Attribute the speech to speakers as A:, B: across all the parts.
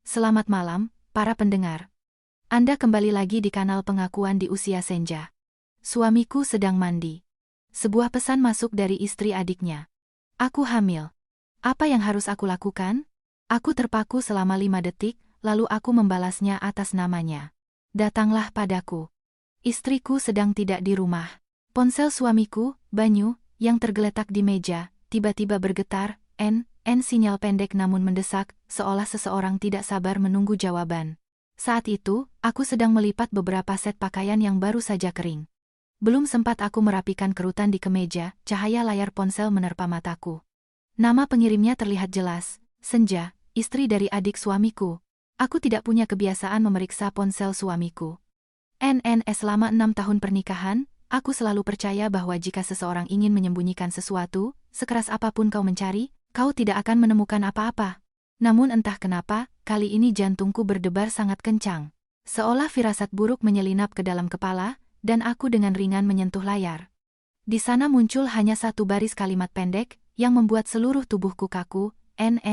A: Selamat malam, para pendengar. Anda kembali lagi di kanal pengakuan di usia senja. Suamiku sedang mandi. Sebuah pesan masuk dari istri adiknya. Aku hamil. Apa yang harus aku lakukan? Aku terpaku selama 5 detik, lalu aku membalasnya atas namanya. Datanglah padaku. Istriku sedang tidak di rumah. Ponsel suamiku, Banyu, yang tergeletak di meja, tiba-tiba bergetar, sinyal pendek namun mendesak, seolah seseorang tidak sabar menunggu jawaban. Saat itu, aku sedang melipat beberapa set pakaian yang baru saja kering. Belum sempat aku merapikan kerutan di kemeja, cahaya layar ponsel menerpa mataku. Nama pengirimnya terlihat jelas, Senja, istri dari adik suamiku. Aku tidak punya kebiasaan memeriksa ponsel suamiku. Selama 6 tahun pernikahan, aku selalu percaya bahwa jika seseorang ingin menyembunyikan sesuatu, sekeras apapun kau mencari, kau tidak akan menemukan apa-apa. Namun entah kenapa, kali ini jantungku berdebar sangat kencang. Seolah firasat buruk menyelinap ke dalam kepala, dan aku dengan ringan menyentuh layar. Di sana muncul hanya satu baris kalimat pendek, yang membuat seluruh tubuhku kaku,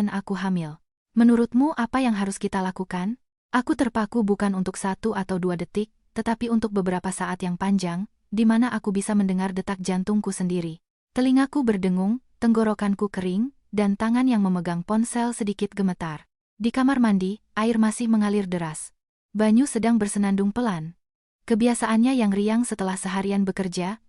A: aku hamil. Menurutmu apa yang harus kita lakukan? Aku terpaku bukan untuk 1 atau 2 detik, tetapi untuk beberapa saat yang panjang, di mana aku bisa mendengar detak jantungku sendiri. Telingaku berdengung, tenggorokanku kering, dan tangan yang memegang ponsel sedikit gemetar. Di kamar mandi, air masih mengalir deras. Banyu sedang bersenandung pelan. Kebiasaannya yang riang setelah seharian bekerja,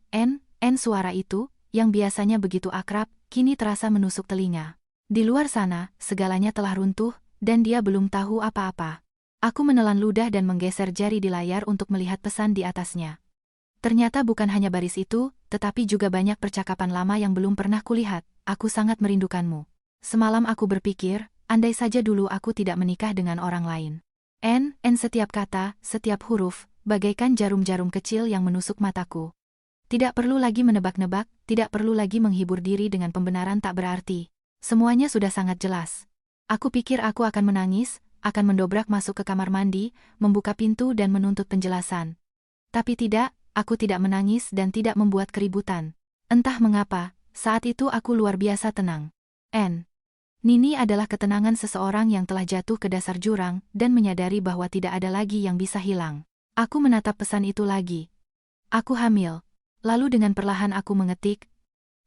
A: suara itu, yang biasanya begitu akrab, kini terasa menusuk telinga. Di luar sana, segalanya telah runtuh, dan dia belum tahu apa-apa. Aku menelan ludah dan menggeser jari di layar untuk melihat pesan di atasnya. Ternyata bukan hanya baris itu, tetapi juga banyak percakapan lama yang belum pernah kulihat. Aku sangat merindukanmu. Semalam aku berpikir, andai saja dulu aku tidak menikah dengan orang lain. Setiap kata, setiap huruf, bagaikan jarum-jarum kecil yang menusuk mataku. Tidak perlu lagi menebak-nebak, tidak perlu lagi menghibur diri dengan pembenaran tak berarti. Semuanya sudah sangat jelas. Aku pikir aku akan menangis, akan mendobrak masuk ke kamar mandi, membuka pintu dan menuntut penjelasan. Tapi tidak, aku tidak menangis dan tidak membuat keributan. Entah mengapa, saat itu aku luar biasa tenang. Nini adalah ketenangan seseorang yang telah jatuh ke dasar jurang dan menyadari bahwa tidak ada lagi yang bisa hilang. Aku menatap pesan itu lagi. Aku hamil. Lalu dengan perlahan aku mengetik,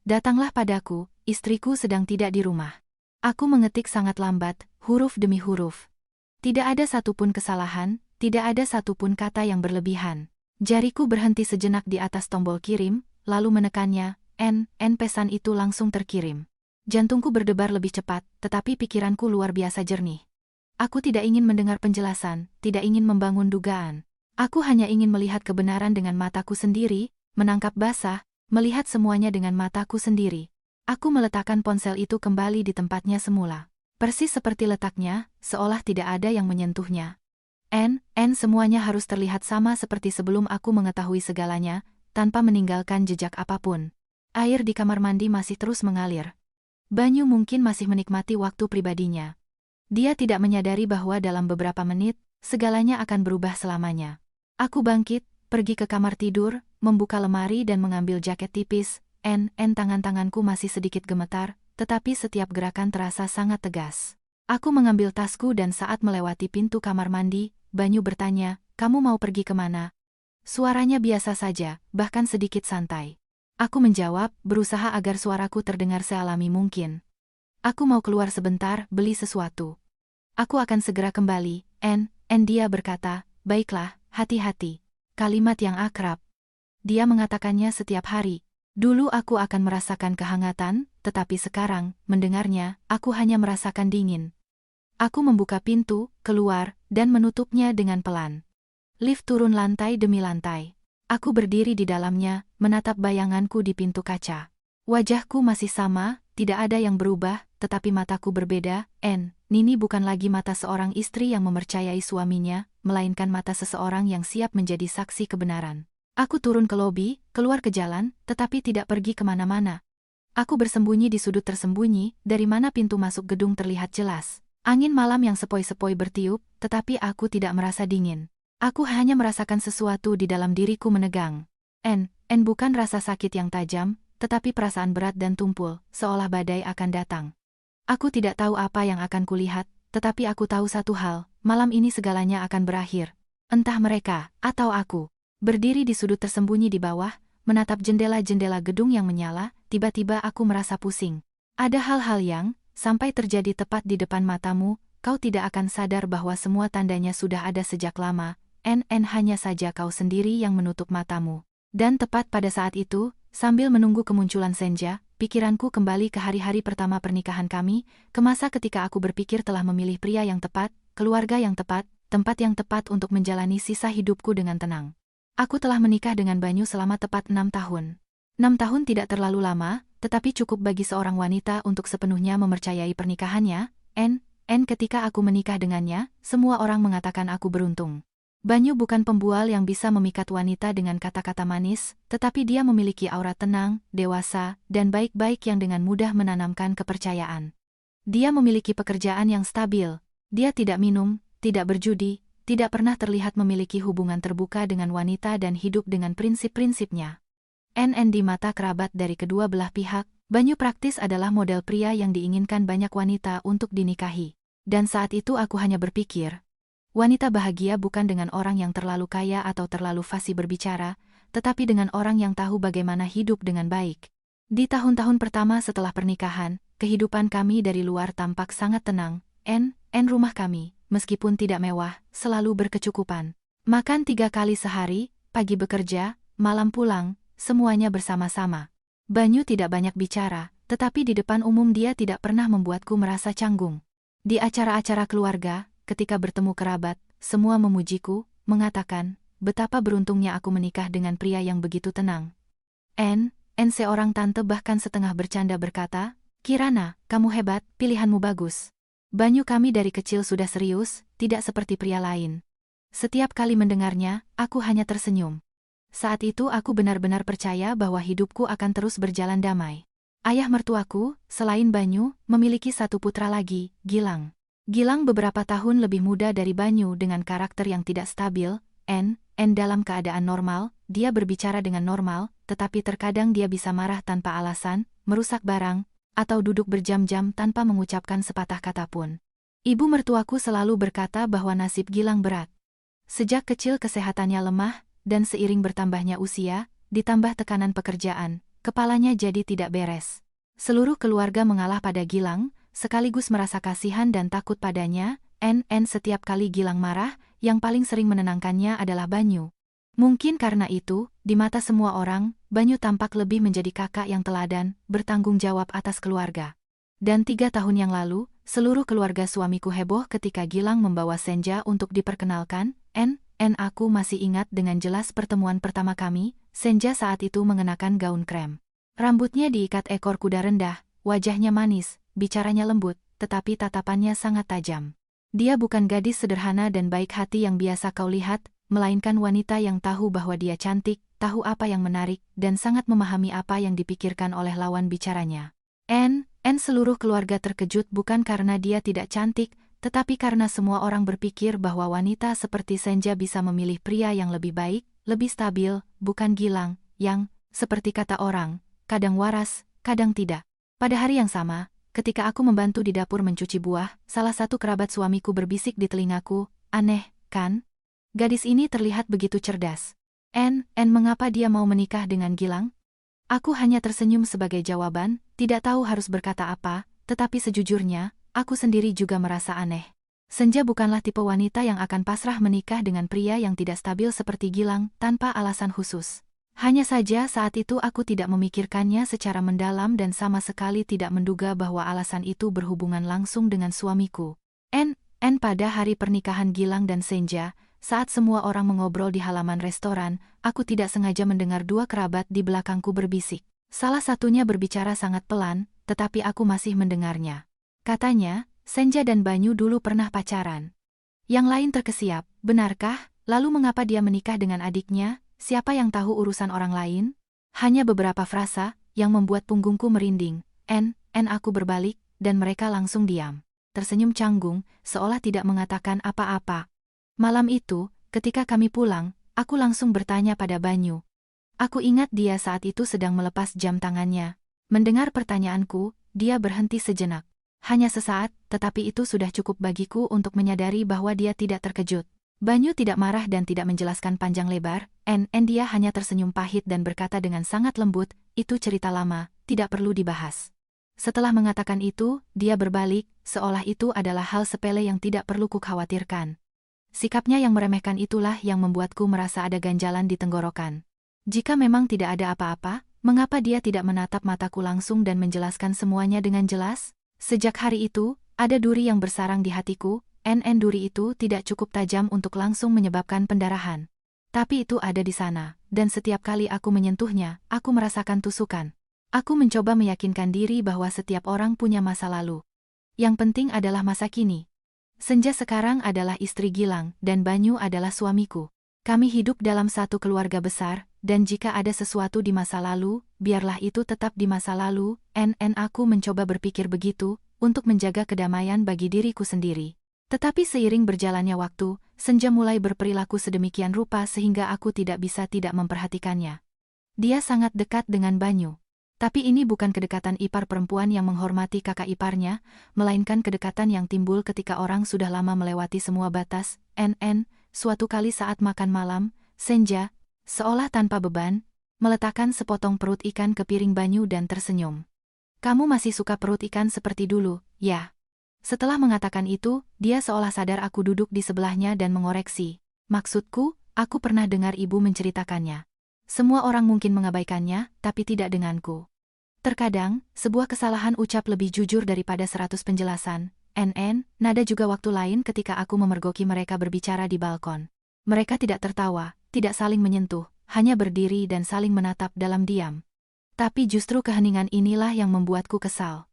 A: datanglah padaku, istriku sedang tidak di rumah. Aku mengetik sangat lambat, huruf demi huruf. Tidak ada satupun kesalahan, tidak ada satupun kata yang berlebihan. Jariku berhenti sejenak di atas tombol kirim, lalu menekannya, pesan itu langsung terkirim. Jantungku berdebar lebih cepat, tetapi pikiranku luar biasa jernih. Aku tidak ingin mendengar penjelasan, tidak ingin membangun dugaan. Aku hanya ingin melihat kebenaran dengan mataku sendiri, menangkap basah, melihat semuanya dengan mataku sendiri. Aku meletakkan ponsel itu kembali di tempatnya semula. Persis seperti letaknya, seolah tidak ada yang menyentuhnya. Semuanya harus terlihat sama seperti sebelum aku mengetahui segalanya, tanpa meninggalkan jejak apapun. Air di kamar mandi masih terus mengalir. Banyu mungkin masih menikmati waktu pribadinya. Dia tidak menyadari bahwa dalam beberapa menit, segalanya akan berubah selamanya. Aku bangkit, pergi ke kamar tidur, membuka lemari dan mengambil jaket tipis. Tangan-tanganku masih sedikit gemetar, tetapi setiap gerakan terasa sangat tegas. Aku mengambil tasku dan saat melewati pintu kamar mandi, Banyu bertanya, "Kamu mau pergi kemana?" Suaranya biasa saja, bahkan sedikit santai. Aku menjawab, berusaha agar suaraku terdengar sealami mungkin. "Aku mau keluar sebentar, beli sesuatu. Aku akan segera kembali." Dia berkata, "Baiklah, hati-hati." Kalimat yang akrab. Dia mengatakannya setiap hari. Dulu aku akan merasakan kehangatan, tetapi sekarang, mendengarnya, aku hanya merasakan dingin. Aku membuka pintu, keluar, dan menutupnya dengan pelan. Lift turun lantai demi lantai. Aku berdiri di dalamnya, menatap bayanganku di pintu kaca. Wajahku masih sama, tidak ada yang berubah, tetapi mataku berbeda. Nini bukan lagi mata seorang istri yang mempercayai suaminya, melainkan mata seseorang yang siap menjadi saksi kebenaran. Aku turun ke lobi, keluar ke jalan, tetapi tidak pergi kemana-mana. Aku bersembunyi di sudut tersembunyi, dari mana pintu masuk gedung terlihat jelas. Angin malam yang sepoi-sepoi bertiup, tetapi aku tidak merasa dingin. Aku hanya merasakan sesuatu di dalam diriku menegang. Bukan rasa sakit yang tajam, tetapi perasaan berat dan tumpul, seolah badai akan datang. Aku tidak tahu apa yang akan kulihat, tetapi aku tahu satu hal, malam ini segalanya akan berakhir. Entah mereka, atau aku. Berdiri di sudut tersembunyi di bawah, menatap jendela-jendela gedung yang menyala, tiba-tiba aku merasa pusing. Ada hal-hal yang, sampai terjadi tepat di depan matamu, kau tidak akan sadar bahwa semua tandanya sudah ada sejak lama, hanya saja kau sendiri yang menutup matamu. Dan tepat pada saat itu, sambil menunggu kemunculan Senja, pikiranku kembali ke hari-hari pertama pernikahan kami, ke masa ketika aku berpikir telah memilih pria yang tepat, keluarga yang tepat, tempat yang tepat untuk menjalani sisa hidupku dengan tenang. Aku telah menikah dengan Banyu selama tepat 6 tahun. 6 tahun tidak terlalu lama, tetapi cukup bagi seorang wanita untuk sepenuhnya mempercayai pernikahannya. Ketika aku menikah dengannya, semua orang mengatakan aku beruntung. Banyu bukan pembual yang bisa memikat wanita dengan kata-kata manis, tetapi dia memiliki aura tenang, dewasa, dan baik-baik yang dengan mudah menanamkan kepercayaan. Dia memiliki pekerjaan yang stabil. Dia tidak minum, tidak berjudi, tidak pernah terlihat memiliki hubungan terbuka dengan wanita dan hidup dengan prinsip-prinsipnya. Di mata kerabat dari kedua belah pihak, Banyu praktis adalah model pria yang diinginkan banyak wanita untuk dinikahi. Dan saat itu aku hanya berpikir, wanita bahagia bukan dengan orang yang terlalu kaya atau terlalu fasih berbicara, tetapi dengan orang yang tahu bagaimana hidup dengan baik. Di tahun-tahun pertama setelah pernikahan, kehidupan kami dari luar tampak sangat tenang. Rumah kami, meskipun tidak mewah, selalu berkecukupan. Makan 3 kali sehari, pagi bekerja, malam pulang, semuanya bersama-sama. Banyu tidak banyak bicara, tetapi di depan umum dia tidak pernah membuatku merasa canggung. Di acara-acara keluarga, ketika bertemu kerabat, semua memujiku, mengatakan, betapa beruntungnya aku menikah dengan pria yang begitu tenang. Seorang tante bahkan setengah bercanda berkata, Kirana, kamu hebat, pilihanmu bagus. Banyu kami dari kecil sudah serius, tidak seperti pria lain. Setiap kali mendengarnya, aku hanya tersenyum. Saat itu aku benar-benar percaya bahwa hidupku akan terus berjalan damai. Ayah mertuaku, selain Banyu, memiliki satu putra lagi, Gilang. Gilang beberapa tahun lebih muda dari Banyu dengan karakter yang tidak stabil. Dalam keadaan normal, dia berbicara dengan normal, tetapi terkadang dia bisa marah tanpa alasan, merusak barang, atau duduk berjam-jam tanpa mengucapkan sepatah kata pun. Ibu mertuaku selalu berkata bahwa nasib Gilang berat. Sejak kecil kesehatannya lemah, dan seiring bertambahnya usia, ditambah tekanan pekerjaan, kepalanya jadi tidak beres. Seluruh keluarga mengalah pada Gilang, sekaligus merasa kasihan dan takut padanya. Setiap kali Gilang marah, yang paling sering menenangkannya adalah Banyu. Mungkin karena itu, di mata semua orang, Banyu tampak lebih menjadi kakak yang teladan, bertanggung jawab atas keluarga. Dan 3 tahun yang lalu, seluruh keluarga suamiku heboh ketika Gilang membawa Senja untuk diperkenalkan. Aku masih ingat dengan jelas pertemuan pertama kami. Senja saat itu mengenakan gaun krem. Rambutnya diikat ekor kuda rendah, wajahnya manis, bicaranya lembut, tetapi tatapannya sangat tajam. Dia bukan gadis sederhana dan baik hati yang biasa kau lihat, melainkan wanita yang tahu bahwa dia cantik, tahu apa yang menarik, dan sangat memahami apa yang dipikirkan oleh lawan bicaranya. Seluruh keluarga terkejut bukan karena dia tidak cantik, tetapi karena semua orang berpikir bahwa wanita seperti Senja bisa memilih pria yang lebih baik, lebih stabil, bukan Gilang, yang, seperti kata orang, kadang waras, kadang tidak. Pada hari yang sama, ketika aku membantu di dapur mencuci buah, salah satu kerabat suamiku berbisik di telingaku, aneh, kan? Gadis ini terlihat begitu cerdas. Mengapa dia mau menikah dengan Gilang? Aku hanya tersenyum sebagai jawaban, tidak tahu harus berkata apa, tetapi sejujurnya, aku sendiri juga merasa aneh. Senja bukanlah tipe wanita yang akan pasrah menikah dengan pria yang tidak stabil seperti Gilang, tanpa alasan khusus. Hanya saja saat itu aku tidak memikirkannya secara mendalam dan sama sekali tidak menduga bahwa alasan itu berhubungan langsung dengan suamiku. Pada hari pernikahan Gilang dan Senja, saat semua orang mengobrol di halaman restoran, aku tidak sengaja mendengar 2 kerabat di belakangku berbisik. Salah satunya berbicara sangat pelan, tetapi aku masih mendengarnya. Katanya, Senja dan Banyu dulu pernah pacaran. Yang lain terkesiap, benarkah? Lalu mengapa dia menikah dengan adiknya? Siapa yang tahu urusan orang lain? Hanya beberapa frasa, yang membuat punggungku merinding. Aku berbalik, dan mereka langsung diam. Tersenyum canggung, seolah tidak mengatakan apa-apa. Malam itu, ketika kami pulang, aku langsung bertanya pada Banyu. Aku ingat dia saat itu sedang melepas jam tangannya. Mendengar pertanyaanku, dia berhenti sejenak. Hanya sesaat, tetapi itu sudah cukup bagiku untuk menyadari bahwa dia tidak terkejut. Banyu tidak marah dan tidak menjelaskan panjang lebar, dia hanya tersenyum pahit dan berkata dengan sangat lembut, itu cerita lama, tidak perlu dibahas. Setelah mengatakan itu, dia berbalik, seolah itu adalah hal sepele yang tidak perlu kukhawatirkan. Sikapnya yang meremehkan itulah yang membuatku merasa ada ganjalan di tenggorokan. Jika memang tidak ada apa-apa, mengapa dia tidak menatap mataku langsung dan menjelaskan semuanya dengan jelas? Sejak hari itu, ada duri yang bersarang di hatiku, duri itu tidak cukup tajam untuk langsung menyebabkan pendarahan. Tapi itu ada di sana, dan setiap kali aku menyentuhnya, aku merasakan tusukan. Aku mencoba meyakinkan diri bahwa setiap orang punya masa lalu. Yang penting adalah masa kini. Senja sekarang adalah istri Gilang, dan Banyu adalah suamiku. Kami hidup dalam satu keluarga besar, dan jika ada sesuatu di masa lalu, biarlah itu tetap di masa lalu. Aku mencoba berpikir begitu, untuk menjaga kedamaian bagi diriku sendiri. Tetapi seiring berjalannya waktu, Senja mulai berperilaku sedemikian rupa sehingga aku tidak bisa tidak memperhatikannya. Dia sangat dekat dengan Banyu. Tapi ini bukan kedekatan ipar perempuan yang menghormati kakak iparnya, melainkan kedekatan yang timbul ketika orang sudah lama melewati semua batas. Suatu kali saat makan malam, Senja, seolah tanpa beban, meletakkan sepotong perut ikan ke piring Banyu dan tersenyum. Kamu masih suka perut ikan seperti dulu, ya? Setelah mengatakan itu, dia seolah sadar aku duduk di sebelahnya dan mengoreksi. Maksudku, aku pernah dengar ibu menceritakannya. Semua orang mungkin mengabaikannya, tapi tidak denganku. Terkadang, sebuah kesalahan ucap lebih jujur daripada 100 penjelasan. Nada juga waktu lain ketika aku memergoki mereka berbicara di balkon. Mereka tidak tertawa, tidak saling menyentuh, hanya berdiri dan saling menatap dalam diam. Tapi justru keheningan inilah yang membuatku kesal.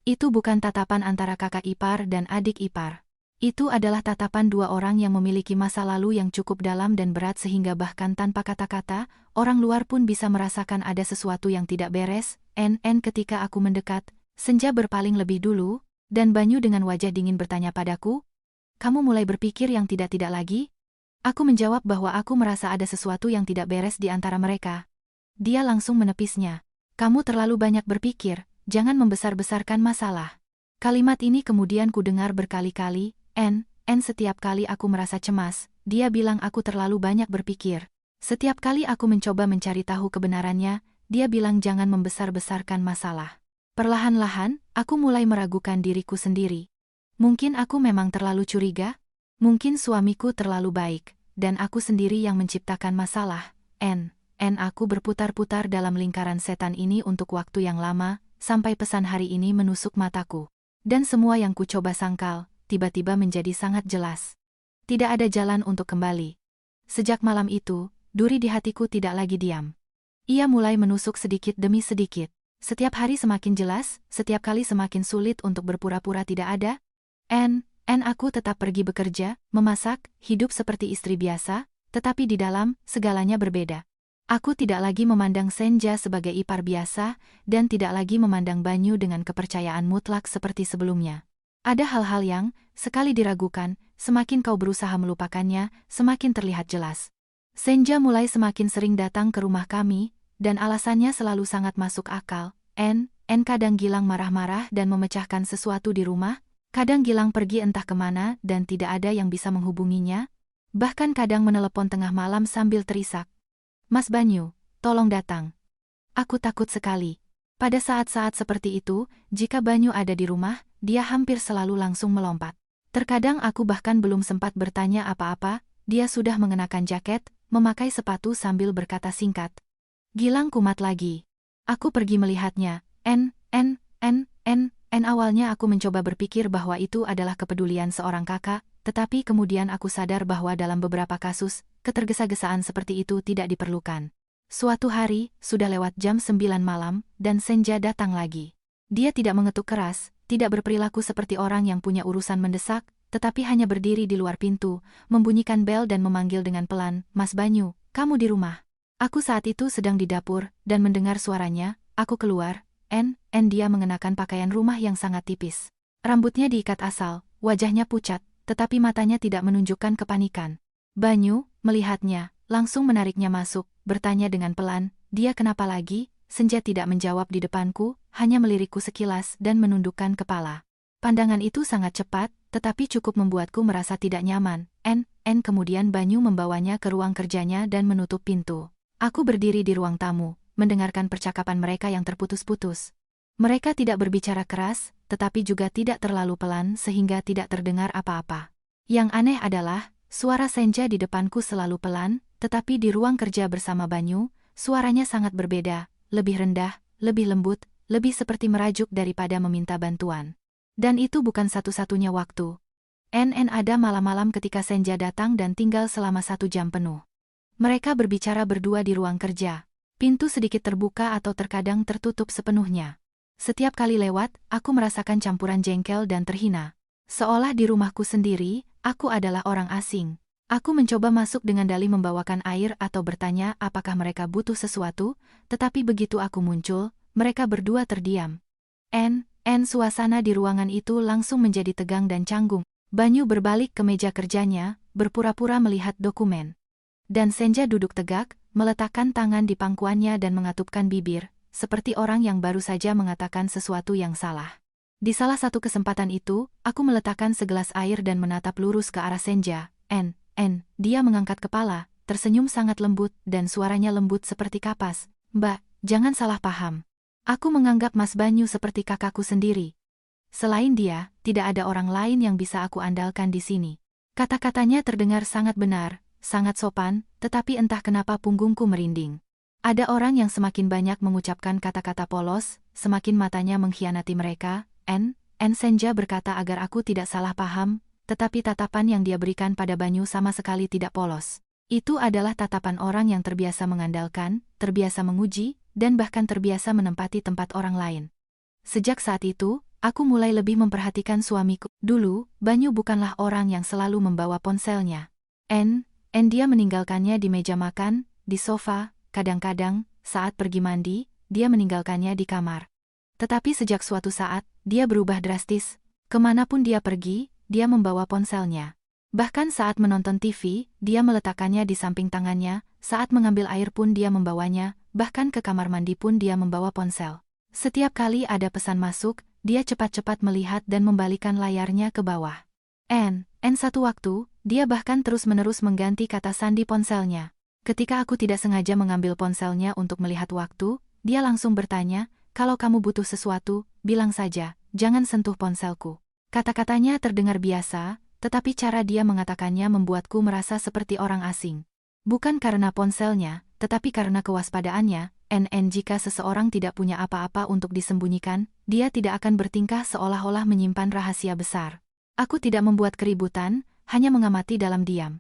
A: Itu bukan tatapan antara kakak ipar dan adik ipar. Itu adalah tatapan dua orang yang memiliki masa lalu yang cukup dalam dan berat sehingga bahkan tanpa kata-kata, orang luar pun bisa merasakan ada sesuatu yang tidak beres. Ketika aku mendekat, Senja berpaling lebih dulu, dan Banyu dengan wajah dingin bertanya padaku, "Kamu mulai berpikir yang tidak-tidak lagi?" Aku menjawab bahwa aku merasa ada sesuatu yang tidak beres di antara mereka. Dia langsung menepisnya. "Kamu terlalu banyak berpikir. Jangan membesar-besarkan masalah." Kalimat ini kemudian ku dengar berkali-kali, setiap kali aku merasa cemas, dia bilang aku terlalu banyak berpikir. Setiap kali aku mencoba mencari tahu kebenarannya, dia bilang jangan membesar-besarkan masalah. Perlahan-lahan, aku mulai meragukan diriku sendiri. Mungkin aku memang terlalu curiga? Mungkin suamiku terlalu baik, dan aku sendiri yang menciptakan masalah. Aku berputar-putar dalam lingkaran setan ini untuk waktu yang lama, sampai pesan hari ini menusuk mataku. Dan semua yang ku coba sangkal, tiba-tiba menjadi sangat jelas. Tidak ada jalan untuk kembali. Sejak malam itu, duri di hatiku tidak lagi diam. Ia mulai menusuk sedikit demi sedikit. Setiap hari semakin jelas, setiap kali semakin sulit untuk berpura-pura tidak ada. Aku tetap pergi bekerja, memasak, hidup seperti istri biasa, tetapi di dalam, segalanya berbeda. Aku tidak lagi memandang Senja sebagai ipar biasa, dan tidak lagi memandang Banyu dengan kepercayaan mutlak seperti sebelumnya. Ada hal-hal yang, sekali diragukan, semakin kau berusaha melupakannya, semakin terlihat jelas. Senja mulai semakin sering datang ke rumah kami, dan alasannya selalu sangat masuk akal. Kadang Gilang marah-marah dan memecahkan sesuatu di rumah, kadang Gilang pergi entah kemana dan tidak ada yang bisa menghubunginya, bahkan kadang menelepon tengah malam sambil terisak, "Mas Banyu, tolong datang. Aku takut sekali." Pada saat-saat seperti itu, jika Banyu ada di rumah, dia hampir selalu langsung melompat. Terkadang aku bahkan belum sempat bertanya apa-apa, dia sudah mengenakan jaket, memakai sepatu sambil berkata singkat, "Gilang kumat lagi." Aku pergi melihatnya. Awalnya aku mencoba berpikir bahwa itu adalah kepedulian seorang kakak, tetapi kemudian aku sadar bahwa dalam beberapa kasus, ketergesa-gesaan seperti itu tidak diperlukan. Suatu hari, sudah lewat jam 9 malam, dan Senja datang lagi. Dia tidak mengetuk keras, tidak berperilaku seperti orang yang punya urusan mendesak, tetapi hanya berdiri di luar pintu, membunyikan bel dan memanggil dengan pelan, "Mas Banyu, kamu di rumah?" Aku saat itu sedang di dapur, dan mendengar suaranya, aku keluar. Dia mengenakan pakaian rumah yang sangat tipis. Rambutnya diikat asal, wajahnya pucat, tetapi matanya tidak menunjukkan kepanikan. Banyu, melihatnya, langsung menariknya masuk, bertanya dengan pelan, "Dia kenapa lagi?" Senja tidak menjawab di depanku, hanya melirikku sekilas dan menundukkan kepala. Pandangan itu sangat cepat, tetapi cukup membuatku merasa tidak nyaman. Kemudian Banyu membawanya ke ruang kerjanya dan menutup pintu. Aku berdiri di ruang tamu, mendengarkan percakapan mereka yang terputus-putus. Mereka tidak berbicara keras, tetapi juga tidak terlalu pelan sehingga tidak terdengar apa-apa. Yang aneh adalah, suara Senja di depanku selalu pelan, tetapi di ruang kerja bersama Banyu, suaranya sangat berbeda, lebih rendah, lebih lembut, lebih seperti merajuk daripada meminta bantuan. Dan itu bukan satu-satunya waktu. Ada malam-malam ketika Senja datang dan tinggal selama 1 jam penuh. Mereka berbicara berdua di ruang kerja. Pintu sedikit terbuka atau terkadang tertutup sepenuhnya. Setiap kali lewat, aku merasakan campuran jengkel dan terhina. Seolah di rumahku sendiri, aku adalah orang asing. Aku mencoba masuk dengan dalih membawakan air atau bertanya apakah mereka butuh sesuatu, tetapi begitu aku muncul, mereka berdua terdiam. Suasana di ruangan itu langsung menjadi tegang dan canggung. Banyu berbalik ke meja kerjanya, berpura-pura melihat dokumen. Dan Senja duduk tegak, meletakkan tangan di pangkuannya dan mengatupkan bibir, seperti orang yang baru saja mengatakan sesuatu yang salah. Di salah satu kesempatan itu, aku meletakkan segelas air dan menatap lurus ke arah Senja. Dia mengangkat kepala, tersenyum sangat lembut dan suaranya lembut seperti kapas. "Mbak, jangan salah paham. Aku menganggap Mas Banyu seperti kakakku sendiri. Selain dia, tidak ada orang lain yang bisa aku andalkan di sini." Kata-katanya terdengar sangat benar, sangat sopan, tetapi entah kenapa punggungku merinding. Ada orang yang semakin banyak mengucapkan kata-kata polos, semakin matanya mengkhianati mereka. Senja berkata agar aku tidak salah paham, tetapi tatapan yang dia berikan pada Banyu sama sekali tidak polos. Itu adalah tatapan orang yang terbiasa mengandalkan, terbiasa menguji, dan bahkan terbiasa menempati tempat orang lain. Sejak saat itu, aku mulai lebih memperhatikan suamiku. Dulu, Banyu bukanlah orang yang selalu membawa ponselnya. Dia meninggalkannya di meja makan, di sofa, kadang-kadang, saat pergi mandi, dia meninggalkannya di kamar. Tetapi sejak suatu saat, dia berubah drastis. Kemanapun dia pergi, dia membawa ponselnya. Bahkan saat menonton TV, dia meletakkannya di samping tangannya, saat mengambil air pun dia membawanya, bahkan ke kamar mandi pun dia membawa ponsel. Setiap kali ada pesan masuk, dia cepat-cepat melihat dan membalikan layarnya ke bawah. Satu waktu, dia bahkan terus-menerus mengganti kata sandi ponselnya. Ketika aku tidak sengaja mengambil ponselnya untuk melihat waktu, dia langsung bertanya, "Kalau kamu butuh sesuatu, bilang saja, jangan sentuh ponselku." Kata-katanya terdengar biasa, tetapi cara dia mengatakannya membuatku merasa seperti orang asing. Bukan karena ponselnya, tetapi karena kewaspadaannya. Jika seseorang tidak punya apa-apa untuk disembunyikan, dia tidak akan bertingkah seolah-olah menyimpan rahasia besar. Aku tidak membuat keributan, hanya mengamati dalam diam.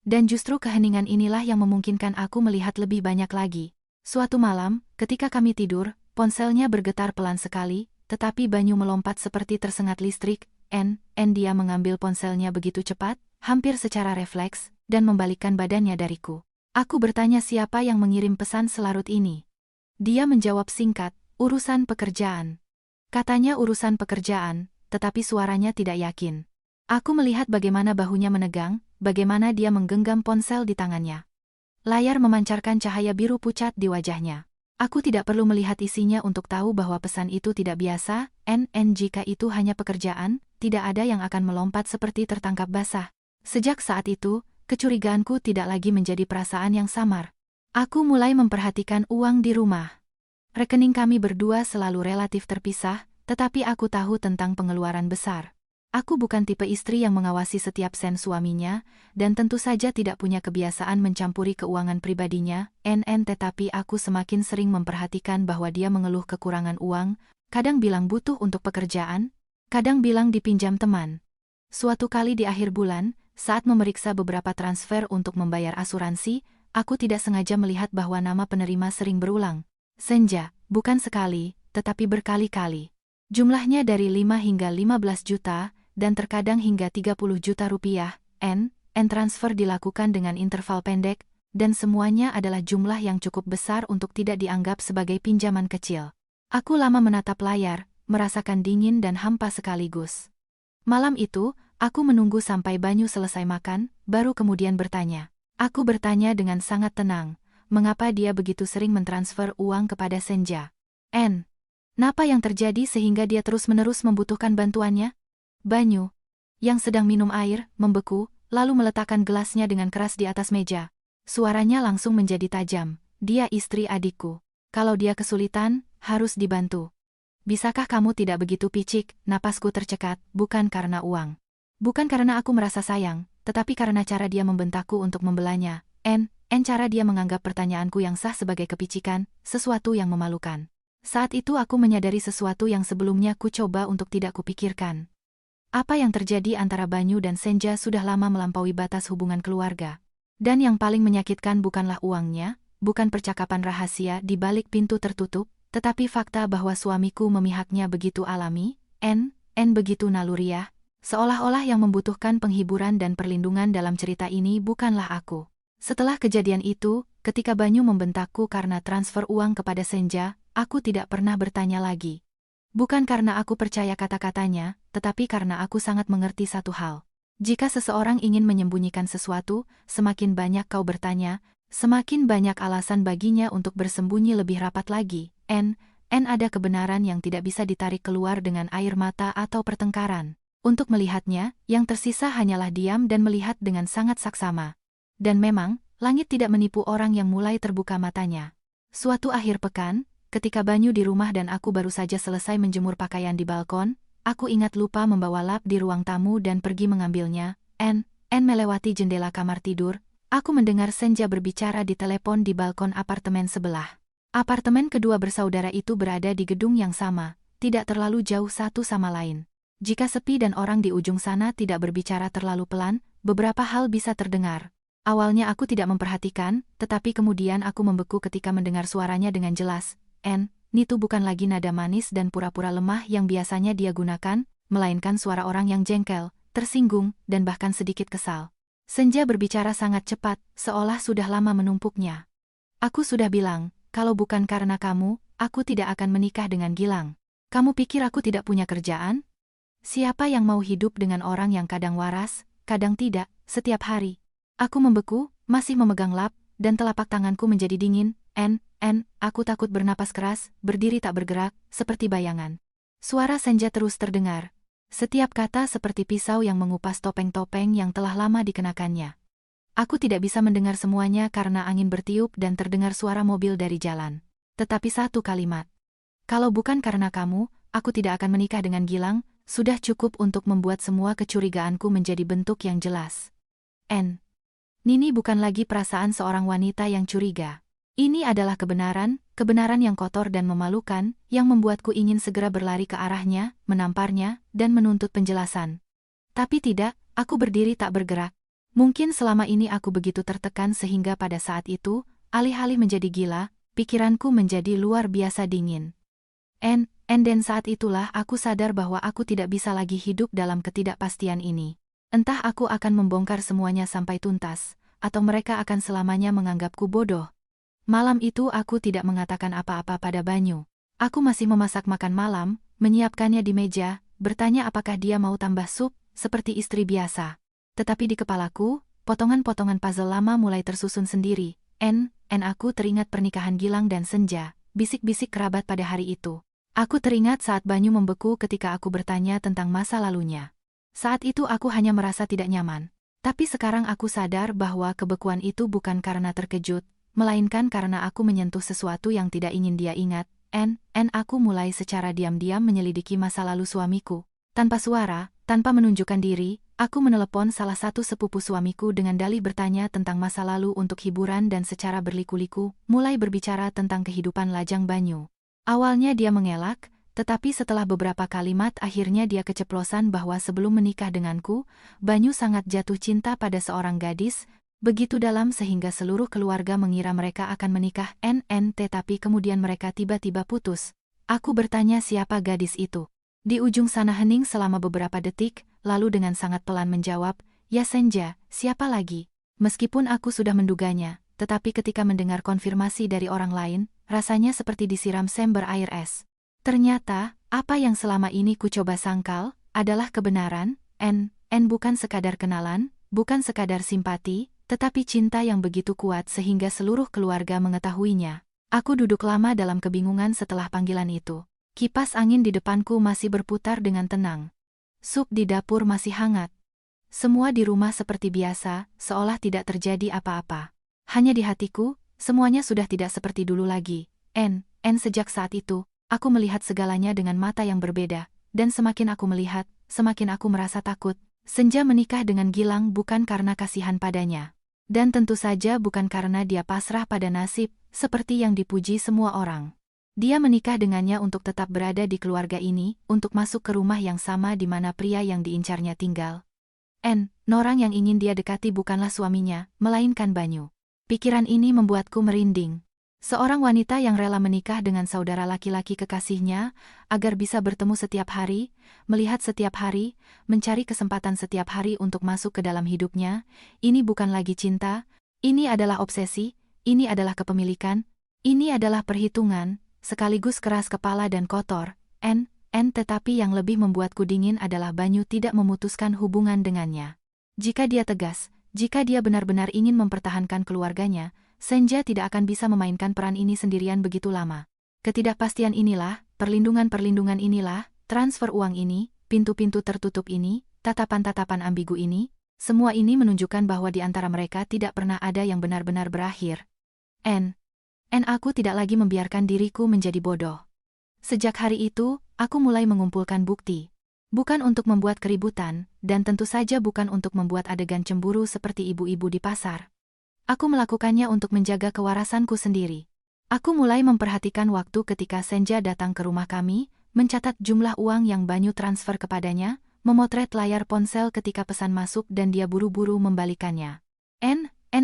A: Dan justru keheningan inilah yang memungkinkan aku melihat lebih banyak lagi. Suatu malam, ketika kami tidur, ponselnya bergetar pelan sekali, tetapi Banyu melompat seperti tersengat listrik. Dia mengambil ponselnya begitu cepat, hampir secara refleks, dan membalikkan badannya dariku. Aku bertanya siapa yang mengirim pesan selarut ini. Dia menjawab singkat, "Urusan pekerjaan." Katanya urusan pekerjaan, tetapi suaranya tidak yakin. Aku melihat bagaimana bahunya menegang, bagaimana dia menggenggam ponsel di tangannya. Layar memancarkan cahaya biru pucat di wajahnya. Aku tidak perlu melihat isinya untuk tahu bahwa pesan itu tidak biasa. Jika itu hanya pekerjaan, tidak ada yang akan melompat seperti tertangkap basah. Sejak saat itu, kecurigaanku tidak lagi menjadi perasaan yang samar. Aku mulai memperhatikan uang di rumah. Rekening kami berdua selalu relatif terpisah, tetapi aku tahu tentang pengeluaran besar. Aku bukan tipe istri yang mengawasi setiap sen suaminya, dan tentu saja tidak punya kebiasaan mencampuri keuangan pribadinya. Tetapi aku semakin sering memperhatikan bahwa dia mengeluh kekurangan uang, kadang bilang butuh untuk pekerjaan, kadang bilang dipinjam teman. Suatu kali di akhir bulan, saat memeriksa beberapa transfer untuk membayar asuransi, aku tidak sengaja melihat bahwa nama penerima sering berulang. Senja, bukan sekali, tetapi berkali-kali. Jumlahnya dari 5 hingga 15 juta, dan terkadang hingga 30 juta rupiah. Transfer dilakukan dengan interval pendek, dan semuanya adalah jumlah yang cukup besar untuk tidak dianggap sebagai pinjaman kecil. Aku lama menatap layar, merasakan dingin dan hampa sekaligus. Malam itu, aku menunggu sampai Banyu selesai makan, baru kemudian bertanya. Aku bertanya dengan sangat tenang, mengapa dia begitu sering mentransfer uang kepada Senja? Napa yang terjadi sehingga dia terus-menerus membutuhkan bantuannya? Banyu, yang sedang minum air, membeku, lalu meletakkan gelasnya dengan keras di atas meja. Suaranya langsung menjadi tajam. Dia istri adikku. Kalau dia kesulitan, harus dibantu. Bisakah kamu tidak begitu picik? Napasku tercekat, bukan karena uang. Bukan karena aku merasa sayang, tetapi karena cara dia membentakku untuk membelanya. Cara dia menganggap pertanyaanku yang sah sebagai kepicikan, sesuatu yang memalukan. Saat itu aku menyadari sesuatu yang sebelumnya ku coba untuk tidak kupikirkan. Apa yang terjadi antara Banyu dan Senja sudah lama melampaui batas hubungan keluarga. Dan yang paling menyakitkan bukanlah uangnya, bukan percakapan rahasia di balik pintu tertutup, tetapi fakta bahwa suamiku memihaknya begitu alami, begitu naluriah, seolah-olah yang membutuhkan penghiburan dan perlindungan dalam cerita ini bukanlah aku. Setelah kejadian itu, ketika Banyu membentakku karena transfer uang kepada Senja, aku tidak pernah bertanya lagi. Bukan karena aku percaya kata-katanya, tetapi karena aku sangat mengerti satu hal. Jika seseorang ingin menyembunyikan sesuatu, semakin banyak kau bertanya, semakin banyak alasan baginya untuk bersembunyi lebih rapat lagi. Ada kebenaran yang tidak bisa ditarik keluar dengan air mata atau pertengkaran. Untuk melihatnya, yang tersisa hanyalah diam dan melihat dengan sangat saksama. Dan memang, langit tidak menipu orang yang mulai terbuka matanya. Suatu akhir pekan, ketika Banyu di rumah dan aku baru saja selesai menjemur pakaian di balkon, aku ingat lupa membawa lap di ruang tamu dan pergi mengambilnya. Melewati jendela kamar tidur, aku mendengar Senja berbicara di telepon di balkon apartemen sebelah. Apartemen kedua bersaudara itu berada di gedung yang sama, tidak terlalu jauh satu sama lain. Jika sepi dan orang di ujung sana tidak berbicara terlalu pelan, beberapa hal bisa terdengar. Awalnya aku tidak memperhatikan, tetapi kemudian aku membeku ketika mendengar suaranya dengan jelas. Itu bukan lagi nada manis dan pura-pura lemah yang biasanya dia gunakan, melainkan suara orang yang jengkel, tersinggung, dan bahkan sedikit kesal. Senja berbicara sangat cepat, seolah sudah lama menumpuknya. Aku sudah bilang, kalau bukan karena kamu, aku tidak akan menikah dengan Gilang. Kamu pikir aku tidak punya kerjaan? Siapa yang mau hidup dengan orang yang kadang waras, kadang tidak, setiap hari? Aku membeku, masih memegang lap, dan telapak tanganku menjadi dingin. Aku takut bernapas keras, berdiri tak bergerak, seperti bayangan. Suara Senja terus terdengar. Setiap kata seperti pisau yang mengupas topeng-topeng yang telah lama dikenakannya. Aku tidak bisa mendengar semuanya karena angin bertiup dan terdengar suara mobil dari jalan. Tetapi satu kalimat. Kalau bukan karena kamu, aku tidak akan menikah dengan Gilang, sudah cukup untuk membuat semua kecurigaanku menjadi bentuk yang jelas. Nini bukan lagi perasaan seorang wanita yang curiga. Ini adalah kebenaran yang kotor dan memalukan, yang membuatku ingin segera berlari ke arahnya, menamparnya, dan menuntut penjelasan. Tapi tidak, aku berdiri tak bergerak. Mungkin selama ini aku begitu tertekan sehingga pada saat itu, alih-alih menjadi gila, pikiranku menjadi luar biasa dingin. Dan saat itulah aku sadar bahwa aku tidak bisa lagi hidup dalam ketidakpastian ini. Entah aku akan membongkar semuanya sampai tuntas, atau mereka akan selamanya menganggapku bodoh. Malam itu aku tidak mengatakan apa-apa pada Banyu. Aku masih memasak makan malam, menyiapkannya di meja, bertanya apakah dia mau tambah sup, seperti istri biasa. Tetapi di kepalaku, potongan-potongan puzzle lama mulai tersusun sendiri. Aku teringat pernikahan Gilang dan Senja, bisik-bisik kerabat pada hari itu. Aku teringat saat Banyu membeku ketika aku bertanya tentang masa lalunya. Saat itu aku hanya merasa tidak nyaman. Tapi sekarang aku sadar bahwa kebekuan itu bukan karena terkejut, melainkan karena aku menyentuh sesuatu yang tidak ingin dia ingat. Aku mulai secara diam-diam menyelidiki masa lalu suamiku. Tanpa suara, tanpa menunjukkan diri, aku menelepon salah satu sepupu suamiku dengan dalih bertanya tentang masa lalu untuk hiburan dan secara berliku-liku, mulai berbicara tentang kehidupan lajang Banyu. Awalnya dia mengelak, tetapi setelah beberapa kalimat akhirnya dia keceplosan bahwa sebelum menikah denganku, Banyu sangat jatuh cinta pada seorang gadis, begitu dalam sehingga seluruh keluarga mengira mereka akan menikah tetapi kemudian mereka tiba-tiba putus. Aku bertanya siapa gadis itu. Di ujung sana hening selama beberapa detik, lalu dengan sangat pelan menjawab, ya Senja, siapa lagi? Meskipun aku sudah menduganya, tetapi ketika mendengar konfirmasi dari orang lain, rasanya seperti disiram sember air es. Ternyata, apa yang selama ini ku coba sangkal, adalah kebenaran, bukan sekadar kenalan, bukan sekadar simpati, tetapi cinta yang begitu kuat sehingga seluruh keluarga mengetahuinya. Aku duduk lama dalam kebingungan setelah panggilan itu. Kipas angin di depanku masih berputar dengan tenang. Sup di dapur masih hangat. Semua di rumah seperti biasa, seolah tidak terjadi apa-apa. Hanya di hatiku, semuanya sudah tidak seperti dulu lagi. Sejak saat itu, aku melihat segalanya dengan mata yang berbeda, dan semakin aku melihat, semakin aku merasa takut. Senja menikah dengan Gilang bukan karena kasihan padanya. Dan tentu saja bukan karena dia pasrah pada nasib, seperti yang dipuji semua orang. Dia menikah dengannya untuk tetap berada di keluarga ini, untuk masuk ke rumah yang sama di mana pria yang diincarnya tinggal. Orang yang ingin dia dekati bukanlah suaminya, melainkan Banyu. Pikiran ini membuatku merinding. Seorang wanita yang rela menikah dengan saudara laki-laki kekasihnya, agar bisa bertemu setiap hari, melihat setiap hari, mencari kesempatan setiap hari untuk masuk ke dalam hidupnya, ini bukan lagi cinta, ini adalah obsesi, ini adalah kepemilikan, ini adalah perhitungan, sekaligus keras kepala dan kotor. Tetapi yang lebih membuatku dingin adalah Banyu tidak memutuskan hubungan dengannya. Jika dia tegas, jika dia benar-benar ingin mempertahankan keluarganya, Senja tidak akan bisa memainkan peran ini sendirian begitu lama. Ketidakpastian inilah, perlindungan-perlindungan inilah, transfer uang ini, pintu-pintu tertutup ini, tatapan-tatapan ambigu ini, semua ini menunjukkan bahwa di antara mereka tidak pernah ada yang benar-benar berakhir. Aku tidak lagi membiarkan diriku menjadi bodoh. Sejak hari itu, aku mulai mengumpulkan bukti. Bukan untuk membuat keributan, dan tentu saja bukan untuk membuat adegan cemburu seperti ibu-ibu di pasar. Aku melakukannya untuk menjaga kewarasanku sendiri. Aku mulai memperhatikan waktu ketika Senja datang ke rumah kami, mencatat jumlah uang yang Banyu transfer kepadanya, memotret layar ponsel ketika pesan masuk dan dia buru-buru membalikannya.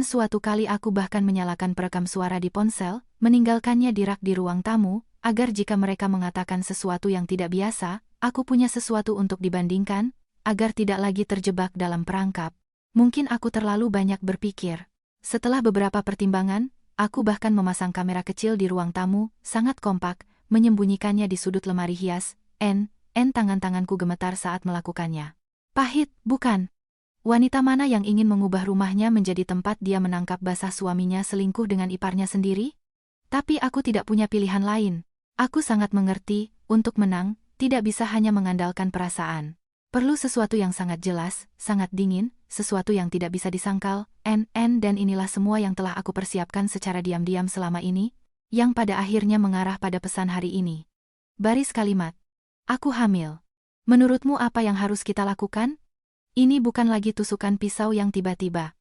A: Suatu kali aku bahkan menyalakan perekam suara di ponsel, meninggalkannya di rak di ruang tamu, agar jika mereka mengatakan sesuatu yang tidak biasa, aku punya sesuatu untuk dibandingkan, agar tidak lagi terjebak dalam perangkap. Mungkin aku terlalu banyak berpikir. Setelah beberapa pertimbangan, aku bahkan memasang kamera kecil di ruang tamu, sangat kompak, menyembunyikannya di sudut lemari hias. Tangan-tanganku gemetar saat melakukannya. Pahit, bukan? Wanita mana yang ingin mengubah rumahnya menjadi tempat dia menangkap basah suaminya selingkuh dengan iparnya sendiri? Tapi aku tidak punya pilihan lain. Aku sangat mengerti, untuk menang, tidak bisa hanya mengandalkan perasaan. Perlu sesuatu yang sangat jelas, sangat dingin, sesuatu yang tidak bisa disangkal, dan inilah semua yang telah aku persiapkan secara diam-diam selama ini, yang pada akhirnya mengarah pada pesan hari ini. Baris kalimat. Aku hamil. Menurutmu apa yang harus kita lakukan? Ini bukan lagi tusukan pisau yang tiba-tiba.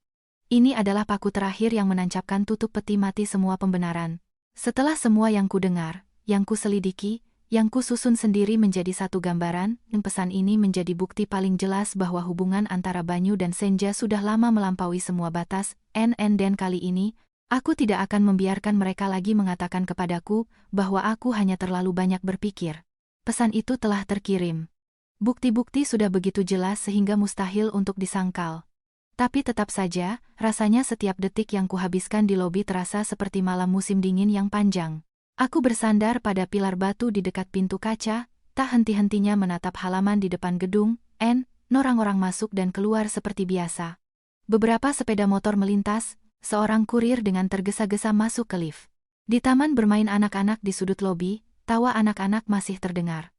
A: Ini adalah paku terakhir yang menancapkan tutup peti mati semua pembenaran. Setelah semua yang ku dengar, yang ku selidiki, yang ku susun sendiri menjadi satu gambaran, pesan ini menjadi bukti paling jelas bahwa hubungan antara Banyu dan Senja sudah lama melampaui semua batas. Dan kali ini, aku tidak akan membiarkan mereka lagi mengatakan kepadaku bahwa aku hanya terlalu banyak berpikir. Pesan itu telah terkirim. Bukti-bukti sudah begitu jelas sehingga mustahil untuk disangkal. Tapi tetap saja, rasanya setiap detik yang kuhabiskan di lobi terasa seperti malam musim dingin yang panjang. Aku bersandar pada pilar batu di dekat pintu kaca, tak henti-hentinya menatap halaman di depan gedung, orang-orang masuk dan keluar seperti biasa. Beberapa sepeda motor melintas, seorang kurir dengan tergesa-gesa masuk ke lift. Di taman bermain anak-anak di sudut lobi, tawa anak-anak masih terdengar.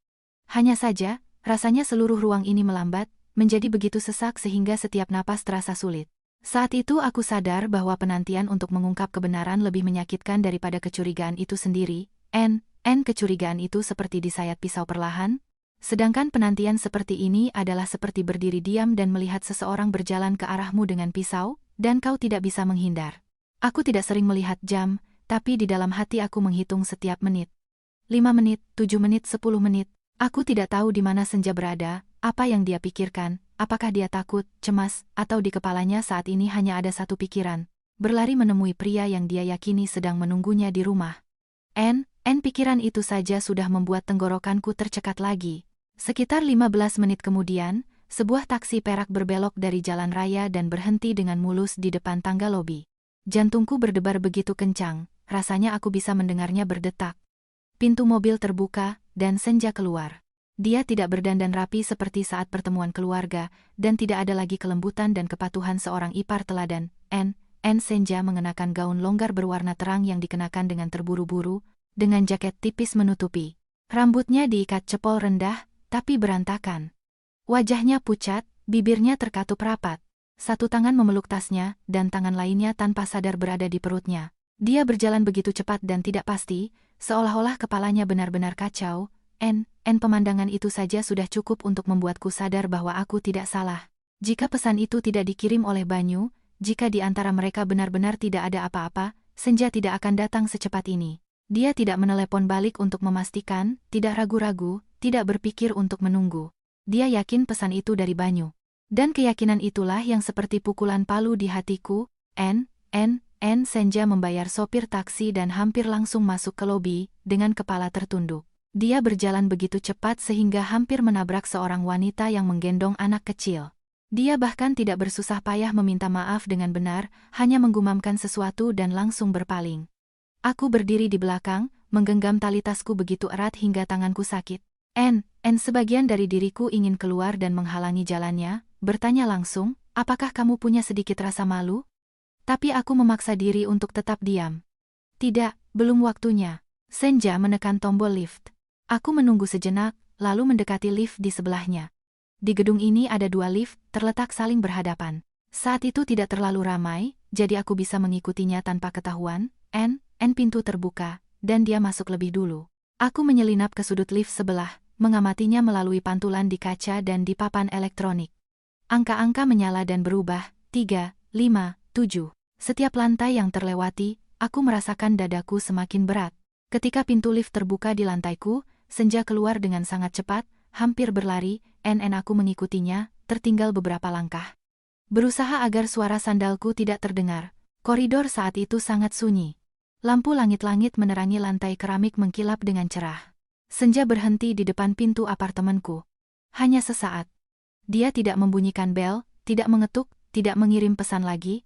A: Hanya saja, rasanya seluruh ruang ini melambat, menjadi begitu sesak sehingga setiap napas terasa sulit. Saat itu aku sadar bahwa penantian untuk mengungkap kebenaran lebih menyakitkan daripada kecurigaan itu sendiri. Kecurigaan itu seperti disayat pisau perlahan, sedangkan penantian seperti ini adalah seperti berdiri diam dan melihat seseorang berjalan ke arahmu dengan pisau, dan kau tidak bisa menghindar. Aku tidak sering melihat jam, tapi di dalam hati aku menghitung setiap menit. 5 menit, 7 menit, 10 menit. Aku tidak tahu di mana Senja berada, apa yang dia pikirkan, apakah dia takut, cemas, atau di kepalanya saat ini hanya ada satu pikiran, berlari menemui pria yang dia yakini sedang menunggunya di rumah. Pikiran itu saja sudah membuat tenggorokanku tercekat lagi. Sekitar 15 menit kemudian, sebuah taksi perak berbelok dari jalan raya dan berhenti dengan mulus di depan tangga lobi. Jantungku berdebar begitu kencang, rasanya aku bisa mendengarnya berdetak. Pintu mobil terbuka, dan Senja keluar. Dia tidak berdandan rapi seperti saat pertemuan keluarga, dan tidak ada lagi kelembutan dan kepatuhan seorang ipar teladan. Senja mengenakan gaun longgar berwarna terang yang dikenakan dengan terburu-buru, dengan jaket tipis menutupi. Rambutnya diikat cepol rendah, tapi berantakan. Wajahnya pucat, bibirnya terkatup rapat. Satu tangan memeluk tasnya, dan tangan lainnya tanpa sadar berada di perutnya. Dia berjalan begitu cepat dan tidak pasti, seolah-olah kepalanya benar-benar kacau. Pemandangan itu saja sudah cukup untuk membuatku sadar bahwa aku tidak salah. Jika pesan itu tidak dikirim oleh Banyu, jika di antara mereka benar-benar tidak ada apa-apa, Senja tidak akan datang secepat ini. Dia tidak menelepon balik untuk memastikan, tidak ragu-ragu, tidak berpikir untuk menunggu. Dia yakin pesan itu dari Banyu. Dan keyakinan itulah yang seperti pukulan palu di hatiku. Senja membayar sopir taksi dan hampir langsung masuk ke lobi, dengan kepala tertunduk. Dia berjalan begitu cepat sehingga hampir menabrak seorang wanita yang menggendong anak kecil. Dia bahkan tidak bersusah payah meminta maaf dengan benar, hanya menggumamkan sesuatu dan langsung berpaling. Aku berdiri di belakang, menggenggam tali tasku begitu erat hingga tanganku sakit. Sebagian dari diriku ingin keluar dan menghalangi jalannya, bertanya langsung, apakah kamu punya sedikit rasa malu? Tapi aku memaksa diri untuk tetap diam. Tidak, belum waktunya. Senja menekan tombol lift. Aku menunggu sejenak, lalu mendekati lift di sebelahnya. Di gedung ini ada 2 lift, terletak saling berhadapan. Saat itu tidak terlalu ramai, jadi aku bisa mengikutinya tanpa ketahuan. Pintu terbuka, dan dia masuk lebih dulu. Aku menyelinap ke sudut lift sebelah, mengamatinya melalui pantulan di kaca dan di papan elektronik. Angka-angka menyala dan berubah, 3, 5, 7. Setiap lantai yang terlewati, aku merasakan dadaku semakin berat. Ketika pintu lift terbuka di lantaiku, Senja keluar dengan sangat cepat, hampir berlari. Aku mengikutinya, tertinggal beberapa langkah. Berusaha agar suara sandalku tidak terdengar. Koridor saat itu sangat sunyi. Lampu langit-langit menerangi lantai keramik mengkilap dengan cerah. Senja berhenti di depan pintu apartemenku. Hanya sesaat. Dia tidak membunyikan bel, tidak mengetuk, tidak mengirim pesan lagi.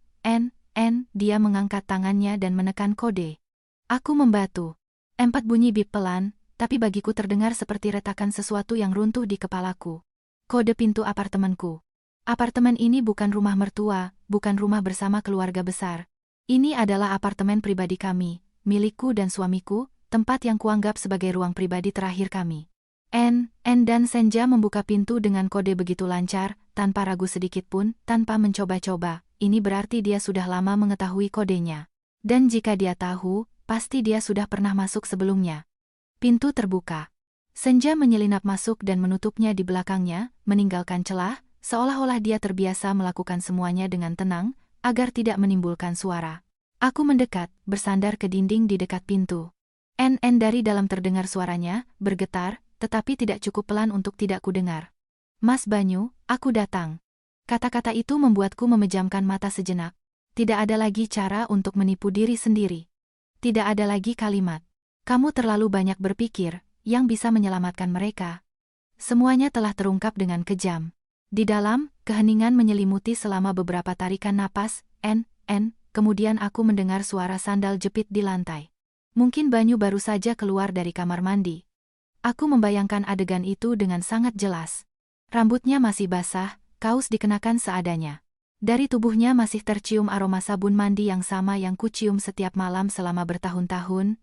A: Dia mengangkat tangannya dan menekan kode. Aku membatu. 4 bunyi bip pelan, tapi bagiku terdengar seperti retakan sesuatu yang runtuh di kepalaku. Kode pintu apartemenku. Apartemen ini bukan rumah mertua, bukan rumah bersama keluarga besar. Ini adalah apartemen pribadi kami, milikku dan suamiku, tempat yang kuanggap sebagai ruang pribadi terakhir kami. Dan Senja membuka pintu dengan kode begitu lancar, tanpa ragu sedikit pun, tanpa mencoba-coba. Ini berarti dia sudah lama mengetahui kodenya. Dan jika dia tahu, pasti dia sudah pernah masuk sebelumnya. Pintu terbuka. Senja menyelinap masuk dan menutupnya di belakangnya, meninggalkan celah, seolah-olah dia terbiasa melakukan semuanya dengan tenang, agar tidak menimbulkan suara. Aku mendekat, bersandar ke dinding di dekat pintu. Dari dalam terdengar suaranya, bergetar, tetapi tidak cukup pelan untuk tidak kudengar. Mas Banyu, aku datang. Kata-kata itu membuatku memejamkan mata sejenak. Tidak ada lagi cara untuk menipu diri sendiri. Tidak ada lagi kalimat. Kamu terlalu banyak berpikir, yang bisa menyelamatkan mereka. Semuanya telah terungkap dengan kejam. Di dalam, keheningan menyelimuti selama beberapa tarikan napas. Kemudian aku mendengar suara sandal jepit di lantai. Mungkin Banyu baru saja keluar dari kamar mandi. Aku membayangkan adegan itu dengan sangat jelas. Rambutnya masih basah, kaos dikenakan seadanya. Dari tubuhnya masih tercium aroma sabun mandi yang sama yang kucium setiap malam selama bertahun-tahun.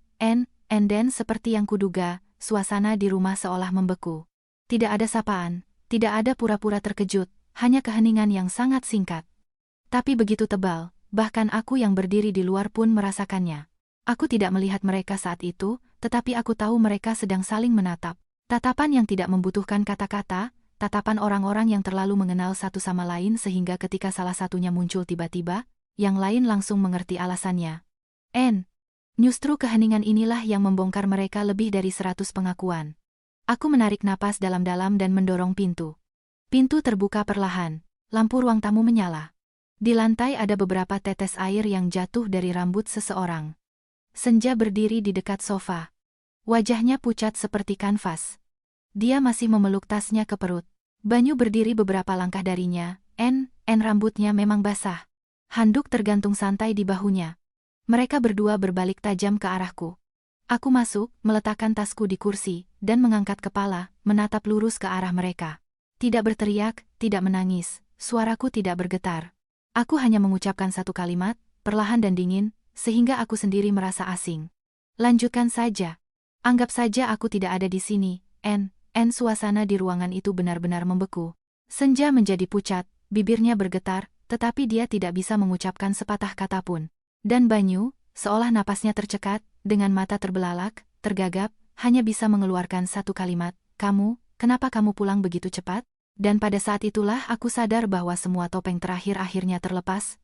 A: Dan seperti yang kuduga, suasana di rumah seolah membeku. Tidak ada sapaan, tidak ada pura-pura terkejut, hanya keheningan yang sangat singkat. Tapi begitu tebal, bahkan aku yang berdiri di luar pun merasakannya. Aku tidak melihat mereka saat itu, tetapi aku tahu mereka sedang saling menatap. Tatapan yang tidak membutuhkan kata-kata, tatapan orang-orang yang terlalu mengenal satu sama lain sehingga ketika salah satunya muncul tiba-tiba, yang lain langsung mengerti alasannya. Justru keheningan inilah yang membongkar mereka lebih dari 100 pengakuan. Aku menarik napas dalam-dalam dan mendorong pintu. Pintu terbuka perlahan, lampu ruang tamu menyala. Di lantai ada beberapa tetes air yang jatuh dari rambut seseorang. Senja berdiri di dekat sofa. Wajahnya pucat seperti kanvas. Dia masih memeluk tasnya ke perut. Banyu berdiri beberapa langkah darinya. Rambutnya memang basah. Handuk tergantung santai di bahunya. Mereka berdua berbalik tajam ke arahku. Aku masuk, meletakkan tasku di kursi, dan mengangkat kepala, menatap lurus ke arah mereka. Tidak berteriak, tidak menangis, suaraku tidak bergetar. Aku hanya mengucapkan satu kalimat, perlahan dan dingin, sehingga aku sendiri merasa asing. Lanjutkan saja. Anggap saja aku tidak ada di sini. Suasana di ruangan itu benar-benar membeku. Senja menjadi pucat, bibirnya bergetar, tetapi dia tidak bisa mengucapkan sepatah kata pun. Dan Banyu, seolah napasnya tercekat, dengan mata terbelalak, tergagap, hanya bisa mengeluarkan satu kalimat, "Kamu, kenapa kamu pulang begitu cepat?" Dan pada saat itulah aku sadar bahwa semua topeng terakhir akhirnya terlepas.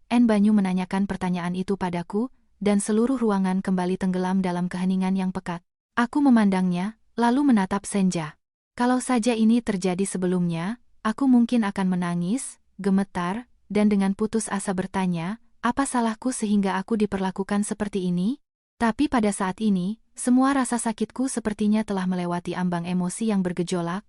A: Banyu menanyakan pertanyaan itu padaku, dan seluruh ruangan kembali tenggelam dalam keheningan yang pekat. Aku memandangnya, lalu menatap Senja. Kalau saja ini terjadi sebelumnya, aku mungkin akan menangis, gemetar, dan dengan putus asa bertanya, apa salahku sehingga aku diperlakukan seperti ini? Tapi pada saat ini, semua rasa sakitku sepertinya telah melewati ambang emosi yang bergejolak.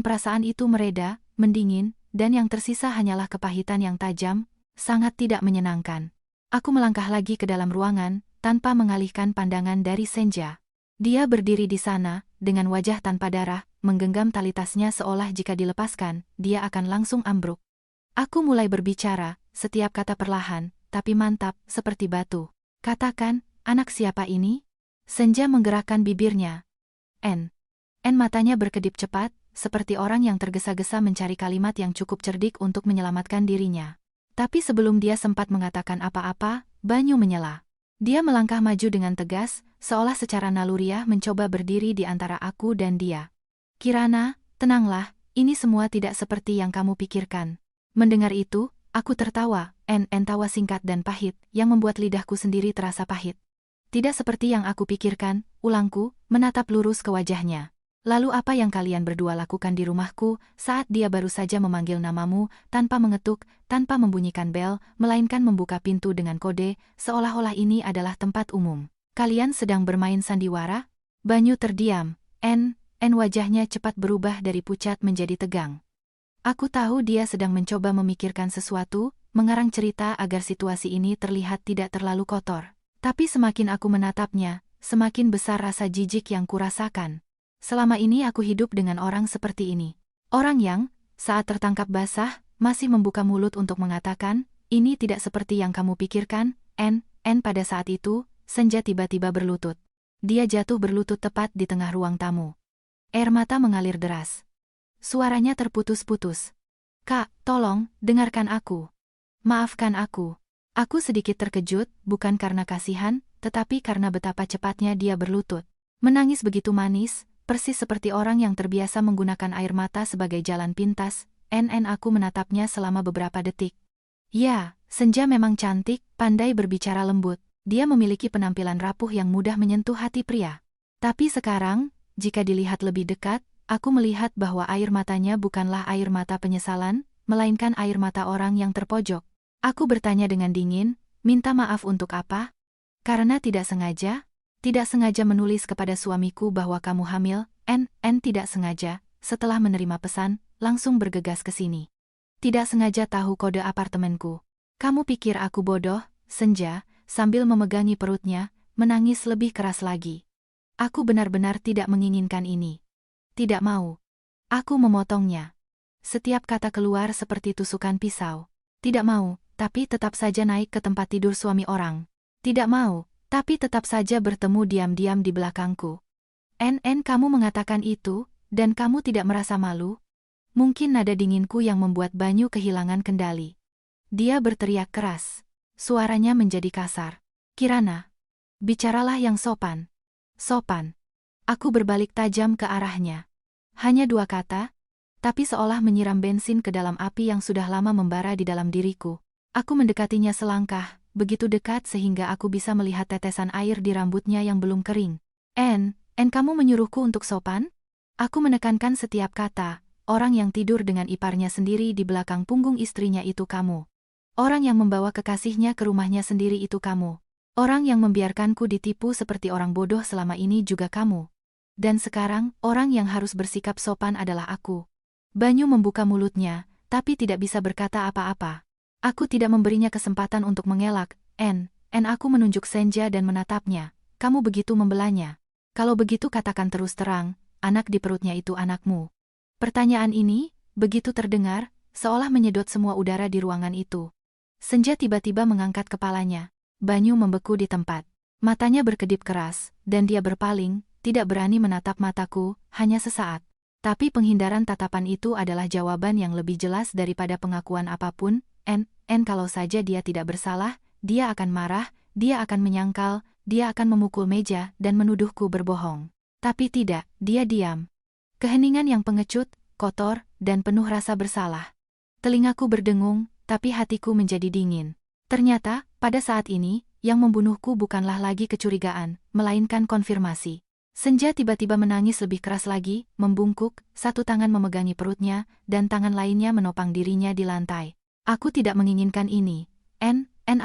A: Perasaan itu mereda, mendingin, dan yang tersisa hanyalah kepahitan yang tajam, sangat tidak menyenangkan. Aku melangkah lagi ke dalam ruangan, tanpa mengalihkan pandangan dari Senja. Dia berdiri di sana, dengan wajah tanpa darah, menggenggam tali tasnya seolah jika dilepaskan, dia akan langsung ambruk. Aku mulai berbicara, setiap kata perlahan, tapi mantap, seperti batu. "Katakan, anak siapa ini?" Senja menggerakkan bibirnya. Matanya berkedip cepat, seperti orang yang tergesa-gesa mencari kalimat yang cukup cerdik untuk menyelamatkan dirinya. Tapi sebelum dia sempat mengatakan apa-apa, Banyu menyela. Dia melangkah maju dengan tegas, seolah secara naluriah mencoba berdiri di antara aku dan dia. "Kirana, tenanglah, ini semua tidak seperti yang kamu pikirkan." Mendengar itu, aku tertawa, tawa singkat dan pahit, yang membuat lidahku sendiri terasa pahit. "Tidak seperti yang aku pikirkan," ulangku, menatap lurus ke wajahnya. "Lalu apa yang kalian berdua lakukan di rumahku saat dia baru saja memanggil namamu, tanpa mengetuk, tanpa membunyikan bel, melainkan membuka pintu dengan kode, seolah-olah ini adalah tempat umum? Kalian sedang bermain sandiwara?" Banyu terdiam. Wajahnya cepat berubah dari pucat menjadi tegang. Aku tahu dia sedang mencoba memikirkan sesuatu, mengarang cerita agar situasi ini terlihat tidak terlalu kotor. Tapi semakin aku menatapnya, semakin besar rasa jijik yang kurasakan. Selama ini aku hidup dengan orang seperti ini. Orang yang, saat tertangkap basah, masih membuka mulut untuk mengatakan, "Ini tidak seperti yang kamu pikirkan." Pada saat itu, Senja tiba-tiba berlutut. Dia jatuh berlutut tepat di tengah ruang tamu. Air mata mengalir deras. Suaranya terputus-putus. "Kak, tolong, dengarkan aku. Maafkan aku." Aku sedikit terkejut, bukan karena kasihan, tetapi karena betapa cepatnya dia berlutut. Menangis begitu manis, persis seperti orang yang terbiasa menggunakan air mata sebagai jalan pintas. Aku menatapnya selama beberapa detik. Ya, Senja memang cantik, pandai berbicara lembut. Dia memiliki penampilan rapuh yang mudah menyentuh hati pria. Tapi sekarang, jika dilihat lebih dekat, aku melihat bahwa air matanya bukanlah air mata penyesalan, melainkan air mata orang yang terpojok. Aku bertanya dengan dingin, "Minta maaf untuk apa?" "Karena tidak sengaja. Tidak sengaja menulis kepada suamiku bahwa kamu hamil." Tidak sengaja, setelah menerima pesan, langsung bergegas ke sini. "Tidak sengaja tahu kode apartemenku." "Kamu pikir aku bodoh?" Senja, sambil memegangi perutnya, menangis lebih keras lagi. "Aku benar-benar tidak menginginkan ini. Tidak mau." Aku memotongnya. Setiap kata keluar seperti tusukan pisau. "Tidak mau, tapi tetap saja naik ke tempat tidur suami orang. Tidak mau, tapi tetap saja bertemu diam-diam di belakangku." Kamu mengatakan itu, dan kamu tidak merasa malu?" Mungkin nada dinginku yang membuat Banyu kehilangan kendali. Dia berteriak keras. Suaranya menjadi kasar. "Kirana, bicaralah yang sopan." "Sopan?" Aku berbalik tajam ke arahnya. Hanya 2 kata, tapi seolah menyiram bensin ke dalam api yang sudah lama membara di dalam diriku. Aku mendekatinya selangkah, begitu dekat sehingga aku bisa melihat tetesan air di rambutnya yang belum kering. Kamu menyuruhku untuk sopan?" Aku menekankan setiap kata. "Orang yang tidur dengan iparnya sendiri di belakang punggung istrinya itu kamu. Orang yang membawa kekasihnya ke rumahnya sendiri itu kamu. Orang yang membiarkanku ditipu seperti orang bodoh selama ini juga kamu. Dan sekarang, orang yang harus bersikap sopan adalah aku." Banyu membuka mulutnya, tapi tidak bisa berkata apa-apa. Aku tidak memberinya kesempatan untuk mengelak. Aku menunjuk Senja dan menatapnya. "Kamu begitu membelanya. Kalau begitu katakan terus terang, anak di perutnya itu anakmu." Pertanyaan ini, begitu terdengar, seolah menyedot semua udara di ruangan itu. Senja tiba-tiba mengangkat kepalanya. Banyu membeku di tempat. Matanya berkedip keras, dan dia berpaling, tidak berani menatap mataku, hanya sesaat. Tapi penghindaran tatapan itu adalah jawaban yang lebih jelas daripada pengakuan apapun. Kalau saja dia tidak bersalah, dia akan marah, dia akan menyangkal, dia akan memukul meja dan menuduhku berbohong. Tapi tidak, dia diam. Keheningan yang pengecut, kotor, dan penuh rasa bersalah. Telingaku berdengung, tapi hatiku menjadi dingin. Ternyata, pada saat ini, yang membunuhku bukanlah lagi kecurigaan, melainkan konfirmasi. Senja tiba-tiba menangis lebih keras lagi, membungkuk, satu tangan memegangi perutnya, dan tangan lainnya menopang dirinya di lantai. Aku tidak menginginkan ini.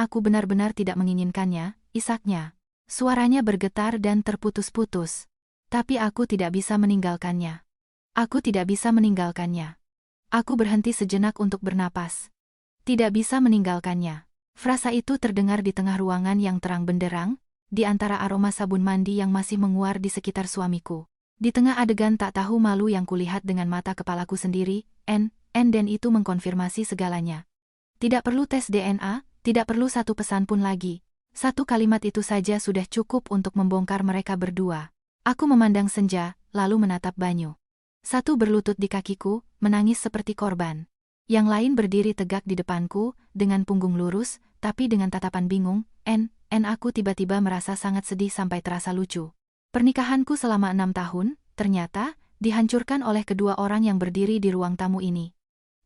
A: Aku benar-benar tidak menginginkannya, isaknya. Suaranya bergetar dan terputus-putus. Tapi aku tidak bisa meninggalkannya. Aku tidak bisa meninggalkannya. Aku berhenti sejenak untuk bernapas. Tidak bisa meninggalkannya. Frasa itu terdengar di tengah ruangan yang terang benderang, di antara aroma sabun mandi yang masih menguar di sekitar suamiku. Di tengah adegan tak tahu malu yang kulihat dengan mata kepalaku sendiri, dan itu mengkonfirmasi segalanya. Tidak perlu tes DNA, tidak perlu satu pesan pun lagi. Satu kalimat itu saja sudah cukup untuk membongkar mereka berdua. Aku memandang Senja, lalu menatap Banyu. Satu berlutut di kakiku, menangis seperti korban. Yang lain berdiri tegak di depanku, dengan punggung lurus, tapi dengan tatapan bingung. Aku tiba-tiba merasa sangat sedih sampai terasa lucu. Pernikahanku selama 6 tahun, ternyata, dihancurkan oleh kedua orang yang berdiri di ruang tamu ini.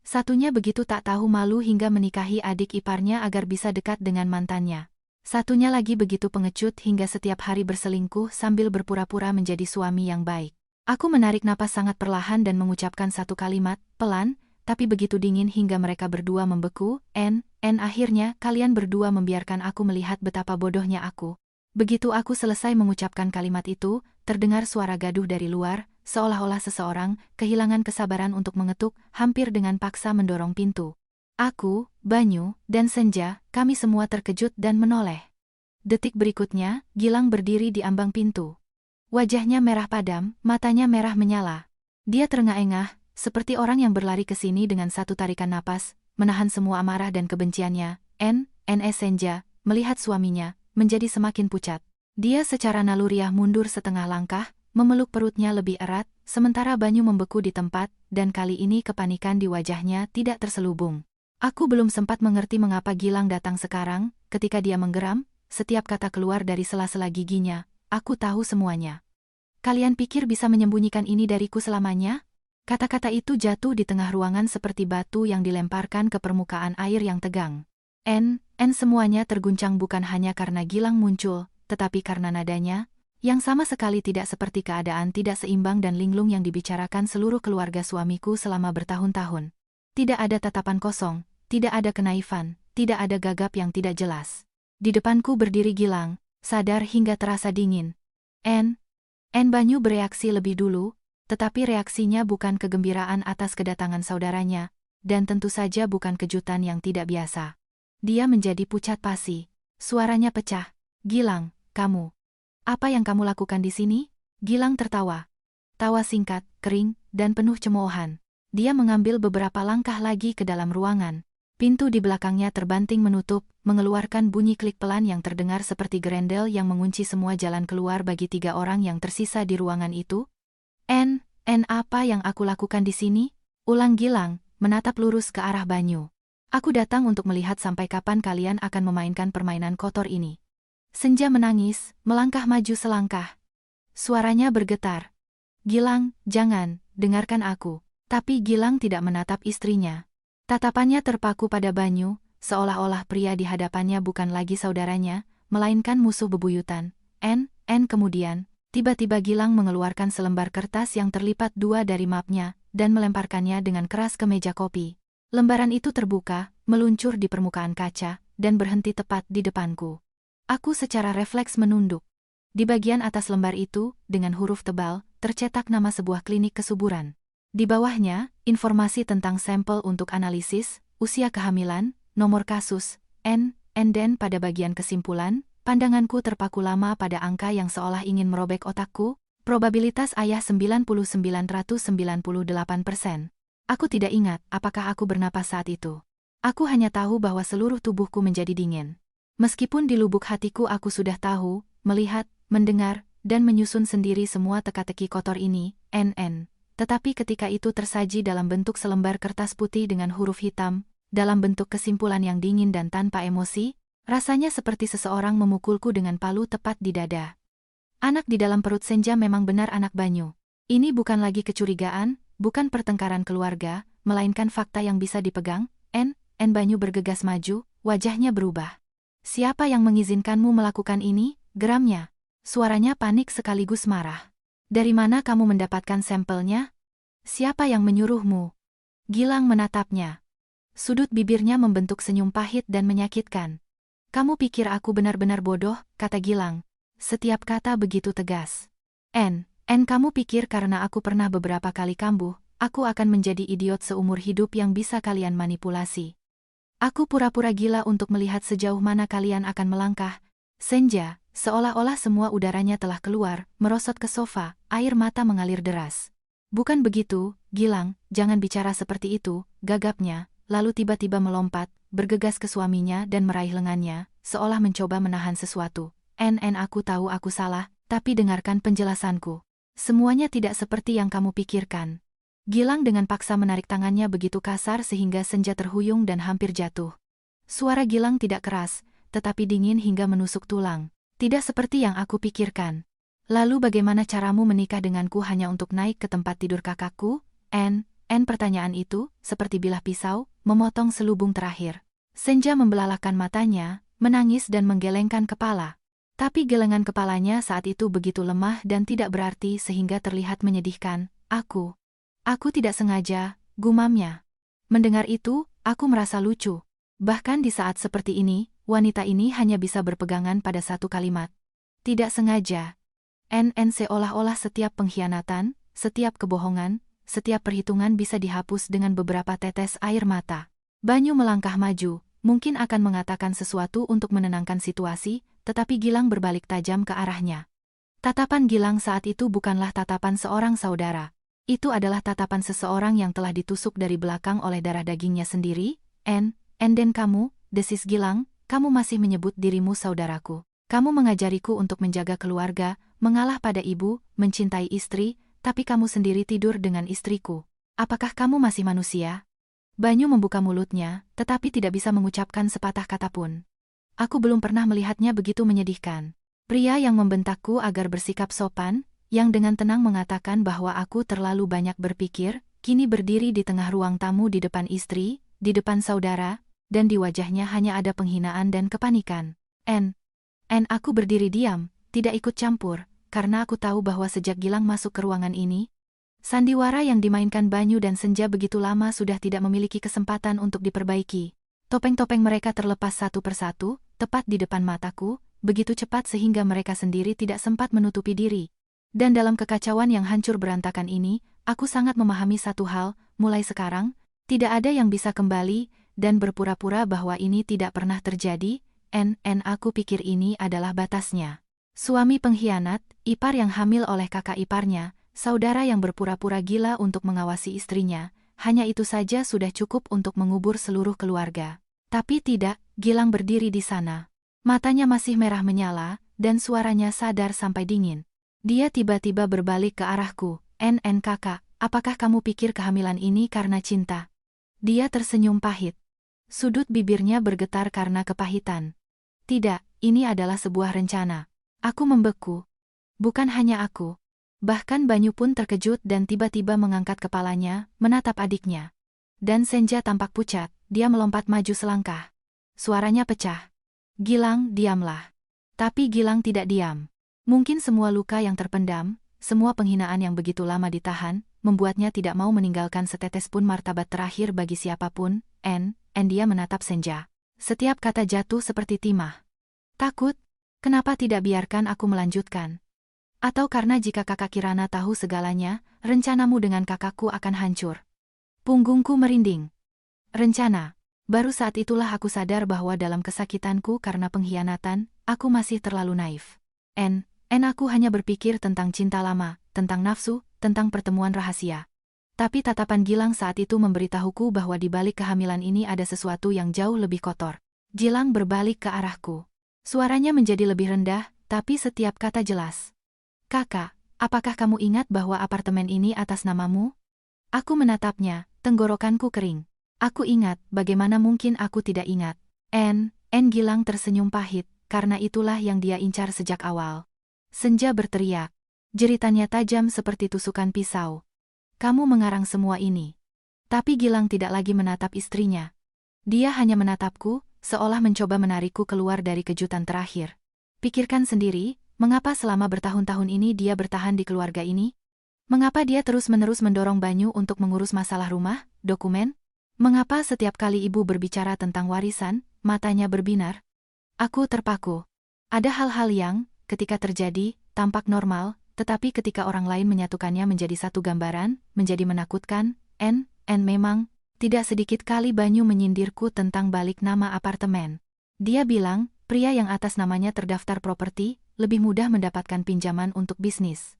A: Satunya begitu tak tahu malu hingga menikahi adik iparnya agar bisa dekat dengan mantannya. Satunya lagi begitu pengecut hingga setiap hari berselingkuh sambil berpura-pura menjadi suami yang baik. Aku menarik napas sangat perlahan dan mengucapkan satu kalimat, pelan, tapi begitu dingin hingga mereka berdua membeku. Akhirnya kalian berdua membiarkan aku melihat betapa bodohnya aku. Begitu aku selesai mengucapkan kalimat itu, terdengar suara gaduh dari luar, seolah-olah seseorang kehilangan kesabaran untuk mengetuk, hampir dengan paksa mendorong pintu. Aku, Banyu, dan Senja, kami semua terkejut dan menoleh. Detik berikutnya, Gilang berdiri di ambang pintu. Wajahnya merah padam, matanya merah menyala. Dia terengah-engah, seperti orang yang berlari ke sini dengan satu tarikan napas, menahan semua amarah dan kebenciannya. Senja, melihat suaminya, menjadi semakin pucat. Dia secara naluriah mundur setengah langkah, memeluk perutnya lebih erat, sementara Banyu membeku di tempat, dan kali ini kepanikan di wajahnya tidak terselubung. Aku belum sempat mengerti mengapa Gilang datang sekarang, ketika dia menggeram, setiap kata keluar dari sela-sela giginya, aku tahu semuanya. Kalian pikir bisa menyembunyikan ini dariku selamanya? Kata-kata itu jatuh di tengah ruangan seperti batu yang dilemparkan ke permukaan air yang tegang. Semuanya terguncang bukan hanya karena Gilang muncul, tetapi karena nadanya, yang sama sekali tidak seperti keadaan tidak seimbang dan linglung yang dibicarakan seluruh keluarga suamiku selama bertahun-tahun. Tidak ada tatapan kosong, tidak ada kenaifan, tidak ada gagap yang tidak jelas. Di depanku berdiri Gilang, sadar hingga terasa dingin. Banyu bereaksi lebih dulu, tetapi reaksinya bukan kegembiraan atas kedatangan saudaranya, dan tentu saja bukan kejutan yang tidak biasa. Dia menjadi pucat pasi. Suaranya pecah. Gilang, kamu. Apa yang kamu lakukan di sini? Gilang tertawa. Tawa singkat, kering, dan penuh cemoohan. Dia mengambil beberapa langkah lagi ke dalam ruangan. Pintu di belakangnya terbanting menutup, mengeluarkan bunyi klik pelan yang terdengar seperti gerendel yang mengunci semua jalan keluar bagi 3 orang yang tersisa di ruangan itu. Apa yang aku lakukan di sini? Ulang Gilang, menatap lurus ke arah Banyu. Aku datang untuk melihat sampai kapan kalian akan memainkan permainan kotor ini. Senja menangis, melangkah maju selangkah. Suaranya bergetar. Gilang, jangan, dengarkan aku. Tapi Gilang tidak menatap istrinya. Tatapannya terpaku pada Banyu, seolah-olah pria di hadapannya bukan lagi saudaranya, melainkan musuh bebuyutan. Kemudian, tiba-tiba Gilang mengeluarkan selembar kertas yang terlipat 2 dari mapnya, dan melemparkannya dengan keras ke meja kopi. Lembaran itu terbuka, meluncur di permukaan kaca, dan berhenti tepat di depanku. Aku secara refleks menunduk. Di bagian atas lembar itu, dengan huruf tebal, tercetak nama sebuah klinik kesuburan. Di bawahnya, informasi tentang sampel untuk analisis, usia kehamilan, nomor kasus, dan pada bagian kesimpulan, pandanganku terpaku lama pada angka yang seolah ingin merobek otakku, probabilitas ayah 9998%. Aku tidak ingat apakah aku bernapas saat itu. Aku hanya tahu bahwa seluruh tubuhku menjadi dingin. Meskipun di lubuk hatiku aku sudah tahu, melihat, mendengar, dan menyusun sendiri semua teka-teki kotor ini, tetapi ketika itu tersaji dalam bentuk selembar kertas putih dengan huruf hitam, dalam bentuk kesimpulan yang dingin dan tanpa emosi, rasanya seperti seseorang memukulku dengan palu tepat di dada. Anak di dalam perut Senja memang benar anak Banyu. Ini bukan lagi kecurigaan, bukan pertengkaran keluarga, melainkan fakta yang bisa dipegang. Banyu bergegas maju, wajahnya berubah. Siapa yang mengizinkanmu melakukan ini? Geramnya. Suaranya panik sekaligus marah. Dari mana kamu mendapatkan sampelnya? Siapa yang menyuruhmu? Gilang menatapnya. Sudut bibirnya membentuk senyum pahit dan menyakitkan. Kamu pikir aku benar-benar bodoh, kata Gilang. Setiap kata begitu tegas. Kamu pikir karena aku pernah beberapa kali kambuh, aku akan menjadi idiot seumur hidup yang bisa kalian manipulasi. Aku pura-pura gila untuk melihat sejauh mana kalian akan melangkah. Senja, seolah-olah semua udaranya telah keluar, merosot ke sofa, air mata mengalir deras. Bukan begitu, Gilang, jangan bicara seperti itu, gagapnya, lalu tiba-tiba melompat, bergegas ke suaminya dan meraih lengannya, seolah mencoba menahan sesuatu. Aku tahu aku salah, tapi dengarkan penjelasanku. Semuanya tidak seperti yang kamu pikirkan. Gilang dengan paksa menarik tangannya begitu kasar sehingga Senja terhuyung dan hampir jatuh. Suara Gilang tidak keras, tetapi dingin hingga menusuk tulang. Tidak seperti yang aku pikirkan. Lalu bagaimana caramu menikah denganku hanya untuk naik ke tempat tidur kakakku? Pertanyaan itu, seperti bilah pisau, memotong selubung terakhir. Senja membelalakkan matanya, menangis dan menggelengkan kepala. Tapi gelengan kepalanya saat itu begitu lemah dan tidak berarti sehingga terlihat menyedihkan. Aku tidak sengaja, gumamnya. Mendengar itu, aku merasa lucu. Bahkan di saat seperti ini, wanita ini hanya bisa berpegangan pada satu kalimat. Tidak sengaja. Seolah-olah setiap pengkhianatan, setiap kebohongan, setiap perhitungan bisa dihapus dengan beberapa tetes air mata. Banyu melangkah maju, mungkin akan mengatakan sesuatu untuk menenangkan situasi, tetapi Gilang berbalik tajam ke arahnya. Tatapan Gilang saat itu bukanlah tatapan seorang saudara. Itu adalah tatapan seseorang yang telah ditusuk dari belakang oleh darah dagingnya sendiri. Dan kamu, desis Gilang, kamu masih menyebut dirimu saudaraku. Kamu mengajariku untuk menjaga keluarga, mengalah pada ibu, mencintai istri, tapi kamu sendiri tidur dengan istriku. Apakah kamu masih manusia? Banyu membuka mulutnya, tetapi tidak bisa mengucapkan sepatah kata pun. Aku belum pernah melihatnya begitu menyedihkan. Pria yang membentakku agar bersikap sopan, yang dengan tenang mengatakan bahwa aku terlalu banyak berpikir, kini berdiri di tengah ruang tamu di depan istri, di depan saudara, dan di wajahnya hanya ada penghinaan dan kepanikan. Aku berdiri diam, tidak ikut campur, karena aku tahu bahwa sejak Gilang masuk ke ruangan ini, sandiwara yang dimainkan Banyu dan Senja begitu lama sudah tidak memiliki kesempatan untuk diperbaiki. Topeng-topeng mereka terlepas satu persatu, tepat di depan mataku, begitu cepat sehingga mereka sendiri tidak sempat menutupi diri. Dan dalam kekacauan yang hancur berantakan ini, aku sangat memahami satu hal, mulai sekarang, tidak ada yang bisa kembali, dan berpura-pura bahwa ini tidak pernah terjadi. Aku pikir ini adalah batasnya. Suami pengkhianat, ipar yang hamil oleh kakak iparnya, saudara yang berpura-pura gila untuk mengawasi istrinya, hanya itu saja sudah cukup untuk mengubur seluruh keluarga. Tapi tidak, Gilang berdiri di sana. Matanya masih merah menyala, dan suaranya sadar sampai dingin. Dia tiba-tiba berbalik ke arahku. Kakak, apakah kamu pikir kehamilan ini karena cinta? Dia tersenyum pahit. Sudut bibirnya bergetar karena kepahitan. Tidak, ini adalah sebuah rencana. Aku membeku. Bukan hanya aku. Bahkan Banyu pun terkejut dan tiba-tiba mengangkat kepalanya, menatap adiknya. Dan Senja tampak pucat, dia melompat maju selangkah. Suaranya pecah. Gilang, diamlah. Tapi Gilang tidak diam. Mungkin semua luka yang terpendam, semua penghinaan yang begitu lama ditahan, membuatnya tidak mau meninggalkan setetes pun martabat terakhir bagi siapapun. Dia menatap Senja. Setiap kata jatuh seperti timah. Takut? Kenapa tidak biarkan aku melanjutkan? Atau karena jika kakak Kirana tahu segalanya, rencanamu dengan kakakku akan hancur? Punggungku merinding. Rencana. Baru saat itulah aku sadar bahwa dalam kesakitanku karena pengkhianatan, aku masih terlalu naif. Aku hanya berpikir tentang cinta lama, tentang nafsu, tentang pertemuan rahasia. Tapi tatapan Gilang saat itu memberitahuku bahwa di balik kehamilan ini ada sesuatu yang jauh lebih kotor. Gilang berbalik ke arahku. Suaranya menjadi lebih rendah, tapi setiap kata jelas. Kakak, apakah kamu ingat bahwa apartemen ini atas namamu? Aku menatapnya, tenggorokanku kering. Aku ingat, bagaimana mungkin aku tidak ingat. Gilang tersenyum pahit, karena itulah yang dia incar sejak awal. Senja berteriak. Jeritannya tajam seperti tusukan pisau. Kamu mengarang semua ini. Tapi Gilang tidak lagi menatap istrinya. Dia hanya menatapku, seolah mencoba menarikku keluar dari kejutan terakhir. Pikirkan sendiri, mengapa selama bertahun-tahun ini dia bertahan di keluarga ini? Mengapa dia terus-menerus mendorong Banyu untuk mengurus masalah rumah, dokumen? Mengapa setiap kali ibu berbicara tentang warisan, matanya berbinar? Aku terpaku. Ada hal-hal yang, ketika terjadi, tampak normal, tetapi ketika orang lain menyatukannya menjadi satu gambaran, menjadi menakutkan. Memang, tidak sedikit kali Banyu menyindirku tentang balik nama apartemen. Dia bilang, pria yang atas namanya terdaftar properti, lebih mudah mendapatkan pinjaman untuk bisnis.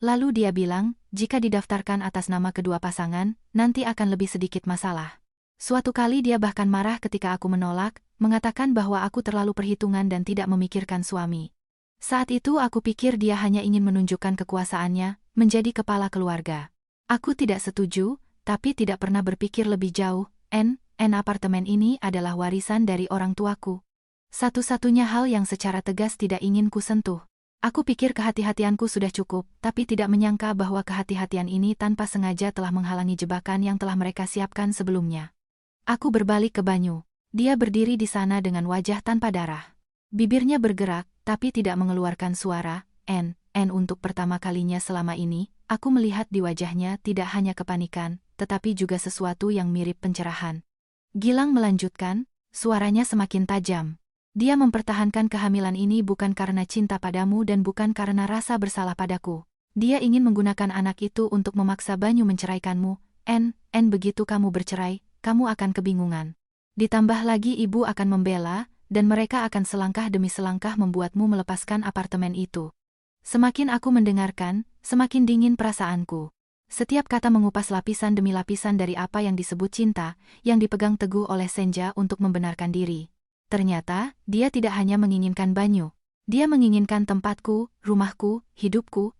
A: Lalu dia bilang, jika didaftarkan atas nama kedua pasangan, nanti akan lebih sedikit masalah. Suatu kali dia bahkan marah ketika aku menolak, mengatakan bahwa aku terlalu perhitungan dan tidak memikirkan suami. Saat itu aku pikir dia hanya ingin menunjukkan kekuasaannya, menjadi kepala keluarga. Aku tidak setuju, tapi tidak pernah berpikir lebih jauh. Apartemen ini adalah warisan dari orang tuaku. Satu-satunya hal yang secara tegas tidak ingin ku sentuh. Aku pikir kehati-hatianku sudah cukup, tapi tidak menyangka bahwa kehati-hatian ini tanpa sengaja telah menghalangi jebakan yang telah mereka siapkan sebelumnya. Aku berbalik ke Banyu. Dia berdiri di sana dengan wajah tanpa darah. Bibirnya bergerak, tapi tidak mengeluarkan suara. Untuk pertama kalinya selama ini, aku melihat di wajahnya tidak hanya kepanikan, tetapi juga sesuatu yang mirip pencerahan. Gilang melanjutkan, suaranya semakin tajam. Dia mempertahankan kehamilan ini bukan karena cinta padamu dan bukan karena rasa bersalah padaku. Dia ingin menggunakan anak itu untuk memaksa Banyu menceraikanmu. Begitu kamu bercerai, kamu akan kebingungan. Ditambah lagi ibu akan membela, dan mereka akan selangkah demi selangkah membuatmu melepaskan apartemen itu. Semakin aku mendengarkan, semakin dingin perasaanku. Setiap kata mengupas lapisan demi lapisan dari apa yang disebut cinta, yang dipegang teguh oleh Senja untuk membenarkan diri. Ternyata, dia tidak hanya menginginkan Banyu. Dia menginginkan tempatku, rumahku, hidupku.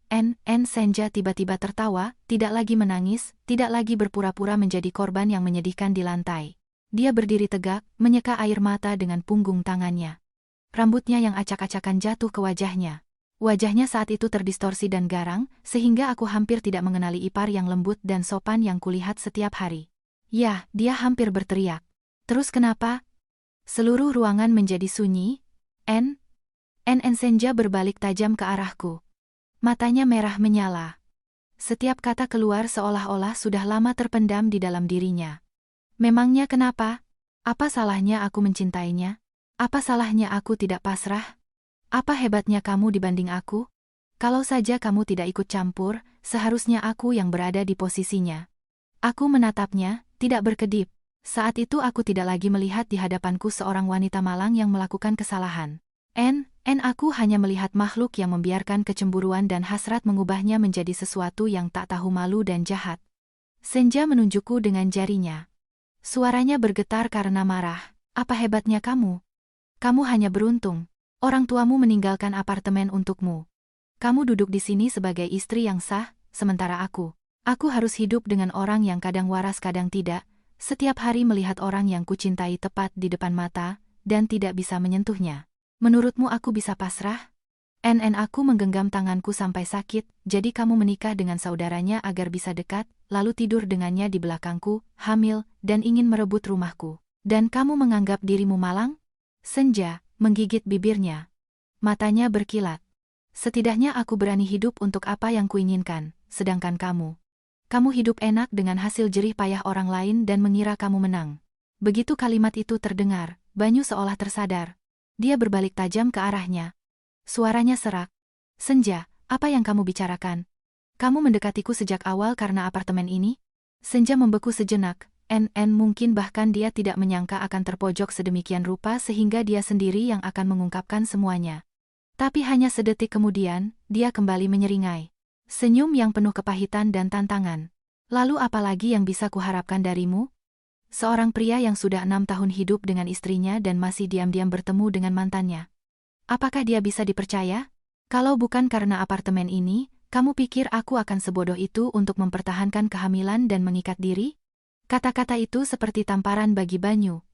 A: Senja tiba-tiba tertawa, tidak lagi menangis, tidak lagi berpura-pura menjadi korban yang menyedihkan di lantai. Dia berdiri tegak, menyeka air mata dengan punggung tangannya. Rambutnya yang acak-acakan jatuh ke wajahnya. Wajahnya saat itu terdistorsi dan garang, sehingga aku hampir tidak mengenali ipar yang lembut dan sopan yang kulihat setiap hari. Ya, dia hampir berteriak. Terus kenapa? Seluruh ruangan menjadi sunyi. Senja berbalik tajam ke arahku. Matanya merah menyala. Setiap kata keluar seolah-olah sudah lama terpendam di dalam dirinya. Memangnya kenapa? Apa salahnya aku mencintainya? Apa salahnya aku tidak pasrah? Apa hebatnya kamu dibanding aku? Kalau saja kamu tidak ikut campur, seharusnya aku yang berada di posisinya. Aku menatapnya, tidak berkedip. Saat itu aku tidak lagi melihat di hadapanku seorang wanita malang yang melakukan kesalahan. Aku hanya melihat makhluk yang membiarkan kecemburuan dan hasrat mengubahnya menjadi sesuatu yang tak tahu malu dan jahat. Senja menunjukku dengan jarinya. Suaranya bergetar karena marah. Apa hebatnya kamu? Kamu hanya beruntung. Orang tuamu meninggalkan apartemen untukmu. Kamu duduk di sini sebagai istri yang sah, sementara aku harus hidup dengan orang yang kadang waras kadang tidak, setiap hari melihat orang yang kucintai tepat di depan mata, dan tidak bisa menyentuhnya. Menurutmu aku bisa pasrah? Aku menggenggam tanganku sampai sakit, jadi kamu menikah dengan saudaranya agar bisa dekat, lalu tidur dengannya di belakangku, hamil, dan ingin merebut rumahku. Dan kamu menganggap dirimu malang? Senja menggigit bibirnya. Matanya berkilat. Setidaknya aku berani hidup untuk apa yang kuinginkan, sedangkan kamu hidup enak dengan hasil jerih payah orang lain dan mengira kamu menang. Begitu kalimat itu terdengar, Banyu seolah tersadar. Dia berbalik tajam ke arahnya. Suaranya serak. Senja, apa yang kamu bicarakan? Kamu mendekatiku sejak awal karena apartemen ini? Senja membeku sejenak. Mungkin bahkan dia tidak menyangka akan terpojok sedemikian rupa sehingga dia sendiri yang akan mengungkapkan semuanya. Tapi hanya sedetik kemudian, dia kembali menyeringai. Senyum yang penuh kepahitan dan tantangan. Lalu apa lagi yang bisa kuharapkan darimu? Seorang pria yang sudah 6 tahun hidup dengan istrinya dan masih diam-diam bertemu dengan mantannya. Apakah dia bisa dipercaya? Kalau bukan karena apartemen ini, Kamu pikir aku akan sebodoh itu untuk mempertahankan kehamilan dan mengikat diri? Kata-kata itu seperti tamparan bagi Banyu.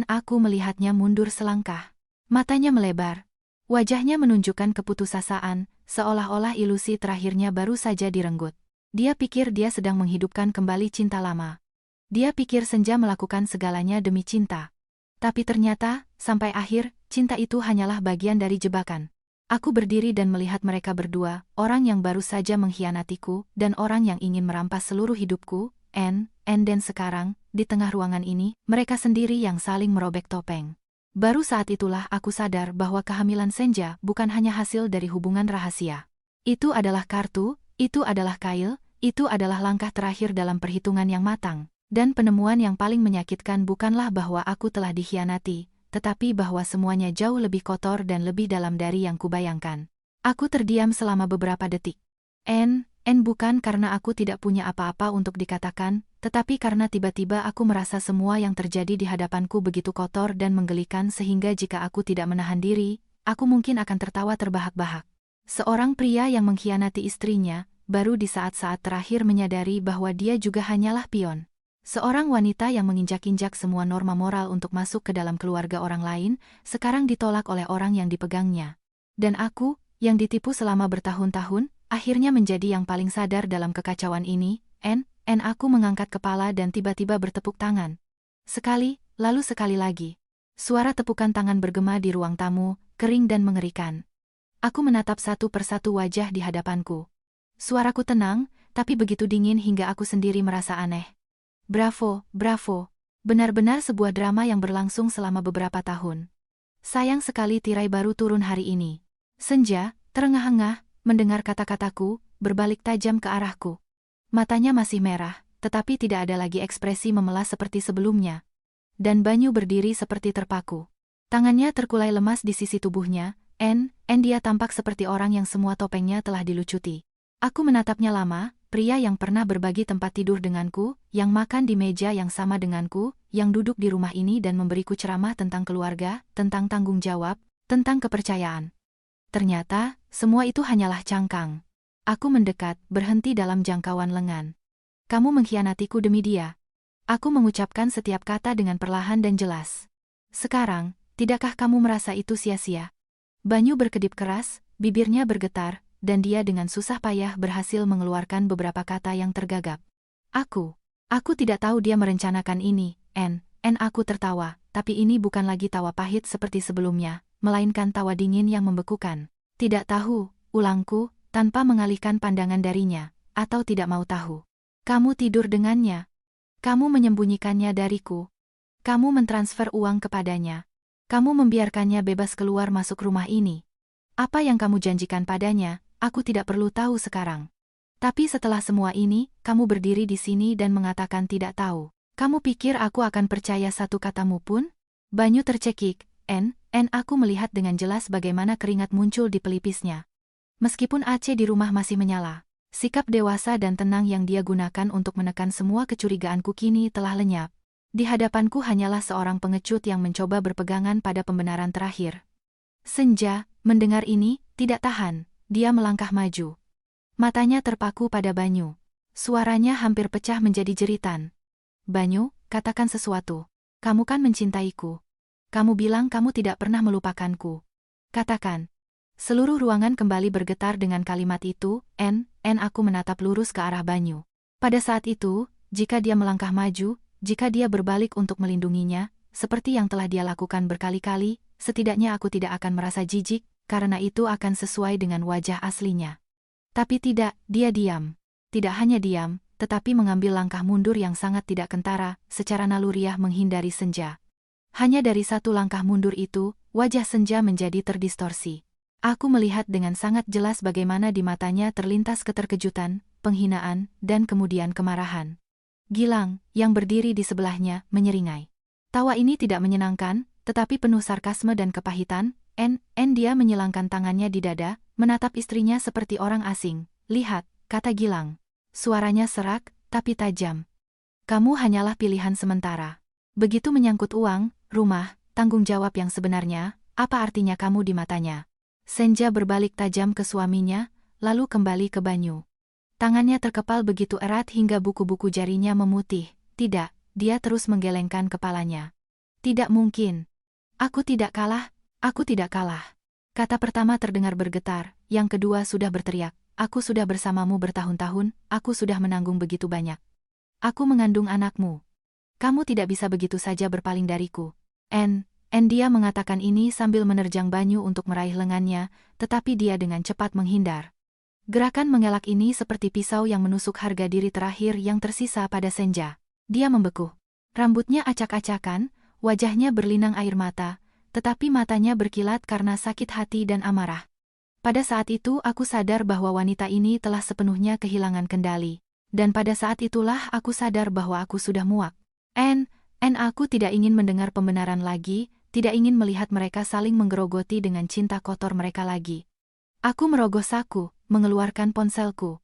A: Aku melihatnya mundur selangkah. Matanya melebar. Wajahnya menunjukkan keputusasaan, seolah-olah ilusi terakhirnya baru saja direnggut. Dia pikir dia sedang menghidupkan kembali cinta lama. Dia pikir Senja melakukan segalanya demi cinta. Tapi ternyata, sampai akhir, cinta itu hanyalah bagian dari jebakan. Aku berdiri dan melihat mereka berdua, orang yang baru saja mengkhianatiku, dan orang yang ingin merampas seluruh hidupku, dan sekarang, di tengah ruangan ini, mereka sendiri yang saling merobek topeng. Baru saat itulah aku sadar bahwa kehamilan Senja bukan hanya hasil dari hubungan rahasia. Itu adalah kartu, itu adalah kail, itu adalah langkah terakhir dalam perhitungan yang matang. Dan penemuan yang paling menyakitkan bukanlah bahwa aku telah dikhianati, tetapi bahwa semuanya jauh lebih kotor dan lebih dalam dari yang kubayangkan. Aku terdiam selama beberapa detik. Bukan karena aku tidak punya apa-apa untuk dikatakan, tetapi karena tiba-tiba aku merasa semua yang terjadi di hadapanku begitu kotor dan menggelikan sehingga jika aku tidak menahan diri, aku mungkin akan tertawa terbahak-bahak. Seorang pria yang mengkhianati istrinya, baru di saat-saat terakhir menyadari bahwa dia juga hanyalah pion. Seorang wanita yang menginjak-injak semua norma moral untuk masuk ke dalam keluarga orang lain, sekarang ditolak oleh orang yang dipegangnya. Dan aku, yang ditipu selama bertahun-tahun, akhirnya menjadi yang paling sadar dalam kekacauan ini. Aku mengangkat kepala dan tiba-tiba bertepuk tangan. Sekali, lalu sekali lagi. Suara tepukan tangan bergema di ruang tamu, kering dan mengerikan. Aku menatap satu persatu wajah di hadapanku. Suaraku tenang, tapi begitu dingin hingga aku sendiri merasa aneh. Bravo, bravo. Benar-benar sebuah drama yang berlangsung selama beberapa tahun. Sayang sekali tirai baru turun hari ini. Senja, terengah-engah, mendengar kata-kataku, berbalik tajam ke arahku. Matanya masih merah, tetapi tidak ada lagi ekspresi memelas seperti sebelumnya. Dan Banyu berdiri seperti terpaku. Tangannya terkulai lemas di sisi tubuhnya, dia tampak seperti orang yang semua topengnya telah dilucuti. Aku menatapnya lama, pria yang pernah berbagi tempat tidur denganku, yang makan di meja yang sama denganku, yang duduk di rumah ini dan memberiku ceramah tentang keluarga, tentang tanggung jawab, tentang kepercayaan. Ternyata, semua itu hanyalah cangkang. Aku mendekat, berhenti dalam jangkauan lengan. Kamu mengkhianatiku demi dia. Aku mengucapkan setiap kata dengan perlahan dan jelas. Sekarang, tidakkah kamu merasa itu sia-sia? Banyu berkedip keras, bibirnya bergetar, dan dia dengan susah payah berhasil mengeluarkan beberapa kata yang tergagap. Aku tidak tahu dia merencanakan ini, aku tertawa, tapi ini bukan lagi tawa pahit seperti sebelumnya, melainkan tawa dingin yang membekukan. Tidak tahu, ulangku, tanpa mengalihkan pandangan darinya, atau tidak mau tahu. Kamu tidur dengannya. Kamu menyembunyikannya dariku. Kamu mentransfer uang kepadanya. Kamu membiarkannya bebas keluar masuk rumah ini. Apa yang kamu janjikan padanya, aku tidak perlu tahu sekarang. Tapi setelah semua ini, kamu berdiri di sini dan mengatakan tidak tahu. Kamu pikir aku akan percaya satu katamu pun? Banyu tercekik, aku melihat dengan jelas bagaimana keringat muncul di pelipisnya. Meskipun AC di rumah masih menyala, sikap dewasa dan tenang yang dia gunakan untuk menekan semua kecurigaanku kini telah lenyap. Di hadapanku hanyalah seorang pengecut yang mencoba berpegangan pada pembenaran terakhir. Senja, mendengar ini, tidak tahan, dia melangkah maju. Matanya terpaku pada Banyu. Suaranya hampir pecah menjadi jeritan. Banyu, katakan sesuatu. Kamu kan mencintaiku. Kamu bilang kamu tidak pernah melupakanku. Katakan. Seluruh ruangan kembali bergetar dengan kalimat itu, aku menatap lurus ke arah Banyu. Pada saat itu, jika dia melangkah maju, jika dia berbalik untuk melindunginya, seperti yang telah dia lakukan berkali-kali, setidaknya aku tidak akan merasa jijik, karena itu akan sesuai dengan wajah aslinya. Tapi tidak, dia diam. Tidak hanya diam, tetapi mengambil langkah mundur yang sangat tidak kentara, secara naluriah menghindari Senja. Hanya dari satu langkah mundur itu, wajah Senja menjadi terdistorsi. Aku melihat dengan sangat jelas bagaimana di matanya terlintas keterkejutan, penghinaan, dan kemudian kemarahan. Gilang, yang berdiri di sebelahnya, menyeringai. Tawa ini tidak menyenangkan, tetapi penuh sarkasme dan kepahitan. Dia menyilangkan tangannya di dada, menatap istrinya seperti orang asing. Lihat, kata Gilang. Suaranya serak, tapi tajam. Kamu hanyalah pilihan sementara. Begitu menyangkut uang, rumah, tanggung jawab yang sebenarnya, apa artinya kamu di matanya? Senja berbalik tajam ke suaminya, lalu kembali ke Banyu. Tangannya terkepal begitu erat hingga buku-buku jarinya memutih. Tidak, dia terus menggelengkan kepalanya. Tidak mungkin. Aku tidak kalah, aku tidak kalah. Kata pertama terdengar bergetar, yang kedua sudah berteriak. Aku sudah bersamamu bertahun-tahun, aku sudah menanggung begitu banyak. Aku mengandung anakmu. Kamu tidak bisa begitu saja berpaling dariku. Dia mengatakan ini sambil menerjang Banyu untuk meraih lengannya, tetapi dia dengan cepat menghindar. Gerakan mengelak ini seperti pisau yang menusuk harga diri terakhir yang tersisa pada Senja. Dia membeku. Rambutnya acak-acakan, wajahnya berlinang air mata, tetapi matanya berkilat karena sakit hati dan amarah. Pada saat itu aku sadar bahwa wanita ini telah sepenuhnya kehilangan kendali. Dan pada saat itulah aku sadar bahwa aku sudah muak. Aku tidak ingin mendengar pembenaran lagi, tidak ingin melihat mereka saling menggerogoti dengan cinta kotor mereka lagi. Aku merogoh saku, mengeluarkan ponselku.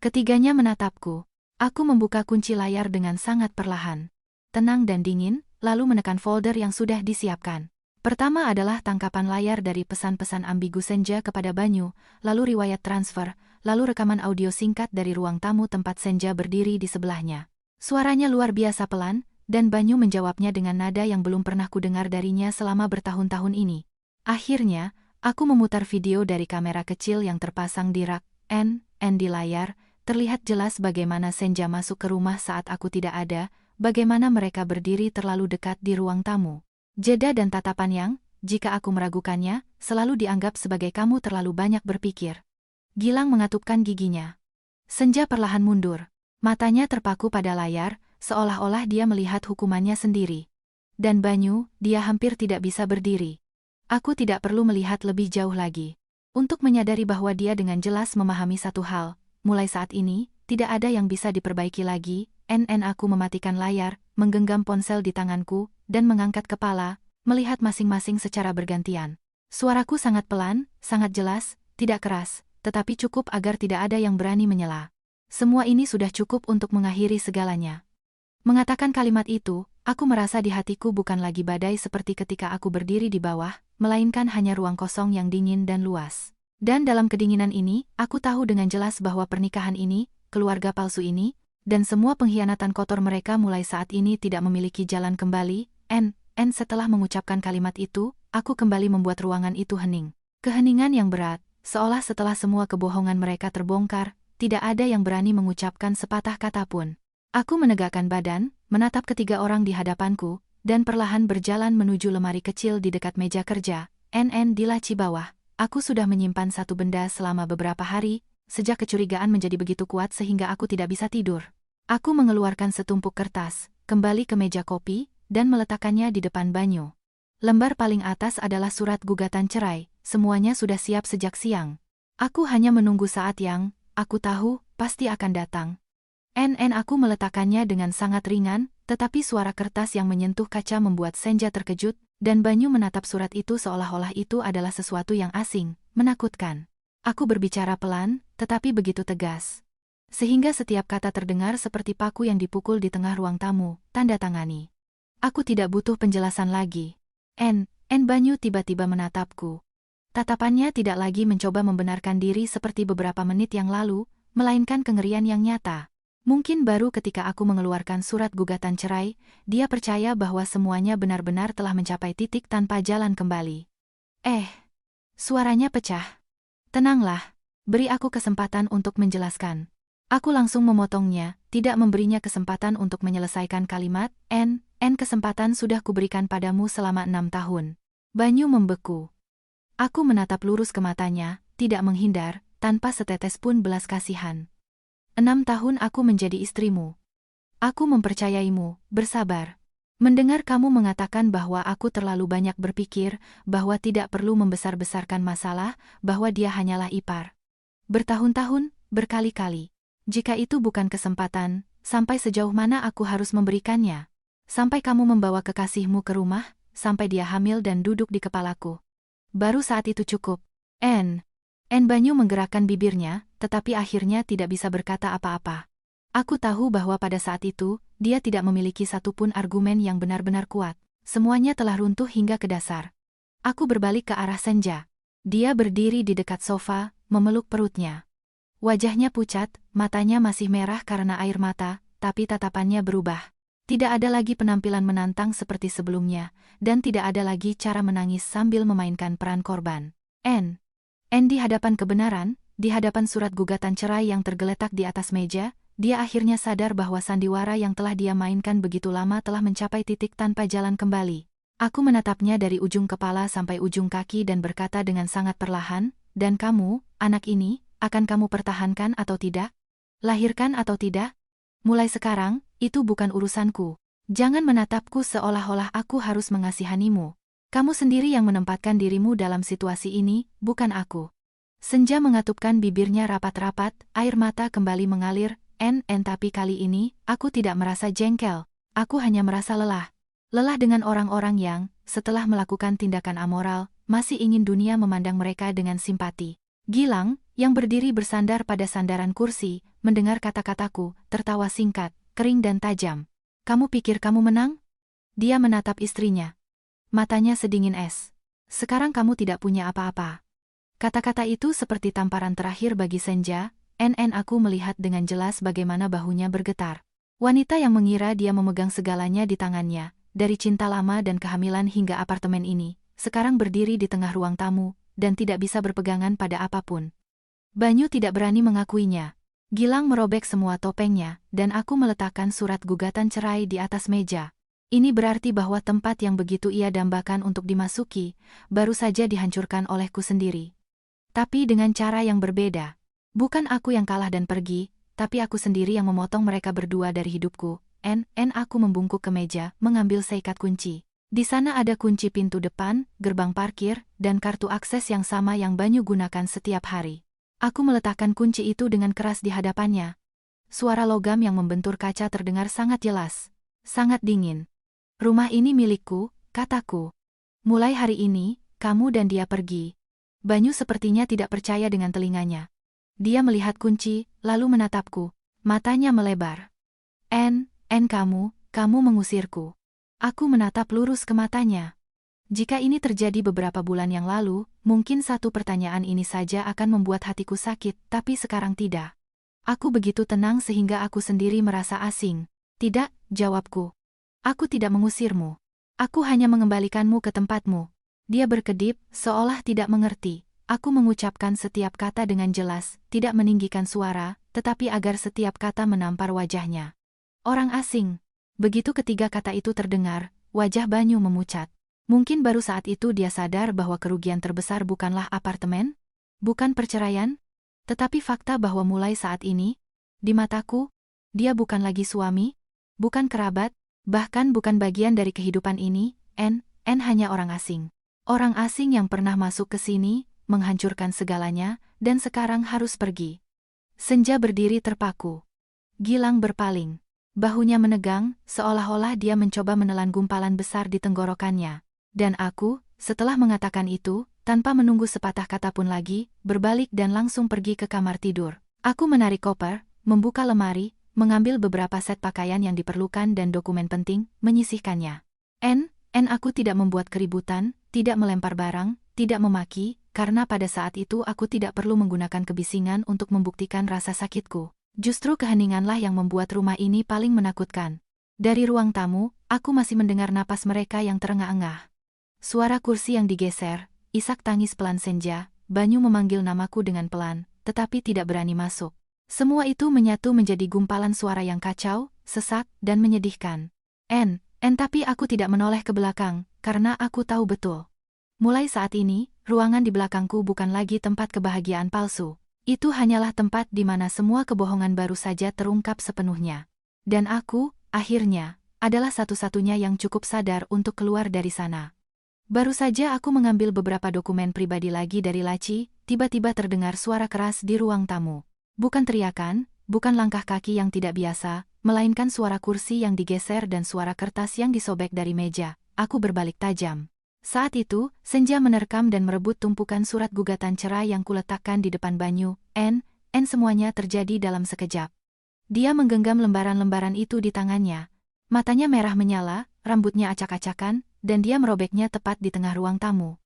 A: Ketiganya menatapku. Aku membuka kunci layar dengan sangat perlahan. Tenang dan dingin, lalu menekan folder yang sudah disiapkan. Pertama adalah tangkapan layar dari pesan-pesan ambigu Senja kepada Banyu, lalu riwayat transfer, lalu rekaman audio singkat dari ruang tamu tempat Senja berdiri di sebelahnya. Suaranya luar biasa pelan, dan Banyu menjawabnya dengan nada yang belum pernah kudengar darinya selama bertahun-tahun ini. Akhirnya, aku memutar video dari kamera kecil yang terpasang di rak di layar. Terlihat jelas bagaimana Senja masuk ke rumah saat aku tidak ada, bagaimana mereka berdiri terlalu dekat di ruang tamu. Jeda dan tatapan yang, jika aku meragukannya, selalu dianggap sebagai kamu terlalu banyak berpikir. Gilang mengatupkan giginya. Senja perlahan mundur. Matanya terpaku pada layar, seolah-olah dia melihat hukumannya sendiri. Dan Banyu, dia hampir tidak bisa berdiri. Aku tidak perlu melihat lebih jauh lagi. Untuk menyadari bahwa dia dengan jelas memahami satu hal, mulai saat ini, tidak ada yang bisa diperbaiki lagi. Aku mematikan layar, menggenggam ponsel di tanganku, dan mengangkat kepala, melihat masing-masing secara bergantian. Suaraku sangat pelan, sangat jelas, tidak keras, tetapi cukup agar tidak ada yang berani menyela. Semua ini sudah cukup untuk mengakhiri segalanya. Mengatakan kalimat itu, aku merasa di hatiku bukan lagi badai seperti ketika aku berdiri di bawah, melainkan hanya ruang kosong yang dingin dan luas. Dan dalam kedinginan ini, aku tahu dengan jelas bahwa pernikahan ini, keluarga palsu ini, dan semua pengkhianatan kotor mereka mulai saat ini tidak memiliki jalan kembali. Setelah mengucapkan kalimat itu, aku kembali membuat ruangan itu hening. Keheningan yang berat, seolah setelah semua kebohongan mereka terbongkar, tidak ada yang berani mengucapkan sepatah kata pun. Aku menegakkan badan, menatap ketiga orang di hadapanku, dan perlahan berjalan menuju lemari kecil di dekat meja kerja. Di laci bawah, aku sudah menyimpan satu benda selama beberapa hari, sejak kecurigaan menjadi begitu kuat sehingga aku tidak bisa tidur. Aku mengeluarkan setumpuk kertas, kembali ke meja kopi, dan meletakkannya di depan Banyu. Lembar paling atas adalah surat gugatan cerai, semuanya sudah siap sejak siang. Aku hanya menunggu saat yang, aku tahu, pasti akan datang. Aku meletakkannya dengan sangat ringan, tetapi suara kertas yang menyentuh kaca membuat Senja terkejut, dan Banyu menatap surat itu seolah-olah itu adalah sesuatu yang asing, menakutkan. Aku berbicara pelan, tetapi begitu tegas. Sehingga setiap kata terdengar seperti paku yang dipukul di tengah ruang tamu, tanda tangani. Aku tidak butuh penjelasan lagi. Banyu tiba-tiba menatapku. Tatapannya tidak lagi mencoba membenarkan diri seperti beberapa menit yang lalu, melainkan kengerian yang nyata. Mungkin baru ketika aku mengeluarkan surat gugatan cerai, dia percaya bahwa semuanya benar-benar telah mencapai titik tanpa jalan kembali. Suaranya pecah. Tenanglah, beri aku kesempatan untuk menjelaskan. Aku langsung memotongnya, tidak memberinya kesempatan untuk menyelesaikan kalimat. Kesempatan sudah kuberikan padamu selama 6 tahun. Banyu membeku. Aku menatap lurus ke matanya, tidak menghindar, tanpa setetes pun belas kasihan. 6 tahun aku menjadi istrimu. Aku mempercayaimu, bersabar. Mendengar kamu mengatakan bahwa aku terlalu banyak berpikir, bahwa tidak perlu membesar-besarkan masalah, bahwa dia hanyalah ipar. Bertahun-tahun, berkali-kali. Jika itu bukan kesempatan, sampai sejauh mana aku harus memberikannya? Sampai kamu membawa kekasihmu ke rumah, sampai dia hamil dan duduk di kepalaku. Baru saat itu cukup. Banyu menggerakkan bibirnya, tetapi akhirnya tidak bisa berkata apa-apa. Aku tahu bahwa pada saat itu, dia tidak memiliki satupun argumen yang benar-benar kuat. Semuanya telah runtuh hingga ke dasar. Aku berbalik ke arah Senja. Dia berdiri di dekat sofa, memeluk perutnya. Wajahnya pucat, matanya masih merah karena air mata, tapi tatapannya berubah. Tidak ada lagi penampilan menantang seperti sebelumnya, dan tidak ada lagi cara menangis sambil memainkan peran korban. N di hadapan kebenaran, di hadapan surat gugatan cerai yang tergeletak di atas meja, dia akhirnya sadar bahwa sandiwara yang telah dia mainkan begitu lama telah mencapai titik tanpa jalan kembali. Aku menatapnya dari ujung kepala sampai ujung kaki dan berkata dengan sangat perlahan, "Dan kamu, anak ini, akan kamu pertahankan atau tidak? Lahirkan atau tidak? Mulai sekarang, itu bukan urusanku. Jangan menatapku seolah-olah aku harus mengasihanimu. Kamu sendiri yang menempatkan dirimu dalam situasi ini, bukan aku." Senja mengatupkan bibirnya rapat-rapat, air mata kembali mengalir, tapi kali ini, aku tidak merasa jengkel. Aku hanya merasa lelah. Lelah dengan orang-orang yang, setelah melakukan tindakan amoral, masih ingin dunia memandang mereka dengan simpati. Gilang, yang berdiri bersandar pada sandaran kursi, mendengar kata-kataku, tertawa singkat, kering dan tajam. "Kamu pikir kamu menang?" Dia menatap istrinya. Matanya sedingin es. "Sekarang kamu tidak punya apa-apa." Kata-kata itu seperti tamparan terakhir bagi Senja. Aku melihat dengan jelas bagaimana bahunya bergetar. Wanita yang mengira dia memegang segalanya di tangannya, dari cinta lama dan kehamilan hingga apartemen ini, sekarang berdiri di tengah ruang tamu, dan tidak bisa berpegangan pada apapun. Banyu tidak berani mengakuinya. Gilang merobek semua topengnya, dan aku meletakkan surat gugatan cerai di atas meja. Ini berarti bahwa tempat yang begitu ia dambakan untuk dimasuki, baru saja dihancurkan olehku sendiri. Tapi dengan cara yang berbeda. Bukan aku yang kalah dan pergi, tapi aku sendiri yang memotong mereka berdua dari hidupku. Aku membungkuk ke meja, mengambil seikat kunci. Di sana ada kunci pintu depan, gerbang parkir, dan kartu akses yang sama yang Banyu gunakan setiap hari. Aku meletakkan kunci itu dengan keras di hadapannya. Suara logam yang membentur kaca terdengar sangat jelas. Sangat dingin. "Rumah ini milikku," kataku. "Mulai hari ini, kamu dan dia pergi." Banyu sepertinya tidak percaya dengan telinganya. Dia melihat kunci, lalu menatapku. Matanya melebar. Kamu mengusirku." Aku menatap lurus ke matanya. Jika ini terjadi beberapa bulan yang lalu, mungkin satu pertanyaan ini saja akan membuat hatiku sakit, tapi sekarang tidak. Aku begitu tenang sehingga aku sendiri merasa asing. "Tidak," jawabku. "Aku tidak mengusirmu. Aku hanya mengembalikanmu ke tempatmu." Dia berkedip, seolah tidak mengerti. Aku mengucapkan setiap kata dengan jelas, tidak meninggikan suara, tetapi agar setiap kata menampar wajahnya. "Orang asing." Begitu ketiga kata itu terdengar, wajah Banyu memucat. Mungkin baru saat itu dia sadar bahwa kerugian terbesar bukanlah apartemen, bukan perceraian, tetapi fakta bahwa mulai saat ini, di mataku, dia bukan lagi suami, bukan kerabat, bahkan bukan bagian dari kehidupan ini. Hanya orang asing. Orang asing yang pernah masuk ke sini, menghancurkan segalanya, dan sekarang harus pergi. Senja berdiri terpaku. Gilang berpaling. Bahunya menegang, seolah-olah dia mencoba menelan gumpalan besar di tenggorokannya. Dan aku, setelah mengatakan itu, tanpa menunggu sepatah kata pun lagi, berbalik dan langsung pergi ke kamar tidur. Aku menarik koper, membuka lemari, mengambil beberapa set pakaian yang diperlukan dan dokumen penting, menyisihkannya. Aku tidak membuat keributan, tidak melempar barang, tidak memaki, karena pada saat itu aku tidak perlu menggunakan kebisingan untuk membuktikan rasa sakitku. Justru keheninganlah yang membuat rumah ini paling menakutkan. Dari ruang tamu, aku masih mendengar napas mereka yang terengah-engah. Suara kursi yang digeser, isak tangis pelan Senja, Banyu memanggil namaku dengan pelan, tetapi tidak berani masuk. Semua itu menyatu menjadi gumpalan suara yang kacau, sesak, dan menyedihkan. Tapi aku tidak menoleh ke belakang, karena aku tahu betul. Mulai saat ini, ruangan di belakangku bukan lagi tempat kebahagiaan palsu. Itu hanyalah tempat di mana semua kebohongan baru saja terungkap sepenuhnya. Dan aku, akhirnya, adalah satu-satunya yang cukup sadar untuk keluar dari sana. Baru saja aku mengambil beberapa dokumen pribadi lagi dari laci, tiba-tiba terdengar suara keras di ruang tamu. Bukan teriakan, bukan langkah kaki yang tidak biasa, melainkan suara kursi yang digeser dan suara kertas yang disobek dari meja. Aku berbalik tajam. Saat itu, Senja menerkam dan merebut tumpukan surat gugatan cerai yang kuletakkan di depan Banyu. Semuanya terjadi dalam sekejap. Dia menggenggam lembaran-lembaran itu di tangannya. Matanya merah menyala, rambutnya acak-acakan, dan dia merobeknya tepat di tengah ruang tamu.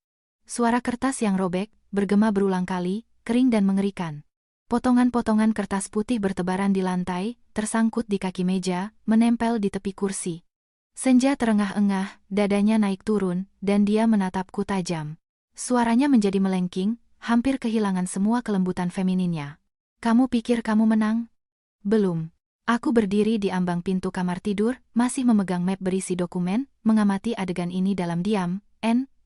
A: Suara kertas yang robek, bergema berulang kali, kering dan mengerikan. Potongan-potongan kertas putih bertebaran di lantai, tersangkut di kaki meja, menempel di tepi kursi. Senja terengah-engah, dadanya naik turun, dan dia menatapku tajam. Suaranya menjadi melengking, hampir kehilangan semua kelembutan femininnya. Kamu pikir kamu menang? Belum. Aku berdiri di ambang pintu kamar tidur, masih memegang map berisi dokumen, mengamati adegan ini dalam diam.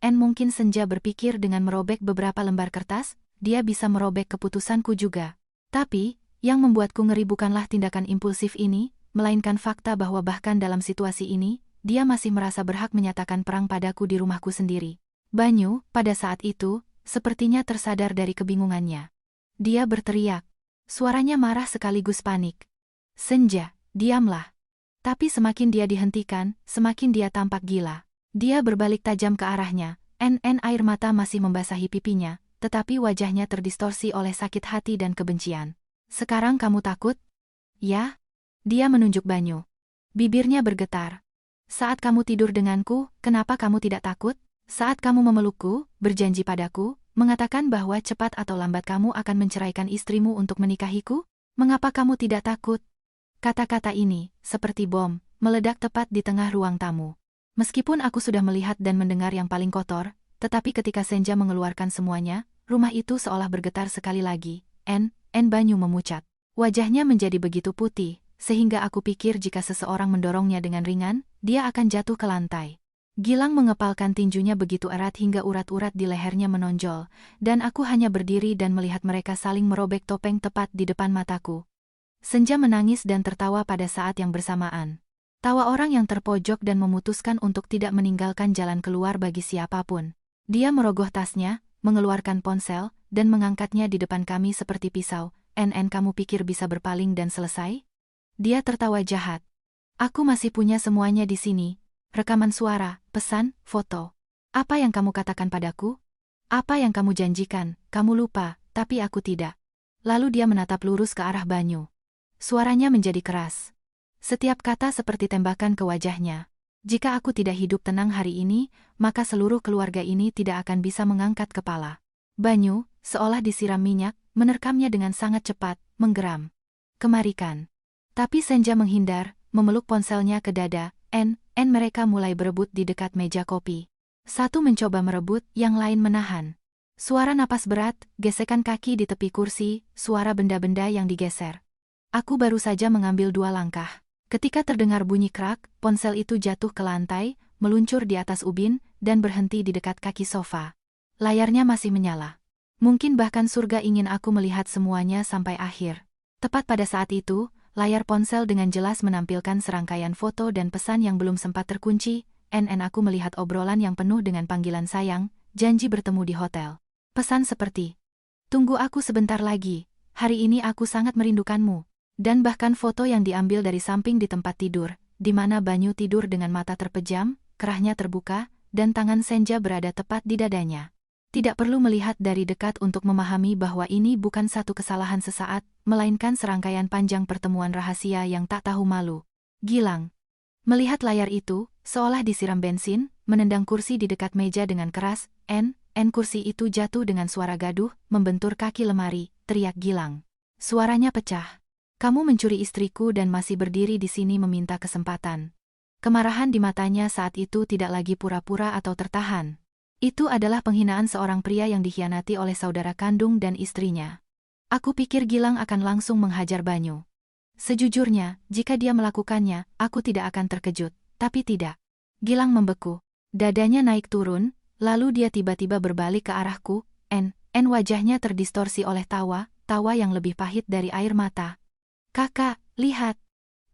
A: Mungkin Senja berpikir dengan merobek beberapa lembar kertas, dia bisa merobek keputusanku juga. Tapi, yang membuatku ngeri bukanlah tindakan impulsif ini, melainkan fakta bahwa bahkan dalam situasi ini, dia masih merasa berhak menyatakan perang padaku di rumahku sendiri. Banyu, pada saat itu, sepertinya tersadar dari kebingungannya. Dia berteriak. Suaranya marah sekaligus panik. Senja, diamlah. Tapi semakin dia dihentikan, semakin dia tampak gila. Dia berbalik tajam ke arahnya, air mata masih membasahi pipinya, tetapi wajahnya terdistorsi oleh sakit hati dan kebencian. Sekarang kamu takut? Ya? Dia menunjuk Banyu. Bibirnya bergetar. Saat kamu tidur denganku, kenapa kamu tidak takut? Saat kamu memelukku, berjanji padaku, mengatakan bahwa cepat atau lambat kamu akan menceraikan istrimu untuk menikahiku? Mengapa kamu tidak takut? Kata-kata ini, seperti bom, meledak tepat di tengah ruang tamu. Meskipun aku sudah melihat dan mendengar yang paling kotor, tetapi ketika Senja mengeluarkan semuanya, rumah itu seolah bergetar sekali lagi. Banyu memucat. Wajahnya menjadi begitu putih, sehingga aku pikir jika seseorang mendorongnya dengan ringan, dia akan jatuh ke lantai. Gilang mengepalkan tinjunya begitu erat hingga urat-urat di lehernya menonjol, dan aku hanya berdiri dan melihat mereka saling merobek topeng tepat di depan mataku. Senja menangis dan tertawa pada saat yang bersamaan. Tawa orang yang terpojok dan memutuskan untuk tidak meninggalkan jalan keluar bagi siapapun. Dia merogoh tasnya, mengeluarkan ponsel, dan mengangkatnya di depan kami seperti pisau. Kamu pikir bisa berpaling dan selesai? Dia tertawa jahat. Aku masih punya semuanya di sini. Rekaman suara, pesan, foto. Apa yang kamu katakan padaku? Apa yang kamu janjikan? Kamu lupa, tapi aku tidak. Lalu dia menatap lurus ke arah Banyu. Suaranya menjadi keras. Setiap kata seperti tembakan ke wajahnya. Jika aku tidak hidup tenang hari ini, maka seluruh keluarga ini tidak akan bisa mengangkat kepala. Banyu, seolah disiram minyak, menerkamnya dengan sangat cepat, menggeram. Kemarikan. Tapi Senja menghindar, memeluk ponselnya ke dada. Mereka mulai berebut di dekat meja kopi. Satu mencoba merebut, yang lain menahan. Suara napas berat, gesekan kaki di tepi kursi, suara benda-benda yang digeser. Aku baru saja mengambil 2 langkah. Ketika terdengar bunyi krak, ponsel itu jatuh ke lantai, meluncur di atas ubin, dan berhenti di dekat kaki sofa. Layarnya masih menyala. Mungkin bahkan surga ingin aku melihat semuanya sampai akhir. Tepat pada saat itu, layar ponsel dengan jelas menampilkan serangkaian foto dan pesan yang belum sempat terkunci. Aku melihat obrolan yang penuh dengan panggilan sayang, janji bertemu di hotel. Pesan seperti, "Tunggu aku sebentar lagi, hari ini aku sangat merindukanmu." Dan bahkan foto yang diambil dari samping di tempat tidur, di mana Banyu tidur dengan mata terpejam, kerahnya terbuka, dan tangan Senja berada tepat di dadanya. Tidak perlu melihat dari dekat untuk memahami bahwa ini bukan satu kesalahan sesaat, melainkan serangkaian panjang pertemuan rahasia yang tak tahu malu. Gilang. Melihat layar itu, seolah disiram bensin, menendang kursi di dekat meja dengan keras. Kursi itu jatuh dengan suara gaduh, membentur kaki lemari, teriak Gilang. Suaranya pecah. Kamu mencuri istriku dan masih berdiri di sini meminta kesempatan. Kemarahan di matanya saat itu tidak lagi pura-pura atau tertahan. Itu adalah penghinaan seorang pria yang dikhianati oleh saudara kandung dan istrinya. Aku pikir Gilang akan langsung menghajar Banyu. Sejujurnya, jika dia melakukannya, aku tidak akan terkejut, tapi tidak. Gilang membeku. Dadanya naik turun, lalu dia tiba-tiba berbalik ke arahku. Wajahnya terdistorsi oleh tawa yang lebih pahit dari air mata. "Kakak, lihat,"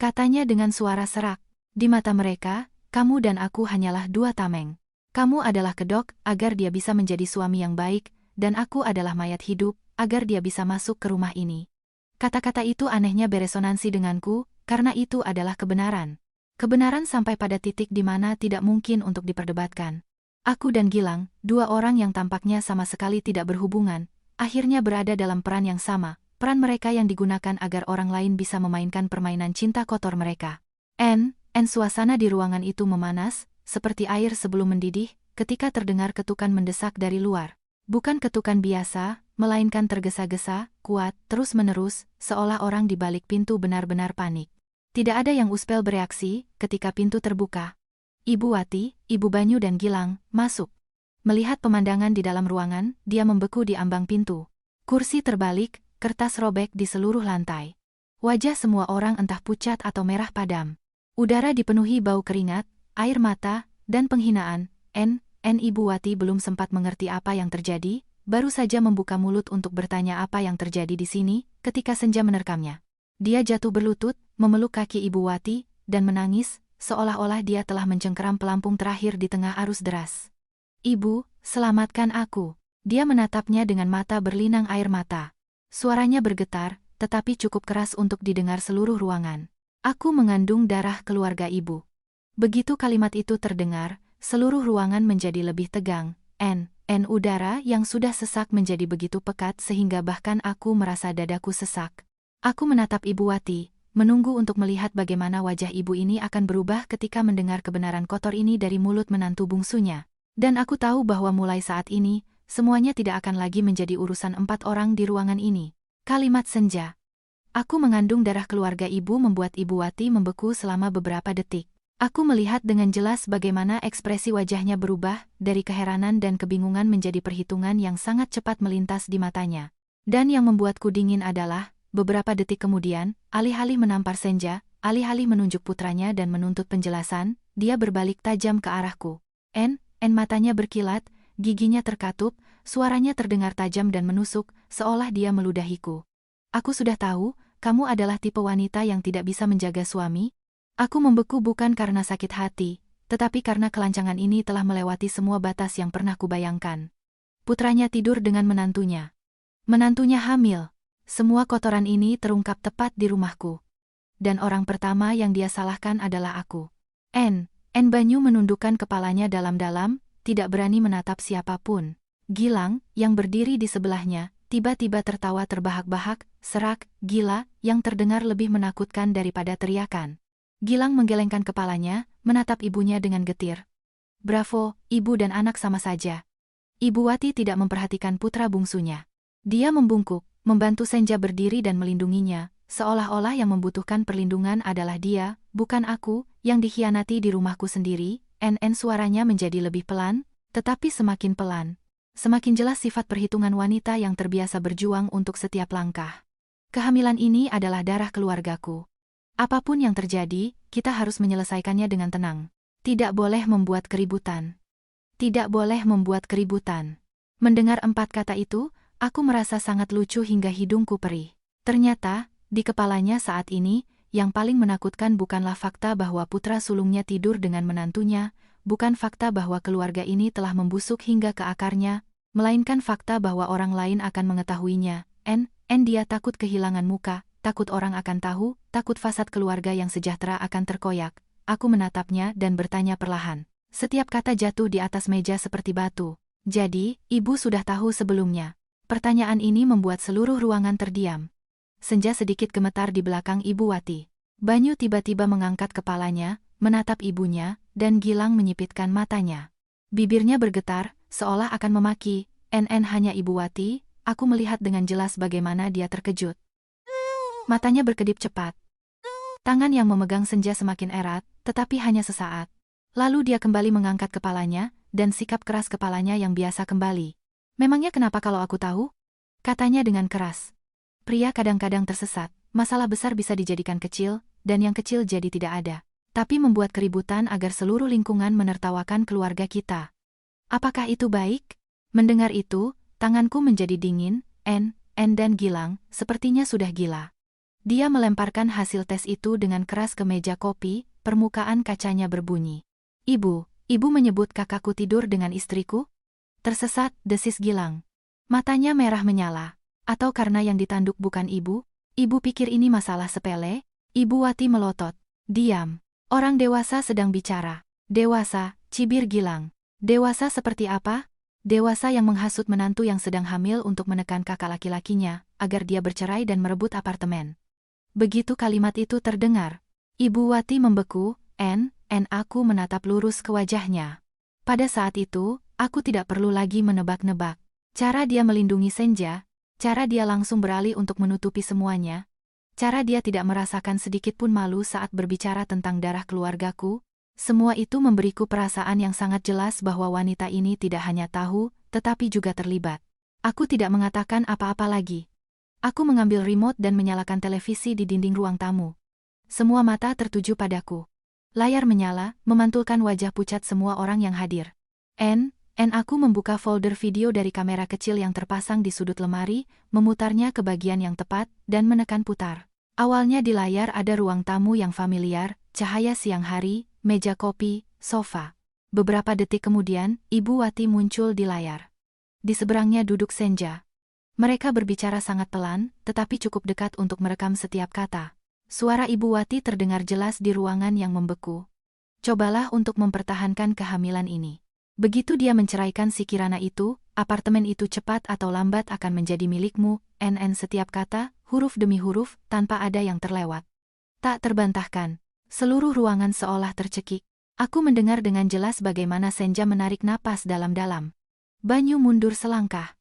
A: katanya dengan suara serak. Di mata mereka, kamu dan aku hanyalah 2 tameng. Kamu adalah kedok, agar dia bisa menjadi suami yang baik, dan aku adalah mayat hidup, agar dia bisa masuk ke rumah ini. Kata-kata itu anehnya beresonansi denganku, karena itu adalah kebenaran. Kebenaran sampai pada titik di mana tidak mungkin untuk diperdebatkan. Aku dan Gilang, 2 orang yang tampaknya sama sekali tidak berhubungan, akhirnya berada dalam peran yang sama. Peran mereka yang digunakan agar orang lain bisa memainkan permainan cinta kotor mereka. Suasana di ruangan itu memanas, seperti air sebelum mendidih, ketika terdengar ketukan mendesak dari luar. Bukan ketukan biasa, melainkan tergesa-gesa, kuat, terus-menerus, seolah orang di balik pintu benar-benar panik. Tidak ada yang uspel bereaksi ketika pintu terbuka. Ibu Wati, Ibu Banyu dan Gilang masuk. Melihat pemandangan di dalam ruangan, dia membeku di ambang pintu. Kursi terbalik, kertas robek di seluruh lantai. Wajah semua orang entah pucat atau merah padam. Udara dipenuhi bau keringat, air mata, dan penghinaan. Ibu Wati belum sempat mengerti apa yang terjadi, baru saja membuka mulut untuk bertanya apa yang terjadi di sini, ketika senja menerkamnya. Dia jatuh berlutut, memeluk kaki Ibu Wati, dan menangis, seolah-olah dia telah mencengkeram pelampung terakhir di tengah arus deras. "Ibu, selamatkan aku." Dia menatapnya dengan mata berlinang air mata. Suaranya bergetar, tetapi cukup keras untuk didengar seluruh ruangan. "Aku mengandung darah keluarga ibu." Begitu kalimat itu terdengar, seluruh ruangan menjadi lebih tegang. Udara yang sudah sesak menjadi begitu pekat sehingga bahkan aku merasa dadaku sesak. Aku menatap Ibu Wati, menunggu untuk melihat bagaimana wajah ibu ini akan berubah ketika mendengar kebenaran kotor ini dari mulut menantu bungsunya. Dan aku tahu bahwa mulai saat ini, semuanya tidak akan lagi menjadi urusan 4 orang di ruangan ini. Kalimat senja. "Aku mengandung darah keluarga ibu" membuat Ibu Wati membeku selama beberapa detik. Aku melihat dengan jelas bagaimana ekspresi wajahnya berubah, dari keheranan dan kebingungan menjadi perhitungan yang sangat cepat melintas di matanya. Dan yang membuatku dingin adalah, beberapa detik kemudian, alih-alih menampar senja, alih-alih menunjuk putranya dan menuntut penjelasan, dia berbalik tajam ke arahku. Matanya berkilat, giginya terkatup, suaranya terdengar tajam dan menusuk, seolah dia meludahiku. "Aku sudah tahu, kamu adalah tipe wanita yang tidak bisa menjaga suami." Aku membeku bukan karena sakit hati, tetapi karena kelancangan ini telah melewati semua batas yang pernah kubayangkan. Putranya tidur dengan menantunya. Menantunya hamil. Semua kotoran ini terungkap tepat di rumahku. Dan orang pertama yang dia salahkan adalah aku. Banyu menundukkan kepalanya dalam-dalam, tidak berani menatap siapapun. Gilang, yang berdiri di sebelahnya, tiba-tiba tertawa terbahak-bahak, serak, gila, yang terdengar lebih menakutkan daripada teriakan. Gilang menggelengkan kepalanya, menatap ibunya dengan getir. "Bravo, ibu dan anak sama saja." Ibu Wati tidak memperhatikan putra bungsunya. Dia membungkuk, membantu senja berdiri dan melindunginya, seolah-olah yang membutuhkan perlindungan adalah dia, bukan aku, yang dikhianati di rumahku sendiri. Suaranya menjadi lebih pelan, tetapi semakin pelan. Semakin jelas sifat perhitungan wanita yang terbiasa berjuang untuk setiap langkah. "Kehamilan ini adalah darah keluargaku. Apapun yang terjadi, kita harus menyelesaikannya dengan tenang. Tidak boleh membuat keributan. Tidak boleh membuat keributan." Mendengar 4 kata itu, aku merasa sangat lucu hingga hidungku perih. Ternyata, di kepalanya saat ini, yang paling menakutkan bukanlah fakta bahwa putra sulungnya tidur dengan menantunya, bukan fakta bahwa keluarga ini telah membusuk hingga ke akarnya, melainkan fakta bahwa orang lain akan mengetahuinya. Dia takut kehilangan muka, takut orang akan tahu, takut fasad keluarga yang sejahtera akan terkoyak. Aku menatapnya dan bertanya perlahan. Setiap kata jatuh di atas meja seperti batu. "Jadi, ibu sudah tahu sebelumnya?" Pertanyaan ini membuat seluruh ruangan terdiam. Senja sedikit gemetar di belakang Ibu Wati. Banyu tiba-tiba mengangkat kepalanya, menatap ibunya, dan Gilang menyipitkan matanya. Bibirnya bergetar, seolah akan memaki. Hanya Ibu Wati, aku melihat dengan jelas bagaimana dia terkejut. Matanya berkedip cepat. Tangan yang memegang senja semakin erat, tetapi hanya sesaat. Lalu dia kembali mengangkat kepalanya, dan sikap keras kepalanya yang biasa kembali. "Memangnya kenapa kalau aku tahu?" katanya dengan keras. Pria kadang-kadang tersesat, masalah besar bisa dijadikan kecil, dan yang kecil jadi tidak ada. Tapi membuat keributan agar seluruh lingkungan menertawakan keluarga kita. Apakah itu baik? Mendengar itu, tanganku menjadi dingin. Dan Gilang, sepertinya sudah gila. Dia melemparkan hasil tes itu dengan keras ke meja kopi, permukaan kacanya berbunyi. Ibu menyebut kakakku tidur dengan istriku?" Tersesat, desis Gilang. Matanya merah menyala. Atau karena yang ditanduk bukan ibu? Ibu pikir ini masalah sepele? Ibu Wati melotot. "Diam. Orang dewasa sedang bicara." "Dewasa," cibir Gilang. "Dewasa seperti apa?" "Dewasa yang menghasut menantu yang sedang hamil untuk menekan kakak laki-lakinya, agar dia bercerai dan merebut apartemen." Begitu kalimat itu terdengar, Ibu Wati membeku. Aku menatap lurus ke wajahnya. Pada saat itu, aku tidak perlu lagi menebak-nebak. Cara dia melindungi senja, Cara dia langsung beralih untuk menutupi semuanya. Cara dia tidak merasakan sedikit pun malu saat berbicara tentang darah keluargaku. Semua itu memberiku perasaan yang sangat jelas bahwa wanita ini tidak hanya tahu, tetapi juga terlibat. Aku tidak mengatakan apa-apa lagi. Aku mengambil remote dan menyalakan televisi di dinding ruang tamu. Semua mata tertuju padaku. Layar menyala, memantulkan wajah pucat semua orang yang hadir. Aku membuka folder video dari kamera kecil yang terpasang di sudut lemari, memutarnya ke bagian yang tepat, dan menekan putar. Awalnya di layar ada ruang tamu yang familiar, cahaya siang hari, meja kopi, sofa. Beberapa detik kemudian, Ibu Wati muncul di layar. Di seberangnya duduk Senja. Mereka berbicara sangat pelan, tetapi cukup dekat untuk merekam setiap kata. Suara Ibu Wati terdengar jelas di ruangan yang membeku. Cobalah untuk mempertahankan kehamilan ini. Begitu dia menceraikan si Kirana itu, apartemen itu cepat atau lambat akan menjadi milikmu, setiap kata, huruf demi huruf, tanpa ada yang terlewat. Tak terbantahkan. Seluruh ruangan seolah tercekik. Aku mendengar dengan jelas bagaimana Senja menarik napas dalam-dalam. Banyu mundur selangkah.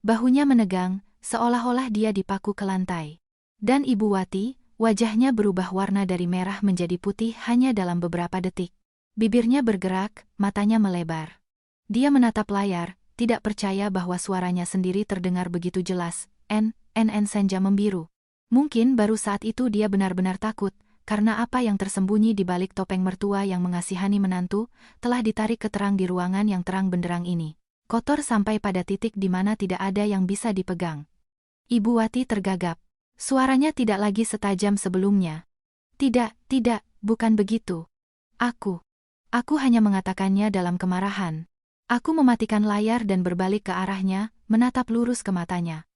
A: Bahunya menegang, seolah-olah dia dipaku ke lantai. Dan Ibu Wati, wajahnya berubah warna dari merah menjadi putih hanya dalam beberapa detik. Bibirnya bergerak, matanya melebar. Dia menatap layar, tidak percaya bahwa suaranya sendiri terdengar begitu jelas. Senja membiru. Mungkin baru saat itu dia benar-benar takut, karena apa yang tersembunyi di balik topeng mertua yang mengasihani menantu, telah ditarik ke terang di ruangan yang terang benderang ini. Kotor sampai pada titik di mana tidak ada yang bisa dipegang. Ibu Wati tergagap. Suaranya tidak lagi setajam sebelumnya. Tidak, bukan begitu. Aku hanya mengatakannya dalam kemarahan. Aku mematikan layar dan berbalik ke arahnya, menatap lurus ke matanya.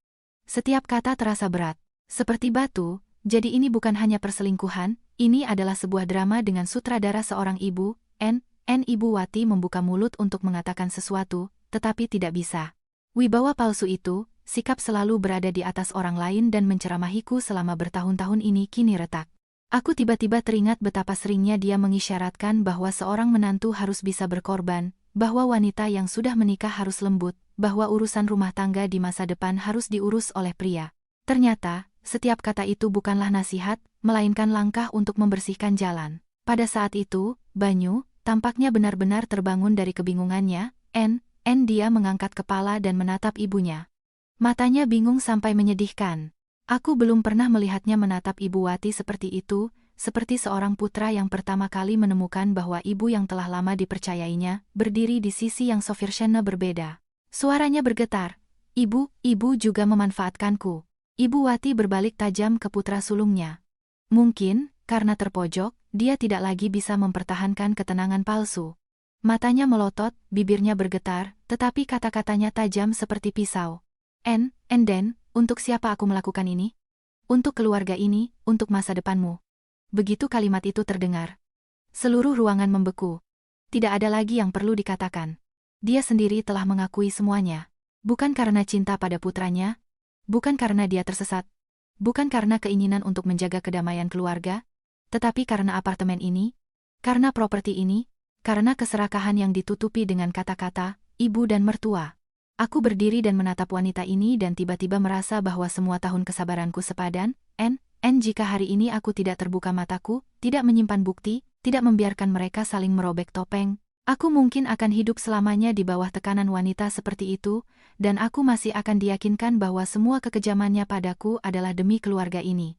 A: Setiap kata terasa berat, seperti batu, jadi ini bukan hanya perselingkuhan, ini adalah sebuah drama dengan sutradara seorang ibu. Ibu Wati membuka mulut untuk mengatakan sesuatu, tetapi tidak bisa. Wibawa palsu itu, sikap selalu berada di atas orang lain dan menceramahiku selama bertahun-tahun ini kini retak. Aku tiba-tiba teringat betapa seringnya dia mengisyaratkan bahwa seorang menantu harus bisa berkorban, bahwa wanita yang sudah menikah harus lembut, bahwa urusan rumah tangga di masa depan harus diurus oleh pria. Ternyata, setiap kata itu bukanlah nasihat, melainkan langkah untuk membersihkan jalan. Pada saat itu, Banyu, tampaknya benar-benar terbangun dari kebingungannya. Dia mengangkat kepala dan menatap ibunya. Matanya bingung sampai menyedihkan. Aku belum pernah melihatnya menatap Ibu Wati seperti itu, seperti seorang putra yang pertama kali menemukan bahwa ibu yang telah lama dipercayainya, berdiri di sisi yang Sofirsena berbeda. Suaranya bergetar. Ibu juga memanfaatkanku. Ibu Wati berbalik tajam ke putra sulungnya. Mungkin, karena terpojok, dia tidak lagi bisa mempertahankan ketenangan palsu. Matanya melotot, bibirnya bergetar, tetapi kata-katanya tajam seperti pisau. Untuk siapa aku melakukan ini? Untuk keluarga ini, untuk masa depanmu. Begitu kalimat itu terdengar, seluruh ruangan membeku. Tidak ada lagi yang perlu dikatakan. Dia sendiri telah mengakui semuanya. Bukan karena cinta pada putranya, bukan karena dia tersesat, bukan karena keinginan untuk menjaga kedamaian keluarga, tetapi karena apartemen ini, karena properti ini, karena keserakahan yang ditutupi dengan kata-kata, ibu dan mertua. Aku berdiri dan menatap wanita ini dan tiba-tiba merasa bahwa semua tahun kesabaranku sepadan. Jika hari ini aku tidak terbuka mataku, tidak menyimpan bukti, tidak membiarkan mereka saling merobek topeng, aku mungkin akan hidup selamanya di bawah tekanan wanita seperti itu, dan aku masih akan diyakinkan bahwa semua kekejamannya padaku adalah demi keluarga ini.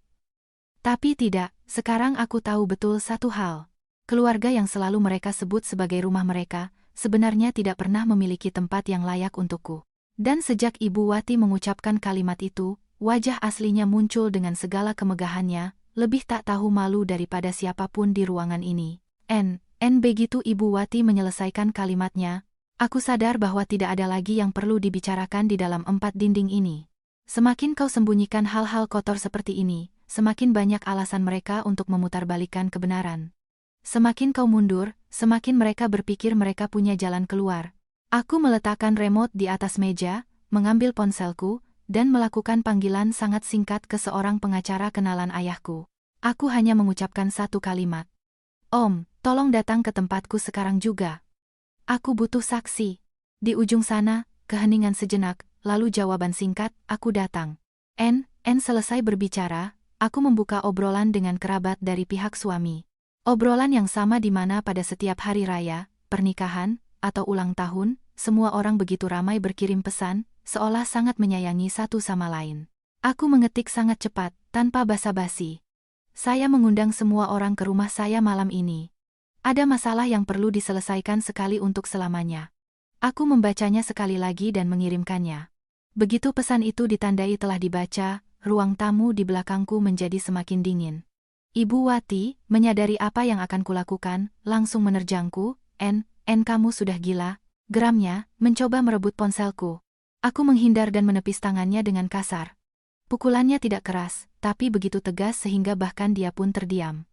A: Tapi tidak, sekarang aku tahu betul satu hal. Keluarga yang selalu mereka sebut sebagai rumah mereka, sebenarnya tidak pernah memiliki tempat yang layak untukku. Dan sejak Ibu Wati mengucapkan kalimat itu, wajah aslinya muncul dengan segala kemegahannya, lebih tak tahu malu daripada siapapun di ruangan ini. Begitu Ibu Wati menyelesaikan kalimatnya, aku sadar bahwa tidak ada lagi yang perlu dibicarakan di dalam 4 dinding ini. Semakin kau sembunyikan hal-hal kotor seperti ini, semakin banyak alasan mereka untuk memutarbalikkan kebenaran. Semakin kau mundur, semakin mereka berpikir mereka punya jalan keluar. Aku meletakkan remote di atas meja, mengambil ponselku, dan melakukan panggilan sangat singkat ke seorang pengacara kenalan ayahku. Aku hanya mengucapkan satu kalimat. Om, tolong datang ke tempatku sekarang juga. Aku butuh saksi. Di ujung sana, keheningan sejenak, lalu jawaban singkat, aku datang. N selesai berbicara, aku membuka obrolan dengan kerabat dari pihak suami. Obrolan yang sama di mana pada setiap hari raya, pernikahan, atau ulang tahun, semua orang begitu ramai berkirim pesan, seolah sangat menyayangi satu sama lain. Aku mengetik sangat cepat, tanpa basa-basi. Saya mengundang semua orang ke rumah saya malam ini. Ada masalah yang perlu diselesaikan sekali untuk selamanya. Aku membacanya sekali lagi dan mengirimkannya. Begitu pesan itu ditandai telah dibaca, ruang tamu di belakangku menjadi semakin dingin. Ibu Wati, menyadari apa yang akan kulakukan, langsung menerjangku. Kamu sudah gila, geramnya, mencoba merebut ponselku. Aku menghindar dan menepis tangannya dengan kasar. Pukulannya tidak keras, tapi begitu tegas sehingga bahkan dia pun terdiam.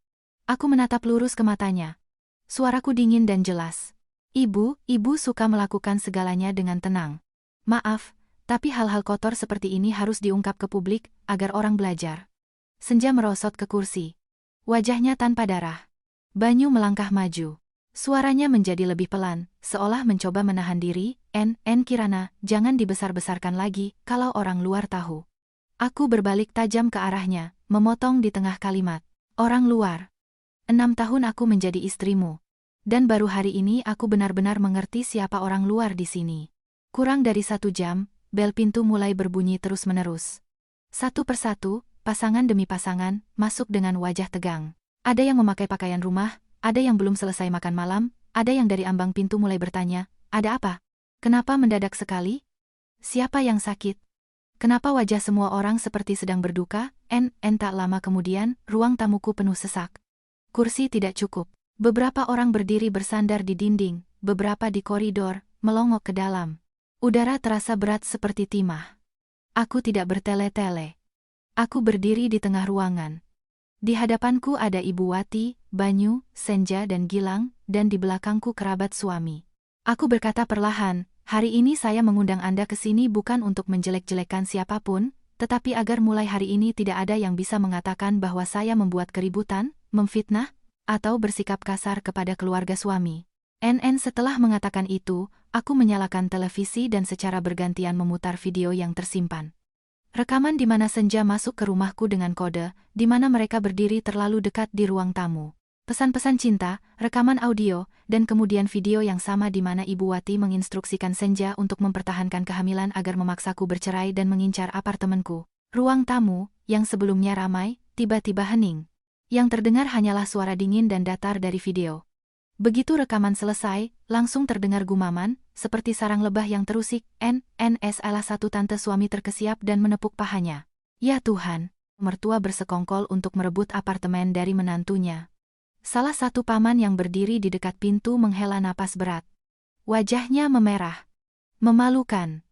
A: Aku menatap lurus ke matanya. Suaraku dingin dan jelas. Ibu suka melakukan segalanya dengan tenang. Maaf, tapi hal-hal kotor seperti ini harus diungkap ke publik, agar orang belajar. Senja merosot ke kursi. Wajahnya tanpa darah. Banyu melangkah maju. Suaranya menjadi lebih pelan, seolah mencoba menahan diri. Kirana, jangan dibesar-besarkan lagi, kalau orang luar tahu. Aku berbalik tajam ke arahnya, memotong di tengah kalimat. Orang luar. 6 tahun aku menjadi istrimu. Dan baru hari ini aku benar-benar mengerti siapa orang luar di sini. Kurang dari 1 jam, bel pintu mulai berbunyi terus-menerus. Satu persatu, pasangan demi pasangan, masuk dengan wajah tegang. Ada yang memakai pakaian rumah, ada yang belum selesai makan malam, ada yang dari ambang pintu mulai bertanya, ada apa? Kenapa mendadak sekali? Siapa yang sakit? Kenapa wajah semua orang seperti sedang berduka? Tak lama kemudian, ruang tamuku penuh sesak. Kursi tidak cukup. Beberapa orang berdiri bersandar di dinding, beberapa di koridor, melongok ke dalam. Udara terasa berat seperti timah. Aku tidak bertele-tele. Aku berdiri di tengah ruangan. Di hadapanku ada Ibu Wati, Banyu, Senja dan Gilang, dan di belakangku kerabat suami. Aku berkata perlahan, hari ini saya mengundang Anda ke sini bukan untuk menjelek-jelekan siapapun, tetapi agar mulai hari ini tidak ada yang bisa mengatakan bahwa saya membuat keributan, memfitnah, atau bersikap kasar kepada keluarga suami. Setelah mengatakan itu, aku menyalakan televisi dan secara bergantian memutar video yang tersimpan. Rekaman di mana Senja masuk ke rumahku dengan kode, di mana mereka berdiri terlalu dekat di ruang tamu. Pesan-pesan cinta, rekaman audio, dan kemudian video yang sama di mana Ibu Wati menginstruksikan Senja untuk mempertahankan kehamilan agar memaksaku bercerai dan mengincar apartemenku. Ruang tamu, yang sebelumnya ramai, tiba-tiba hening. Yang terdengar hanyalah suara dingin dan datar dari video. Begitu rekaman selesai, langsung terdengar gumaman, seperti sarang lebah yang terusik. Salah satu tante suami terkesiap dan menepuk pahanya. Ya Tuhan, mertua bersekongkol untuk merebut apartemen dari menantunya. Salah satu paman yang berdiri di dekat pintu menghela napas berat. Wajahnya memerah. Memalukan.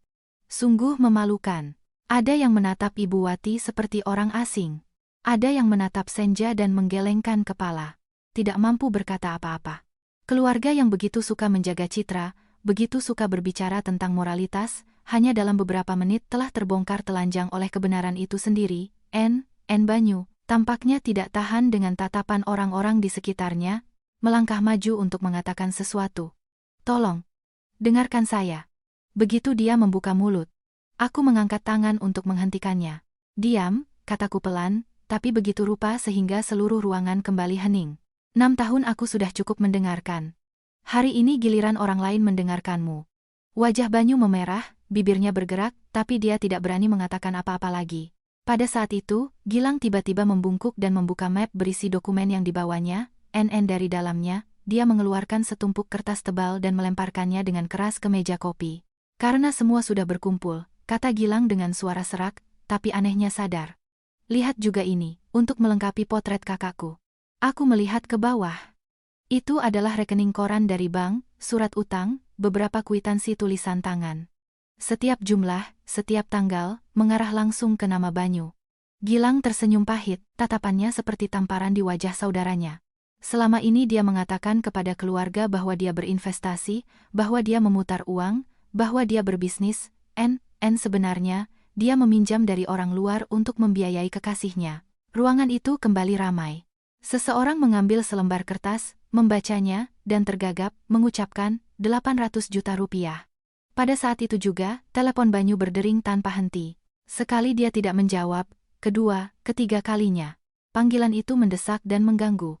A: Sungguh memalukan. Ada yang menatap Ibu Wati seperti orang asing. Ada yang menatap Senja dan menggelengkan kepala. Tidak mampu berkata apa-apa. Keluarga yang begitu suka menjaga citra, begitu suka berbicara tentang moralitas, hanya dalam beberapa menit telah terbongkar telanjang oleh kebenaran itu sendiri. Banyu, tampaknya tidak tahan dengan tatapan orang-orang di sekitarnya, melangkah maju untuk mengatakan sesuatu. Tolong, dengarkan saya. Begitu dia membuka mulut, aku mengangkat tangan untuk menghentikannya. Diam, kataku pelan, tapi begitu rupa sehingga seluruh ruangan kembali hening. 6 tahun aku sudah cukup mendengarkan. Hari ini giliran orang lain mendengarkanmu. Wajah Banyu memerah, bibirnya bergerak, tapi dia tidak berani mengatakan apa-apa lagi. Pada saat itu, Gilang tiba-tiba membungkuk dan membuka map berisi dokumen yang dibawanya. Dari dalamnya, dia mengeluarkan setumpuk kertas tebal dan melemparkannya dengan keras ke meja kopi. Karena semua sudah berkumpul, kata Gilang dengan suara serak, tapi anehnya sadar. Lihat juga ini, untuk melengkapi potret kakakku. Aku melihat ke bawah. Itu adalah rekening koran dari bank, surat utang, beberapa kwitansi tulisan tangan. Setiap jumlah, setiap tanggal, mengarah langsung ke nama Banyu. Gilang tersenyum pahit, tatapannya seperti tamparan di wajah saudaranya. Selama ini dia mengatakan kepada keluarga bahwa dia berinvestasi, bahwa dia memutar uang, bahwa dia berbisnis. Sebenarnya, dia meminjam dari orang luar untuk membiayai kekasihnya. Ruangan itu kembali ramai. Seseorang mengambil selembar kertas, membacanya, dan tergagap, mengucapkan, 800 juta rupiah. Pada saat itu juga, telepon Banyu berdering tanpa henti. Sekali dia tidak menjawab, kedua, ketiga kalinya. Panggilan itu mendesak dan mengganggu.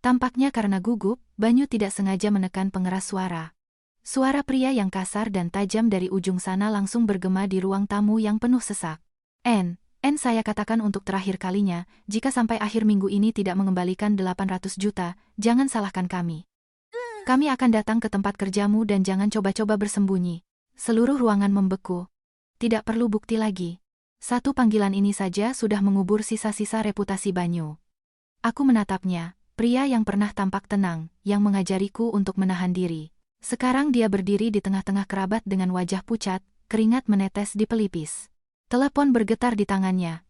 A: Tampaknya karena gugup, Banyu tidak sengaja menekan pengeras suara. Suara pria yang kasar dan tajam dari ujung sana langsung bergema di ruang tamu yang penuh sesak. Saya katakan untuk terakhir kalinya, jika sampai akhir minggu ini tidak mengembalikan 800 juta, jangan salahkan kami. Kami akan datang ke tempat kerjamu dan jangan coba-coba bersembunyi. Seluruh ruangan membeku. Tidak perlu bukti lagi. Satu panggilan ini saja sudah mengubur sisa-sisa reputasi Banyu. Aku menatapnya, pria yang pernah tampak tenang, yang mengajariku untuk menahan diri. Sekarang dia berdiri di tengah-tengah kerabat dengan wajah pucat, keringat menetes di pelipis. Telepon bergetar di tangannya,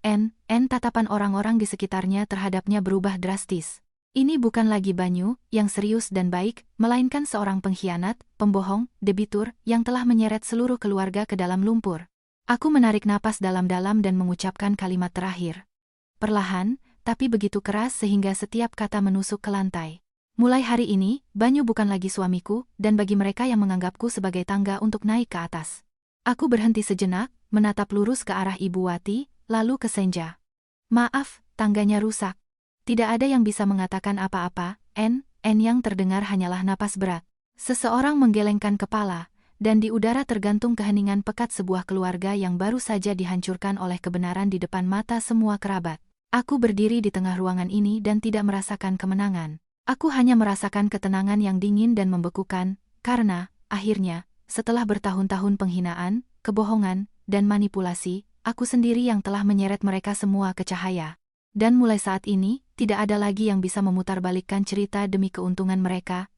A: tatapan orang-orang di sekitarnya terhadapnya berubah drastis. Ini bukan lagi Banyu, yang serius dan baik, melainkan seorang pengkhianat, pembohong, debitur, yang telah menyeret seluruh keluarga ke dalam lumpur. Aku menarik napas dalam-dalam dan mengucapkan kalimat terakhir. Perlahan, tapi begitu keras sehingga setiap kata menusuk ke lantai. Mulai hari ini, Banyu bukan lagi suamiku, dan bagi mereka yang menganggapku sebagai tangga untuk naik ke atas. Aku berhenti sejenak, menatap lurus ke arah Ibu Wati, lalu ke Senja. Maaf, tangganya rusak. Tidak ada yang bisa mengatakan apa-apa, yang terdengar hanyalah napas berat. Seseorang menggelengkan kepala, dan di udara tergantung keheningan pekat sebuah keluarga yang baru saja dihancurkan oleh kebenaran di depan mata semua kerabat. Aku berdiri di tengah ruangan ini dan tidak merasakan kemenangan. Aku hanya merasakan ketenangan yang dingin dan membekukan, karena, akhirnya, setelah bertahun-tahun penghinaan, kebohongan, dan manipulasi, aku sendiri yang telah menyeret mereka semua ke cahaya. Dan mulai saat ini, tidak ada lagi yang bisa memutarbalikkan cerita demi keuntungan mereka.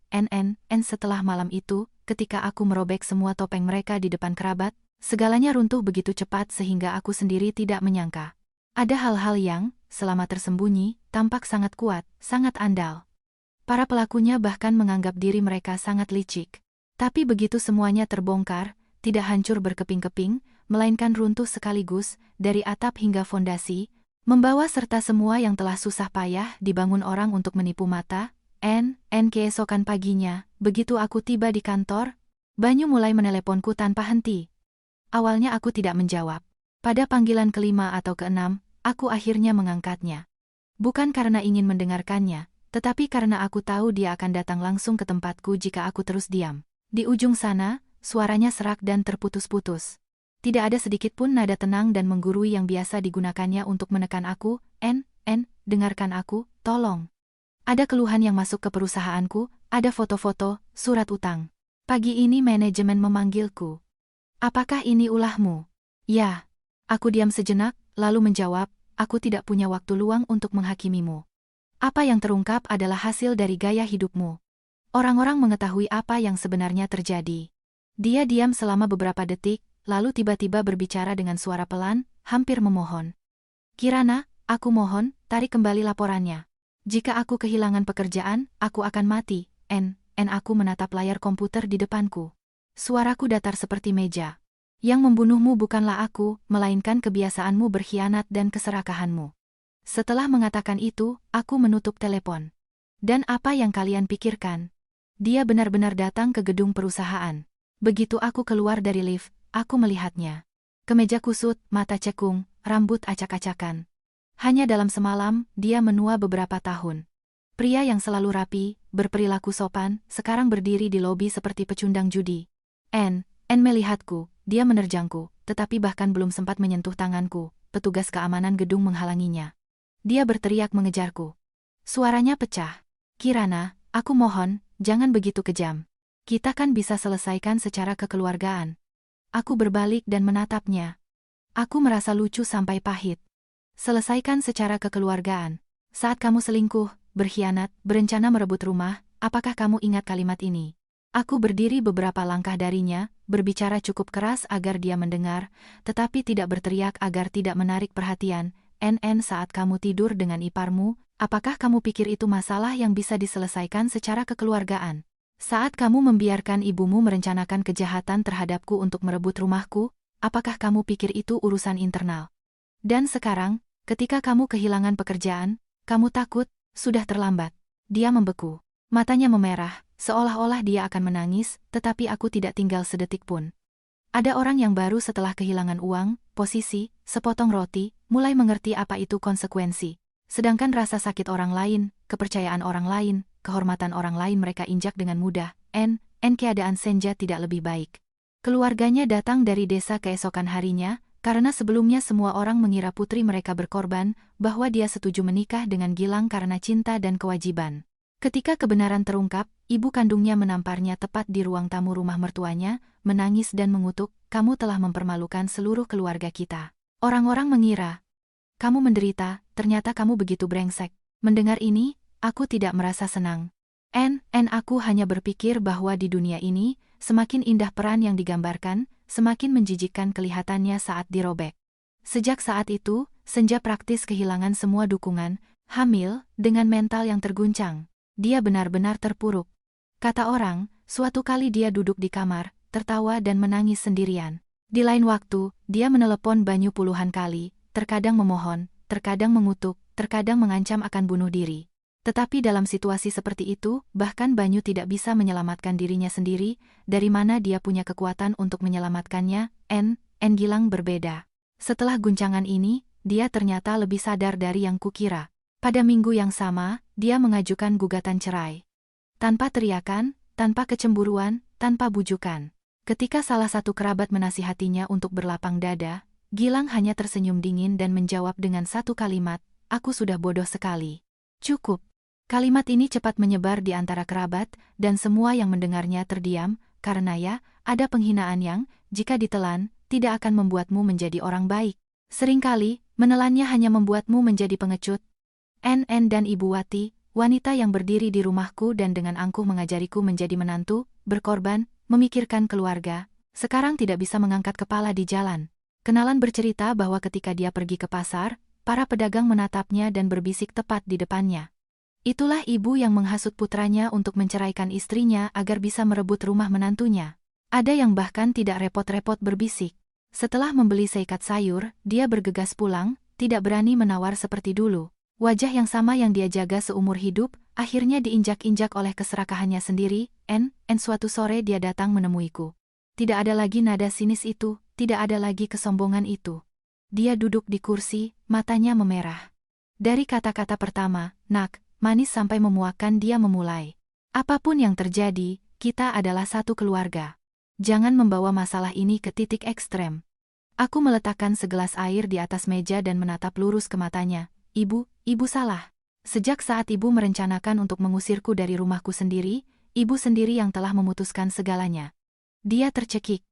A: Setelah malam itu, ketika aku merobek semua topeng mereka di depan kerabat, segalanya runtuh begitu cepat sehingga aku sendiri tidak menyangka. Ada hal-hal yang, selama tersembunyi, tampak sangat kuat, sangat andal. Para pelakunya bahkan menganggap diri mereka sangat licik. Tapi begitu semuanya terbongkar, tidak hancur berkeping-keping, melainkan runtuh sekaligus, dari atap hingga fondasi, membawa serta semua yang telah susah payah dibangun orang untuk menipu mata. Keesokan paginya, begitu aku tiba di kantor, Banyu mulai meneleponku tanpa henti. Awalnya aku tidak menjawab. Pada panggilan kelima atau keenam, aku akhirnya mengangkatnya. Bukan karena ingin mendengarkannya, tetapi karena aku tahu dia akan datang langsung ke tempatku jika aku terus diam. Di ujung sana, suaranya serak dan terputus-putus. Tidak ada sedikit pun nada tenang dan menggurui yang biasa digunakannya untuk menekan aku. Dengarkan aku, tolong. Ada keluhan yang masuk ke perusahaanku, ada foto-foto, surat utang. Pagi ini manajemen memanggilku. Apakah ini ulahmu? Ya. Aku diam sejenak, lalu menjawab, aku tidak punya waktu luang untuk menghakimimu. Apa yang terungkap adalah hasil dari gaya hidupmu. Orang-orang mengetahui apa yang sebenarnya terjadi. Dia diam selama beberapa detik, lalu tiba-tiba berbicara dengan suara pelan, hampir memohon. Kirana, aku mohon, tarik kembali laporannya. Jika aku kehilangan pekerjaan, aku akan mati. Aku menatap layar komputer di depanku. Suaraku datar seperti meja. Yang membunuhmu bukanlah aku, melainkan kebiasaanmu berkhianat dan keserakahanmu. Setelah mengatakan itu, aku menutup telepon. Dan apa yang kalian pikirkan? Dia benar-benar datang ke gedung perusahaan. Begitu aku keluar dari lift, aku melihatnya. Kemeja kusut, mata cekung, rambut acak-acakan. Hanya dalam semalam, dia menua beberapa tahun. Pria yang selalu rapi, berperilaku sopan, sekarang berdiri di lobi seperti pecundang judi. Melihatku, dia menerjangku, tetapi bahkan belum sempat menyentuh tanganku, petugas keamanan gedung menghalanginya. Dia berteriak mengejarku. Suaranya pecah. Kirana, aku mohon, jangan begitu kejam. Kita kan bisa selesaikan secara kekeluargaan. Aku berbalik dan menatapnya. Aku merasa lucu sampai pahit. Selesaikan secara kekeluargaan. Saat kamu selingkuh, berkhianat, berencana merebut rumah, apakah kamu ingat kalimat ini? Aku berdiri beberapa langkah darinya, berbicara cukup keras agar dia mendengar, tetapi tidak berteriak agar tidak menarik perhatian. Saat kamu tidur dengan iparmu, apakah kamu pikir itu masalah yang bisa diselesaikan secara kekeluargaan? Saat kamu membiarkan ibumu merencanakan kejahatan terhadapku untuk merebut rumahku, apakah kamu pikir itu urusan internal? Dan sekarang, ketika kamu kehilangan pekerjaan, kamu takut, sudah terlambat. Dia membeku. Matanya memerah, seolah-olah dia akan menangis, tetapi aku tidak tinggal sedetik pun. Ada orang yang baru setelah kehilangan uang, posisi, sepotong roti, mulai mengerti apa itu konsekuensi. Sedangkan rasa sakit orang lain, kepercayaan orang lain, kehormatan orang lain mereka injak dengan mudah. Keadaan Senja tidak lebih baik. Keluarganya datang dari desa keesokan harinya, karena sebelumnya semua orang mengira putri mereka berkorban, bahwa dia setuju menikah dengan Gilang karena cinta dan kewajiban. Ketika kebenaran terungkap, ibu kandungnya menamparnya tepat di ruang tamu rumah mertuanya, menangis dan mengutuk, "Kamu telah mempermalukan seluruh keluarga kita. Orang-orang mengira kamu menderita, ternyata kamu begitu brengsek." Mendengar ini, aku tidak merasa senang. Aku hanya berpikir bahwa di dunia ini, semakin indah peran yang digambarkan, semakin menjijikkan kelihatannya saat dirobek. Sejak saat itu, Senja praktis kehilangan semua dukungan, hamil, dengan mental yang terguncang. Dia benar-benar terpuruk. Kata orang, suatu kali dia duduk di kamar, tertawa dan menangis sendirian. Di lain waktu, dia menelepon Banyu puluhan kali, terkadang memohon, terkadang mengutuk, terkadang mengancam akan bunuh diri. Tetapi dalam situasi seperti itu, bahkan Banyu tidak bisa menyelamatkan dirinya sendiri, dari mana dia punya kekuatan untuk menyelamatkannya. Gilang berbeda. Setelah guncangan ini, dia ternyata lebih sadar dari yang kukira. Pada minggu yang sama, dia mengajukan gugatan cerai. Tanpa teriakan, tanpa kecemburuan, tanpa bujukan. Ketika salah satu kerabat menasihatinya untuk berlapang dada, Gilang hanya tersenyum dingin dan menjawab dengan satu kalimat, "Aku sudah bodoh sekali." Cukup. Kalimat ini cepat menyebar di antara kerabat, dan semua yang mendengarnya terdiam, karena ya, ada penghinaan yang, jika ditelan, tidak akan membuatmu menjadi orang baik. Seringkali, menelannya hanya membuatmu menjadi pengecut. Dan Ibu Wati, wanita yang berdiri di rumahku dan dengan angkuh mengajariku menjadi menantu, berkorban, memikirkan keluarga, sekarang tidak bisa mengangkat kepala di jalan. Kenalan bercerita bahwa ketika dia pergi ke pasar, para pedagang menatapnya dan berbisik tepat di depannya. Itulah ibu yang menghasut putranya untuk menceraikan istrinya agar bisa merebut rumah menantunya. Ada yang bahkan tidak repot-repot berbisik. Setelah membeli seikat sayur, dia bergegas pulang, tidak berani menawar seperti dulu. Wajah yang sama yang dia jaga seumur hidup, akhirnya diinjak-injak oleh keserakahannya sendiri. Suatu sore dia datang menemuiku. Tidak ada lagi nada sinis itu, tidak ada lagi kesombongan itu. Dia duduk di kursi, matanya memerah. Dari kata-kata pertama, "Nak," manis sampai memuakkan dia memulai. "Apapun yang terjadi, kita adalah satu keluarga. Jangan membawa masalah ini ke titik ekstrem." Aku meletakkan segelas air di atas meja dan menatap lurus ke matanya. Ibu salah. Sejak saat ibu merencanakan untuk mengusirku dari rumahku sendiri, ibu sendiri yang telah memutuskan segalanya. Dia tercekik.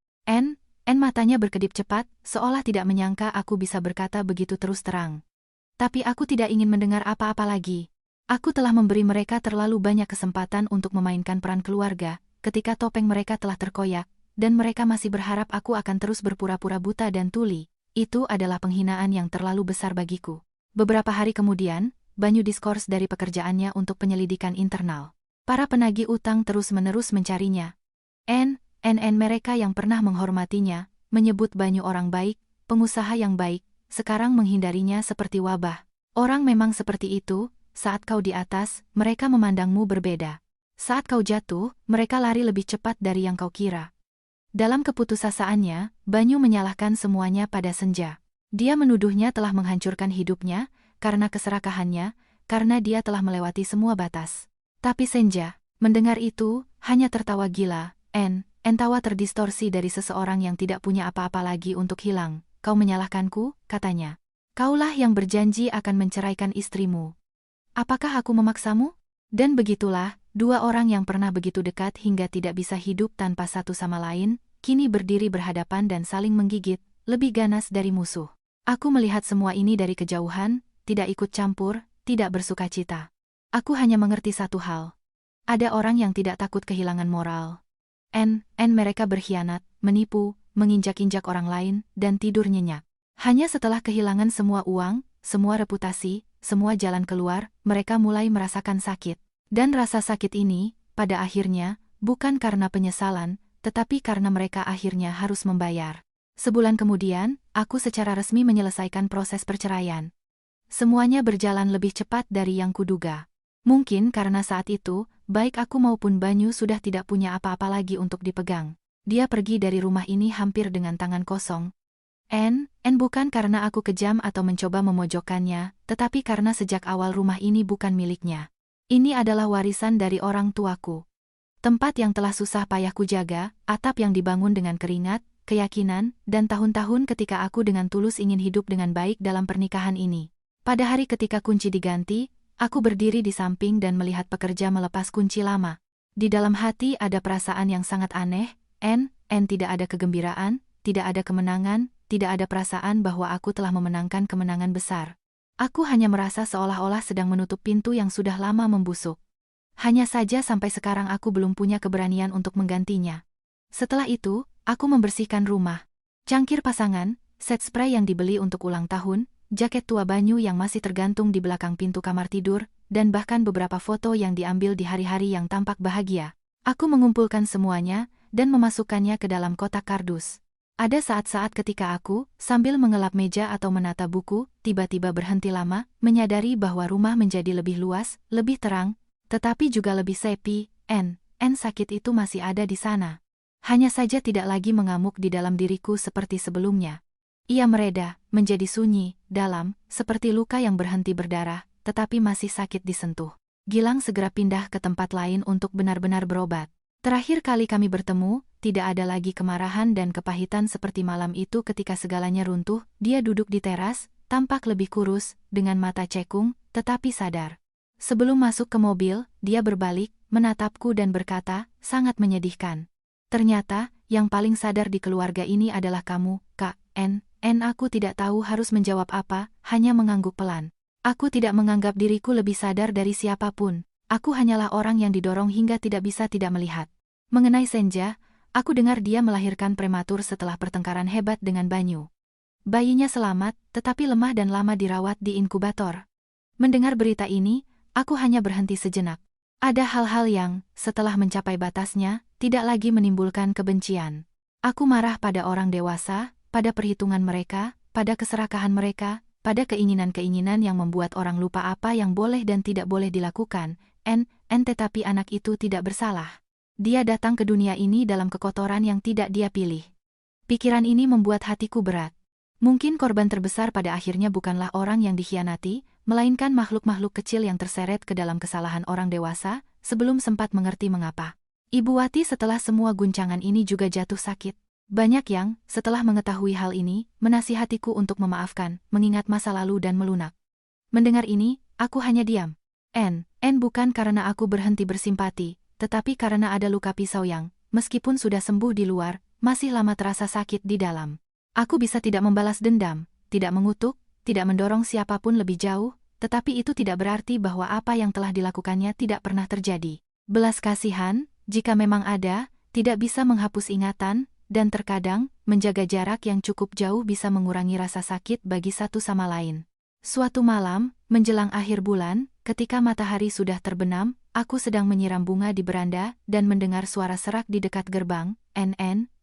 A: Matanya berkedip cepat, seolah tidak menyangka aku bisa berkata begitu terus terang. Tapi aku tidak ingin mendengar apa-apa lagi. Aku telah memberi mereka terlalu banyak kesempatan untuk memainkan peran keluarga, ketika topeng mereka telah terkoyak, dan mereka masih berharap aku akan terus berpura-pura buta dan tuli. Itu adalah penghinaan yang terlalu besar bagiku. Beberapa hari kemudian, Banyu diskors dari pekerjaannya untuk penyelidikan internal. Para penagih utang terus-menerus mencarinya. Mereka yang pernah menghormatinya, menyebut Banyu orang baik, pengusaha yang baik, sekarang menghindarinya seperti wabah. Orang memang seperti itu, saat kau di atas, mereka memandangmu berbeda. Saat kau jatuh, mereka lari lebih cepat dari yang kau kira. Dalam keputusasaannya, Banyu menyalahkan semuanya pada Senja. Dia menuduhnya telah menghancurkan hidupnya, karena keserakahannya, karena dia telah melewati semua batas. Tapi Senja, mendengar itu, hanya tertawa gila. Tawa terdistorsi dari seseorang yang tidak punya apa-apa lagi untuk hilang. "Kau menyalahkanku," katanya. "Kaulah yang berjanji akan menceraikan istrimu. Apakah aku memaksamu?" Dan begitulah, dua orang yang pernah begitu dekat hingga tidak bisa hidup tanpa satu sama lain, kini berdiri berhadapan dan saling menggigit, lebih ganas dari musuh. Aku melihat semua ini dari kejauhan, tidak ikut campur, tidak bersukacita. Aku hanya mengerti satu hal. Ada orang yang tidak takut kehilangan moral. Mereka berkhianat, menipu, menginjak-injak orang lain, dan tidur nyenyak. Hanya setelah kehilangan semua uang, semua reputasi, semua jalan keluar, mereka mulai merasakan sakit. Dan rasa sakit ini, pada akhirnya, bukan karena penyesalan, tetapi karena mereka akhirnya harus membayar. Sebulan kemudian, aku secara resmi menyelesaikan proses perceraian. Semuanya berjalan lebih cepat dari yang kuduga. Mungkin karena saat itu, baik aku maupun Banyu sudah tidak punya apa-apa lagi untuk dipegang. Dia pergi dari rumah ini hampir dengan tangan kosong. Bukan karena aku kejam atau mencoba memojokkannya, tetapi karena sejak awal rumah ini bukan miliknya. Ini adalah warisan dari orang tuaku. Tempat yang telah susah payah kujaga, atap yang dibangun dengan keringat, keyakinan, dan tahun-tahun ketika aku dengan tulus ingin hidup dengan baik dalam pernikahan ini. Pada hari ketika kunci diganti, aku berdiri di samping dan melihat pekerja melepas kunci lama. Di dalam hati ada perasaan yang sangat aneh, tidak ada kegembiraan, tidak ada kemenangan, tidak ada perasaan bahwa aku telah memenangkan kemenangan besar. Aku hanya merasa seolah-olah sedang menutup pintu yang sudah lama membusuk. Hanya saja sampai sekarang aku belum punya keberanian untuk menggantinya. Setelah itu, aku membersihkan rumah. Cangkir pasangan, set spray yang dibeli untuk ulang tahun, jaket tua banyu yang masih tergantung di belakang pintu kamar tidur, dan bahkan beberapa foto yang diambil di hari-hari yang tampak bahagia. Aku mengumpulkan semuanya, dan memasukkannya ke dalam kotak kardus. Ada saat-saat ketika aku, sambil mengelap meja atau menata buku, tiba-tiba berhenti lama, menyadari bahwa rumah menjadi lebih luas, lebih terang, tetapi juga lebih sepi. Sakit itu masih ada di sana. Hanya saja tidak lagi mengamuk di dalam diriku seperti sebelumnya. Ia mereda, menjadi sunyi, dalam, seperti luka yang berhenti berdarah, tetapi masih sakit disentuh. Gilang segera pindah ke tempat lain untuk benar-benar berobat. Terakhir kali kami bertemu, tidak ada lagi kemarahan dan kepahitan seperti malam itu ketika segalanya runtuh. Dia duduk di teras, tampak lebih kurus, dengan mata cekung, tetapi sadar. Sebelum masuk ke mobil, dia berbalik, menatapku dan berkata, sangat menyedihkan. Ternyata, yang paling sadar di keluarga ini adalah kamu, Kak. Aku tidak tahu harus menjawab apa, hanya mengangguk pelan. Aku tidak menganggap diriku lebih sadar dari siapapun. Aku hanyalah orang yang didorong hingga tidak bisa tidak melihat. Mengenai Senja, aku dengar dia melahirkan prematur setelah pertengkaran hebat dengan Banyu. Bayinya selamat, tetapi lemah dan lama dirawat di inkubator. Mendengar berita ini, aku hanya berhenti sejenak. Ada hal-hal yang, setelah mencapai batasnya, tidak lagi menimbulkan kebencian. Aku marah pada orang dewasa, pada perhitungan mereka, pada keserakahan mereka, pada keinginan-keinginan yang membuat orang lupa apa yang boleh dan tidak boleh dilakukan. Tetapi anak itu tidak bersalah. Dia datang ke dunia ini dalam kekotoran yang tidak dia pilih. Pikiran ini membuat hatiku berat. Mungkin korban terbesar pada akhirnya bukanlah orang yang dikhianati, melainkan makhluk-makhluk kecil yang terseret ke dalam kesalahan orang dewasa, sebelum sempat mengerti mengapa. Ibu Wati setelah semua guncangan ini juga jatuh sakit. Banyak yang, setelah mengetahui hal ini, menasihatiku untuk memaafkan, mengingat masa lalu dan melunak. Mendengar ini, aku hanya diam. Bukan karena aku berhenti bersimpati, tetapi karena ada luka pisau yang, meskipun sudah sembuh di luar, masih lama terasa sakit di dalam. Aku bisa tidak membalas dendam, tidak mengutuk, tidak mendorong siapapun lebih jauh, tetapi itu tidak berarti bahwa apa yang telah dilakukannya tidak pernah terjadi. Belas kasihan, jika memang ada, tidak bisa menghapus ingatan, dan terkadang, menjaga jarak yang cukup jauh bisa mengurangi rasa sakit bagi satu sama lain. Suatu malam, menjelang akhir bulan, ketika matahari sudah terbenam, aku sedang menyiram bunga di beranda, dan mendengar suara serak di dekat gerbang.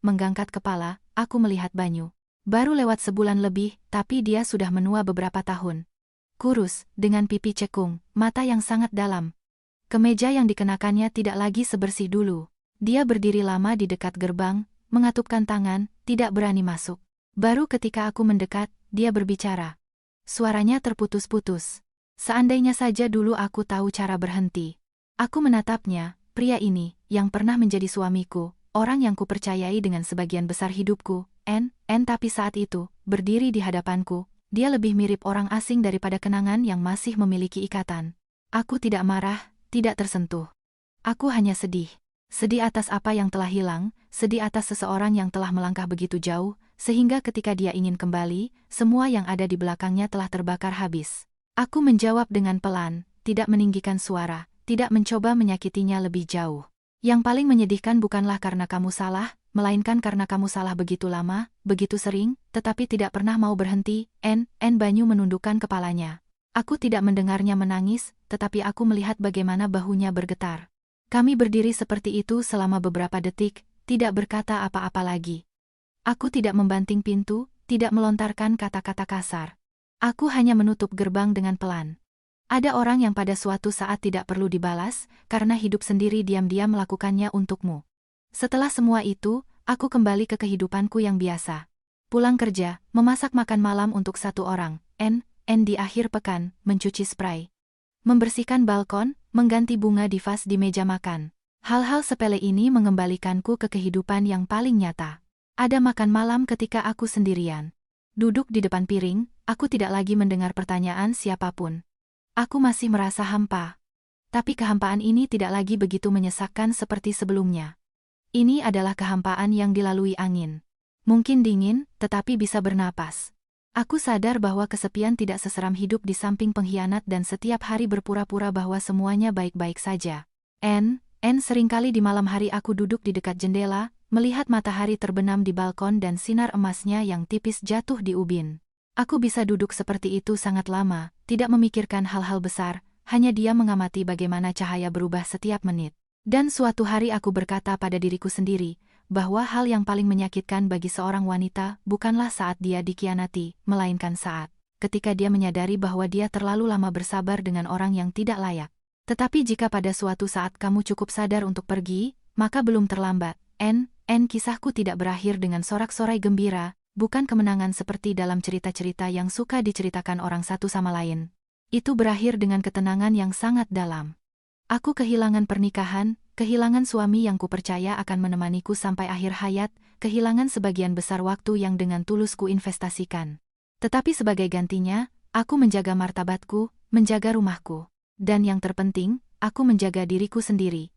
A: Menggangkat kepala, aku melihat Banyu. Baru lewat sebulan lebih, tapi dia sudah menua beberapa tahun. Kurus, dengan pipi cekung, mata yang sangat dalam. Kemeja yang dikenakannya tidak lagi sebersih dulu. Dia berdiri lama di dekat gerbang, mengatupkan tangan, tidak berani masuk. Baru ketika aku mendekat, dia berbicara. Suaranya terputus-putus. Seandainya saja dulu aku tahu cara berhenti. Aku menatapnya, pria ini, yang pernah menjadi suamiku, orang yang kupercayai dengan sebagian besar hidupku, tapi saat itu, berdiri di hadapanku, dia lebih mirip orang asing daripada kenangan yang masih memiliki ikatan. Aku tidak marah, tidak tersentuh. Aku hanya sedih. Sedih atas apa yang telah hilang, sedih atas seseorang yang telah melangkah begitu jauh, sehingga ketika dia ingin kembali, semua yang ada di belakangnya telah terbakar habis. Aku menjawab dengan pelan, tidak meninggikan suara, tidak mencoba menyakitinya lebih jauh. Yang paling menyedihkan bukanlah karena kamu salah, melainkan karena kamu salah begitu lama, begitu sering, tetapi tidak pernah mau berhenti. Banyu menundukkan kepalanya. Aku tidak mendengarnya menangis, tetapi aku melihat bagaimana bahunya bergetar. Kami berdiri seperti itu selama beberapa detik, tidak berkata apa-apa lagi. Aku tidak membanting pintu, tidak melontarkan kata-kata kasar. Aku hanya menutup gerbang dengan pelan. Ada orang yang pada suatu saat tidak perlu dibalas, karena hidup sendiri diam-diam melakukannya untukmu. Setelah semua itu, Aku kembali ke kehidupanku yang biasa. Pulang kerja, memasak makan malam untuk satu orang, di akhir pekan, mencuci spray. Membersihkan balkon, mengganti bunga di vas di meja makan. Hal-hal sepele ini mengembalikanku ke kehidupan yang paling nyata. Ada makan malam ketika aku sendirian. Duduk di depan piring, aku tidak lagi mendengar pertanyaan siapapun. Aku masih merasa hampa. Tapi kehampaan ini tidak lagi begitu menyesakkan seperti sebelumnya. Ini adalah kehampaan yang dilalui angin. Mungkin dingin, tetapi bisa bernapas. Aku sadar bahwa kesepian tidak seseram hidup di samping pengkhianat dan setiap hari berpura-pura bahwa semuanya baik-baik saja. Seringkali di malam hari aku duduk di dekat jendela, melihat matahari terbenam di balkon dan sinar emasnya yang tipis jatuh di ubin. Aku bisa duduk seperti itu sangat lama, tidak memikirkan hal-hal besar, hanya diam mengamati bagaimana cahaya berubah setiap menit. Dan suatu hari aku berkata pada diriku sendiri, bahwa hal yang paling menyakitkan bagi seorang wanita bukanlah saat dia dikhianati, melainkan saat ketika dia menyadari bahwa dia terlalu lama bersabar dengan orang yang tidak layak. Tetapi jika pada suatu saat kamu cukup sadar untuk pergi, maka belum terlambat. Kisahku tidak berakhir dengan sorak-sorai gembira, bukan kemenangan seperti dalam cerita-cerita yang suka diceritakan orang satu sama lain. Itu berakhir dengan ketenangan yang sangat dalam. Aku kehilangan pernikahan, kehilangan suami yang kupercaya akan menemaniku sampai akhir hayat, kehilangan sebagian besar waktu yang dengan tulus kuinvestasikan. Tetapi sebagai gantinya, aku menjaga martabatku, menjaga rumahku. Dan yang terpenting, aku menjaga diriku sendiri.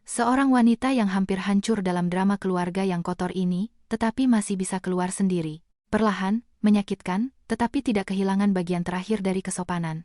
A: Seorang wanita yang hampir hancur dalam drama keluarga yang kotor ini, tetapi masih bisa keluar sendiri. Perlahan, menyakitkan, tetapi tidak kehilangan bagian terakhir dari kesopanan.